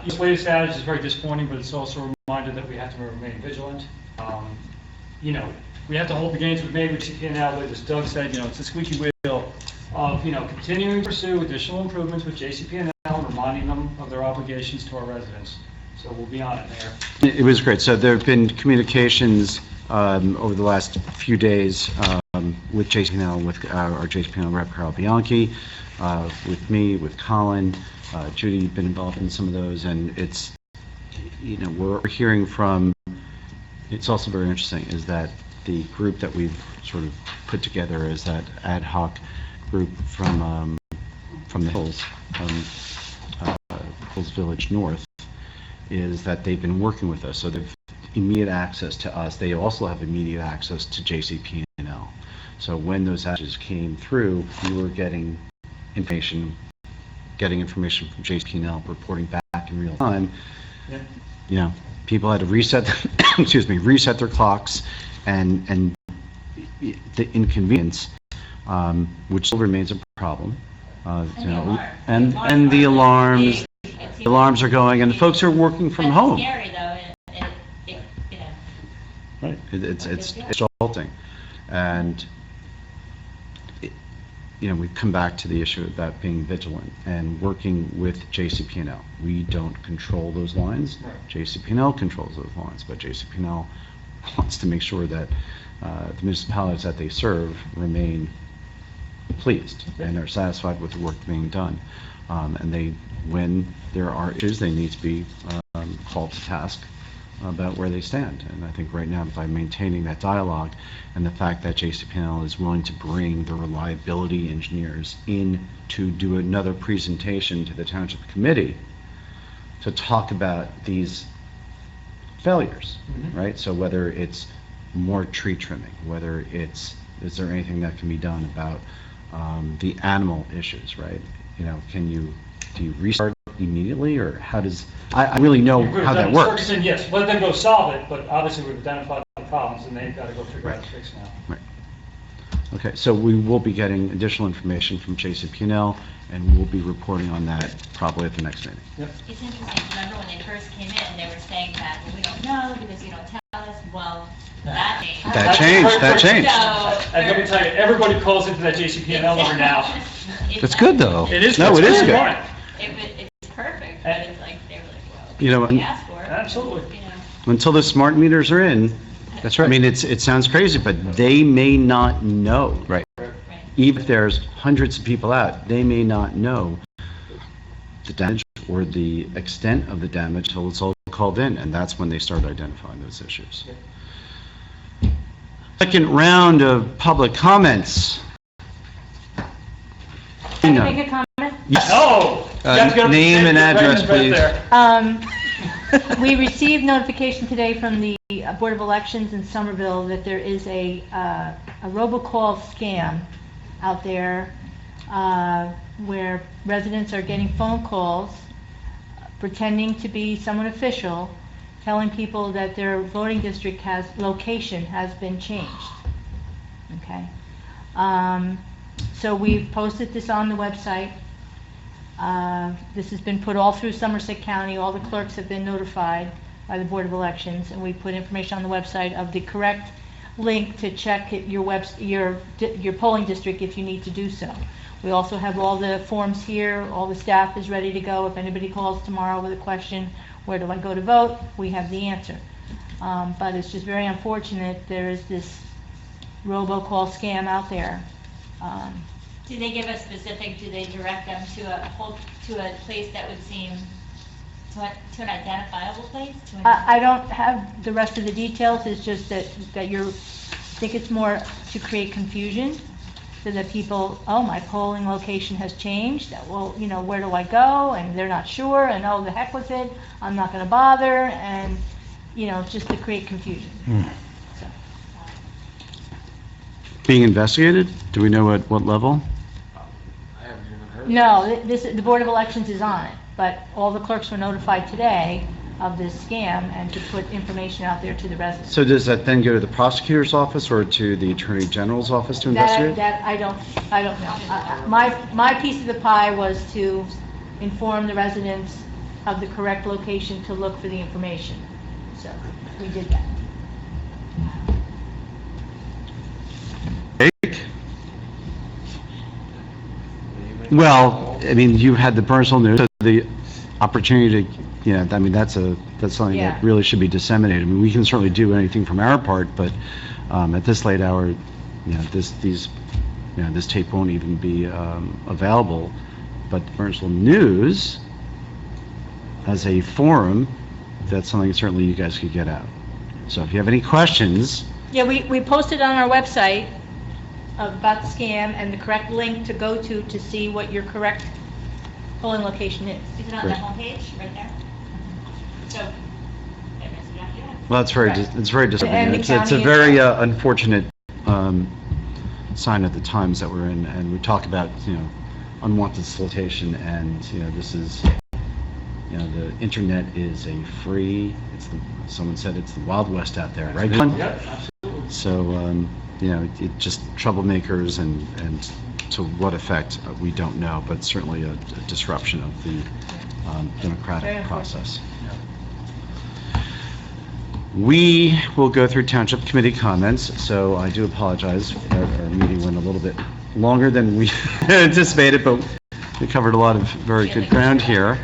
S6: This latest outage is very disappointing, but it's also a reminder that we have to remain vigilant. We have to hold the gains we've made with JCP&L, but as Doug said, it's a squeaky wheel of, continuing to pursue additional improvements with JCP&L and reminding them of their obligations to our residents. So we'll be on it, Mayor.
S3: It was great. So there have been communications over the last few days with JCP&L, with our JCP&L rep, Carl Bianchi, with me, with Colin. Judy, you've been involved in some of those, and it's, we're hearing from, it's also very interesting, is that the group that we've sort of put together is that ad hoc group from the hills, Hills Village North, is that they've been working with us. So they've immediate access to us. They also have immediate access to JCP&L. So when those outages came through, we were getting information from JCP&L, reporting back in real time.
S6: Yeah.
S3: People had to reset, reset their clocks, and the inconvenience, which still remains a problem. And the alarms. The alarms are going, and the folks are working from home.
S8: It's scary, though.
S3: Right. It's jolting, and we've come back to the issue about being vigilant and working with JCP&L. We don't control those lines.
S6: Right.
S3: JCP&L controls those lines, but JCP&L wants to make sure that the municipalities that they serve remain pleased and are satisfied with the work being done. And when there are issues, they need to be called to task about where they stand. And I think right now, by maintaining that dialogue and the fact that JCP&L is willing to bring the reliability engineers in to do another presentation to the Township Committee to talk about these failures, right? So whether it's more tree trimming, whether is there anything that can be done about the animal issues, right? Do you restart immediately, or how does, I really know how that works.
S6: Ferguson, yes, let them go solve it, but obviously we've identified the problems and they've got to go figure out the fix now.
S3: Right. Okay, so we will be getting additional information from JCP&L, and we'll be reporting on that probably at the next meeting.
S6: Yep.
S8: It's interesting, remember when they first came in, they were saying that, well, we don't know because you don't tell us. Well, that changed.
S3: That changed.
S8: So,
S6: And let me tell you, everybody calls into that JCP&L number now.
S3: That's good, though.
S6: It is.
S3: No, it is good.
S6: Right.
S8: It's perfect, but it's like, they were like,
S3: You know,
S8: well, we asked for it.
S6: Absolutely.
S3: Until the smart meters are in,
S2: That's right.
S3: I mean, it sounds crazy, but they may not know.
S2: Right.
S8: Right.
S3: Even if there's hundreds of people out, they may not know the damage or the extent of the damage until it's all called in, and that's when they start identifying those issues. Second round of public comments.
S1: Can I make a comment?
S3: Yes.
S6: Oh! you have to get up to
S2: Name and address,
S6: Raymond's right
S2: please.
S6: there.
S1: We received notification today from the Board of Elections in Somerville that there is a robocall scam out there where residents are getting phone calls pretending to be someone official, telling people that their voting district location has been changed. Okay? So we've posted this on the website. This has been put all through Somerset County. All the clerks have been notified by the Board of Elections, and we put information on the website of the correct link to check your polling district if you need to do so. We also have all the forms here. All the staff is ready to go. If anybody calls tomorrow with a question, where do I go to vote? We have the answer. But it's just very unfortunate there is this robocall scam out there.
S8: Do they give a specific, do they direct them to a place that would seem, to an identifiable place?
S1: I don't have the rest of the details, it's just that I think it's more to create confusion, so that people, oh, my polling location has changed, well, where do I go? And they're not sure, and oh, the heck with it, I'm not gonna bother, and, just to create confusion. So,
S3: Being investigated? Do we know at what level?
S10: I haven't even heard.
S1: No, the Board of Elections is on it, but all the clerks were notified today of this scam and to put information out there to the residents.
S3: So does that then go to the prosecutor's office or to the Attorney General's office to investigate?
S1: That I don't know. My piece of the pie was to inform the residents of the correct location to look for the information. So we did that.
S3: Well, I mean, you had the Burnsville News, so the opportunity to, that's something
S1: Yeah.
S3: that really should be disseminated. I mean, we can certainly do anything from our part, but at this late hour, this tape won't even be available. But the Burnsville News, as a forum, that's something certainly you guys could get out. So if you have any questions,
S1: Yeah, we posted on our website about the scam and the correct link to go to see what your correct polling location is.
S8: Is it on the homepage, right there? So,
S3: well, it's very
S1: Right.
S3: it's very
S1: And
S3: disappointing.
S1: the
S3: It's a
S1: county
S3: very unfortunate sign of the times that we're in, and we talk about unwanted solicitation, and this is the internet is a free. Someone said it's the Wild West out there, right?
S6: Yep, absolutely.
S3: So it just troublemakers and to what effect we don't know, but certainly a disruption of the
S1: Very
S3: democratic
S1: unfortunate.
S3: process. We will go through Township Committee comments, so I do apologize. Our meeting went a little bit longer than we anticipated, but we covered a lot of very good ground here.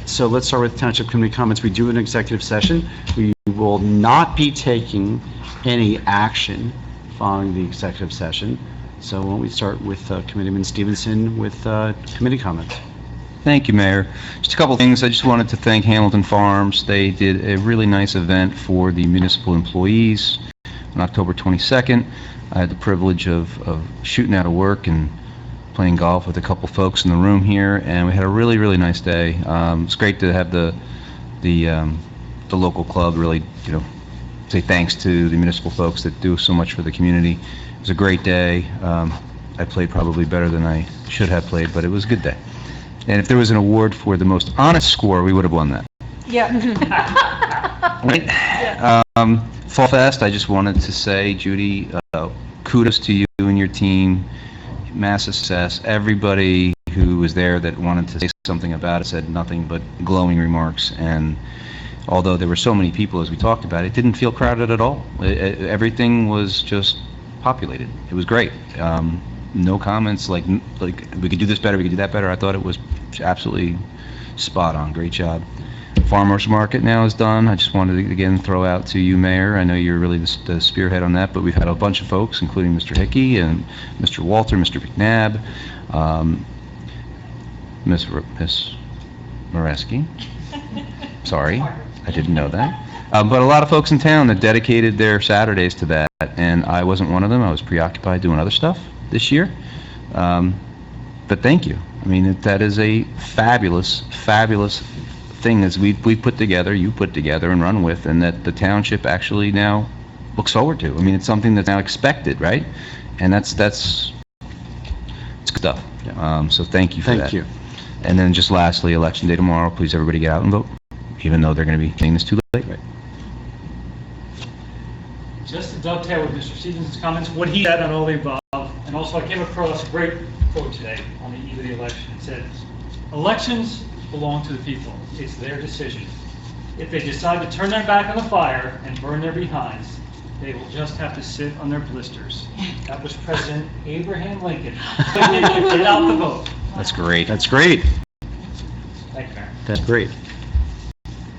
S3: So let's start with Township Committee comments. We do an executive session. We will not be taking any action following the executive session. So why don't we start with Committeeman Stevenson with committee comments.
S2: Thank you, Mayor. Just a couple of things. I just wanted to thank Hamilton Farms. They did a really nice event for the municipal employees on October 22nd. I had the privilege of shooting out of work and playing golf with a couple folks in the room here, and we had a really, really nice day. It's great to have the local club really, say thanks to the municipal folks that do so much for the community. It was a great day. I played probably better than I should have played, but it was a good day. And if there was an award for the most honest score, we would have won that.
S1: Yeah.
S2: Right? Fall Fest, I just wanted to say, Judy, kudos to you and your team. Massive success. Everybody who was there that wanted to say something about it said nothing but glowing remarks. And although there were so many people, as we talked about, it didn't feel crowded at all. Everything was just populated. It was great. No comments like we could do this better, we could do that better. I thought it was absolutely spot on. Great job. Farmers Market now is done. I just wanted to again throw out to you, Mayor. I know you're really the spearhead on that, but we've had a bunch of folks, including Mr. Hickey and Mr. Walter, Mr. McNabb, Miss Moreski. Sorry, I didn't know that. But a lot of folks in town that dedicated their Saturdays to that, and I wasn't one of them. I was preoccupied doing other stuff this year. But thank you. I mean, that is a fabulous, fabulous thing as we put together, you put together and run with, and that the township actually now looks forward to. I mean, it's something that's now expected, right? And it's good stuff.
S3: Yeah.
S2: So thank you for that.
S3: Thank you.
S2: And then just lastly, election day tomorrow, please everybody get out and vote, even though they're going to be saying this too late. Right.
S6: Just to dovetail with Mr. Stevens' comments, what he said on all the above, and also I came across a great quote today on the eve of the election. It said, "Elections belong to the people. It's their decision. If they decide to turn their back on the fire and burn their behinds, they will just have to sit on their blisters." That was President Abraham Lincoln. Get out the vote.
S2: That's great.
S3: That's great.
S6: Thank you, Mayor.
S3: That's great.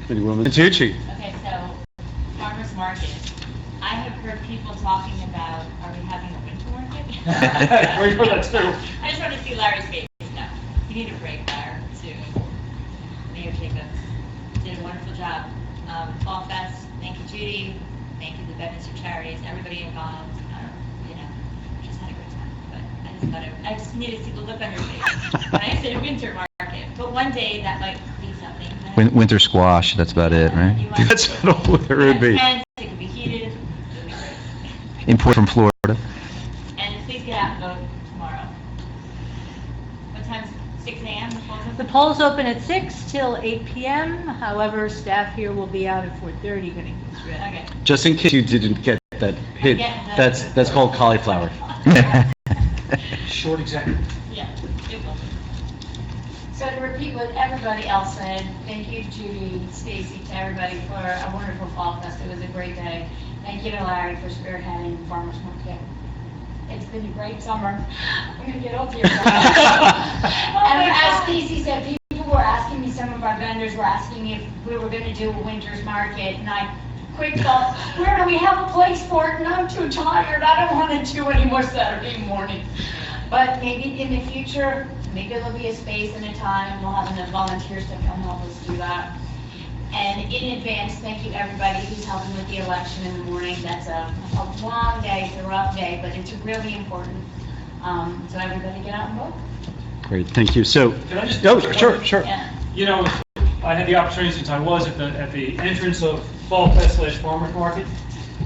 S3: Committeewoman Tucci.
S8: Okay, so, farmers market. I have heard people talking about, are we having a winter market?
S6: Wait for that too.
S8: I just want to see Larry's face now. You need a break, Larry, soon. Mayor Jacobs did a wonderful job. Fall Fest, thank you, Judy. Thank you, the Bedminster Charities, everybody involved. You know, just had a great time. But I just needed to see the look on your face when I said winter market. But one day that might be something.
S2: Winter squash, that's about it, right?
S3: That's what all there would be.
S8: It could be heated. It would be great.
S2: Import from Florida.
S8: And please get out and vote tomorrow. What time's 6 a.m. the polls open?
S1: The polls open at 6 till 8 p.m. However, staff here will be out at 4:30 getting things ready.
S8: Okay.
S3: Just in case you didn't get that hit, that's called cauliflower.
S6: Short executive.
S8: Yeah, it will.
S9: So to repeat what everybody else said, thank you, Judy, Stacy, to everybody for a wonderful Fall Fest. It was a great day. Thank you to Larry for spearheading the Farmers Market. It's been a great summer. I'm gonna get old here. And as Stacy said, people were asking me, some of our vendors were asking me if we were gonna do a winter's market, and I quick thought, where do we have a place for it? And I'm too tired. I don't want to do any more Saturday mornings. But maybe in the future, maybe there'll be a space and a time. We'll have enough volunteers to come help us do that. And in advance, thank you everybody who's helping with the election in the morning. That's a long day, it's a rough day, but it's really important. So everybody get out and vote.
S3: Great, thank you. So,
S6: Can I just-
S3: oh, sure.
S9: Yeah.
S6: You know, I had the opportunity since I was at the entrance of Fall Fest / Farmers Market.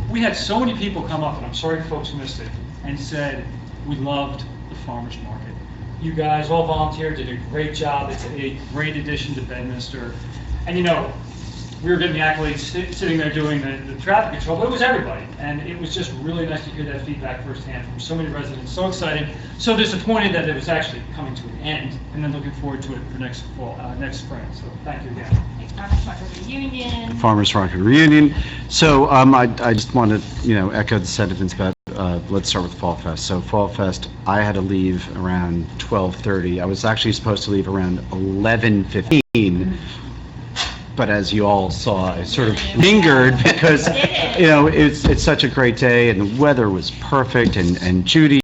S6: We had so many people come up, and I'm sorry folks missed it, and said, we loved the Farmers Market. You guys all volunteered, did a great job. It's a great addition to Bedminster. And you know, we were getting the accolades sitting there doing the traffic control, but it was everybody. And it was just really nice to hear that feedback firsthand from so many residents, so excited, so disappointed that it was actually coming to an end, and then looking forward to it for next fall, next spring. So thank you again.
S8: Farmers Market Reunion.
S3: Farmers Market Reunion. So I just want to, echo the sentiments about, let's start with Fall Fest. So Fall Fest, I had to leave around 12:30. I was actually supposed to leave around 11:15. But as you all saw, I sort of lingered because, it's such a great day and the weather was perfect, and Judy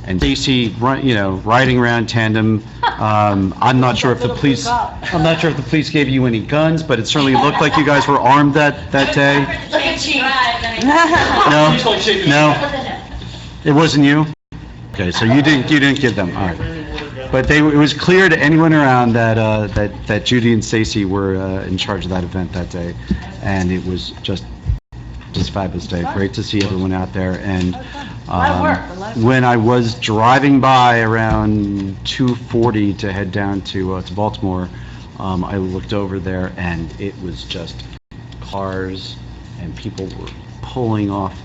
S3: and Stacy, riding around tandem. I'm not sure if the police gave you any guns, but it certainly looked like you guys were armed that day. No, it wasn't you. Okay, so you didn't give them. All right. But it was clear to anyone around that Judy and Stacy were in charge of that event that day, and it was just a fabulous day. Great to see everyone out there. And when I was driving by around 2:40 to head down to Baltimore, I looked over there, and it was just cars and people were pulling off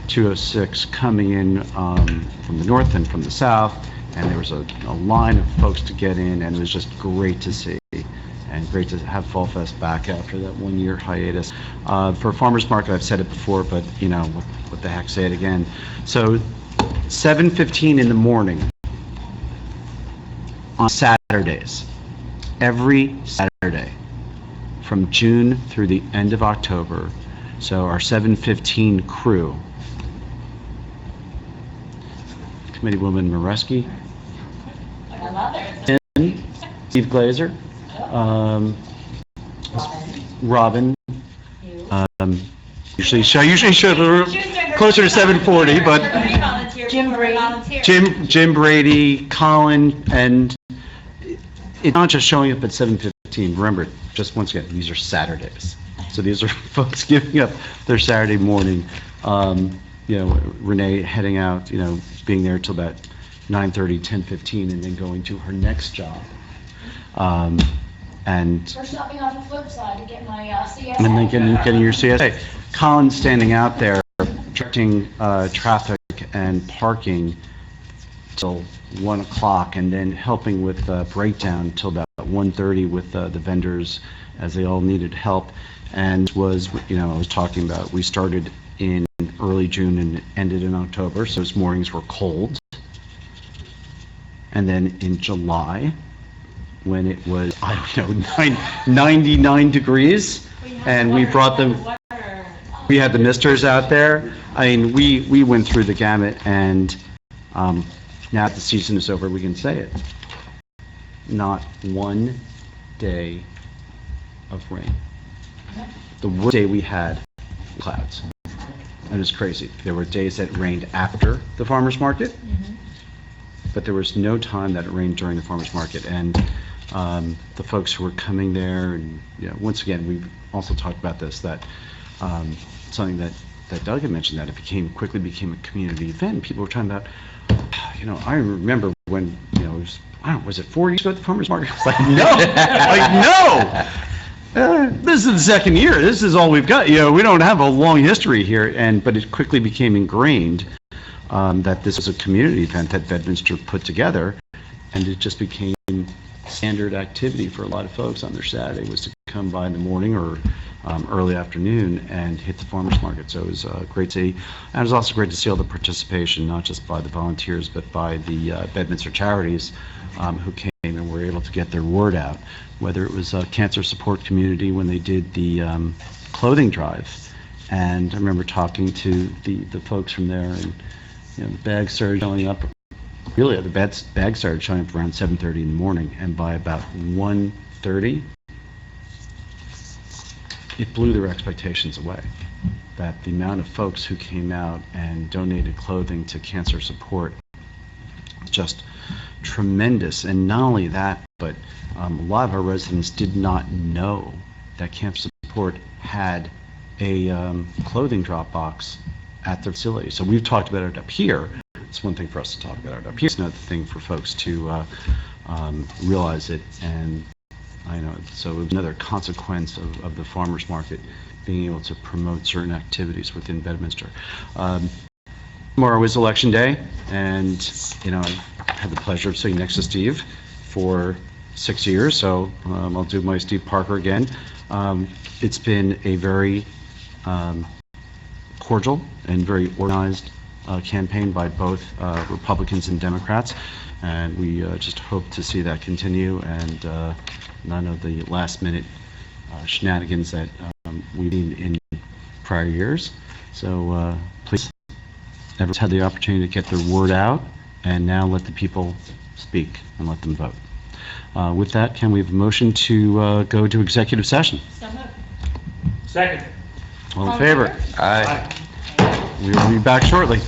S3: 206 coming in from the north and from the south. And there was a line of folks to get in, and it was just great to see, and great to have Fall Fest back after that 1-year hiatus. For Farmers Market, I've said it before, but what the heck, say it again. So 7:15 in the morning on Saturdays, every Saturday from June through the end of October. So our 7:15 crew, Committeewoman Mareski,
S8: I love it.
S3: Steve Glazer, Robin. Usually show closer to 7:40, but Jim Brady, Colin, and it's not just showing up at 7:15. Remember, just once again, these are Saturdays, so these are folks giving up their Saturday morning. Renee heading out, being there till about 9:30, 10:15, and then going to her next job. And
S9: We're stopping on the flip side to get my CSA.
S3: and then getting your CSA. Colin's standing out there directing traffic and parking till 1 o'clock, and then helping with breakdown till about 1:30 with the vendors as they all needed help. And I was talking about, we started in early June and ended in October, so those mornings were cold. And then in July, when it was, 99 degrees, and we brought them, we had the misters out there. I mean, we went through the gamut, and Now that the season is over, we can say it. Not one day of rain. The worst day we had, clouds. It was crazy. There were days that it rained after the farmer's market, but there was no time that it rained during the farmer's market. And the folks who were coming there, and once again, we've also talked about this, that something that Doug had mentioned, that it quickly became a community event. People were talking about, I remember when, it was, I don't know, was it 4 years ago at the farmer's market? It's like, no! This is the second year. This is all we've got. We don't have a long history here, but it quickly became ingrained that this is a community event that Bedminster put together, and it just became standard activity for a lot of folks on their Saturday was to come by in the morning or early afternoon and hit the farmer's market. So it was great to see. And it was also great to see all the participation, not just by the volunteers, but by the Bedminster charities who came and were able to get their word out. Whether it was Cancer Support Community when they did the clothing drive. And I remember talking to the folks from there, and the bags started showing up. Really, the bags started showing up around 7:30 in the morning, and by about 1:30, it blew their expectations away. That the amount of folks who came out and donated clothing to cancer support, just tremendous. And not only that, but a lot of our residents did not know that Cancer Support had a clothing drop box at their facility. So we've talked about it up here. It's one thing for us to talk about it up here. It's another thing for folks to realize it. And I know, so it was another consequence of the farmers market being able to promote certain activities within Bedminster. Tomorrow is election day, and I've had the pleasure of sitting next to Steve for 6 years, so I'll do my Steve Parker again. It's been a very cordial and very organized campaign by both Republicans and Democrats, and we just hope to see that continue, and none of the last-minute shenanigans that we've seen in prior years. So please, everyone's had the opportunity to get their word out, and now let the people speak and let them vote. With that, can we have a motion to go to executive session?
S8: So moved.
S6: Second.
S3: All in favor?
S2: Aye.
S3: We will be back shortly.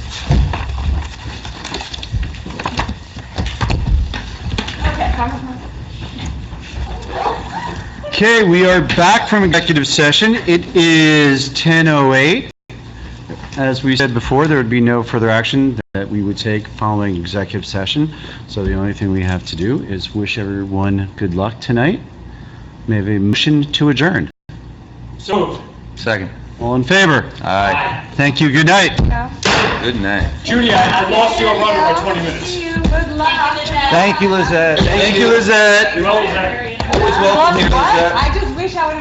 S3: Okay, we are back from executive session. It is 10:08. As we said before, there would be no further action that we would take following executive session. So the only thing we have to do is wish everyone good luck tonight. May I have a motion to adjourn?
S6: So moved.
S2: Second.
S3: All in favor?
S2: Aye.
S3: Thank you. Good night.
S2: Good night.
S6: Judy, I lost you a run by 20 minutes.
S5: Good luck.
S2: Thank you, Lizette. Thank you, Lizette.
S6: Well, Zach.
S2: Always welcome here, Lizette.
S5: I just wish I would have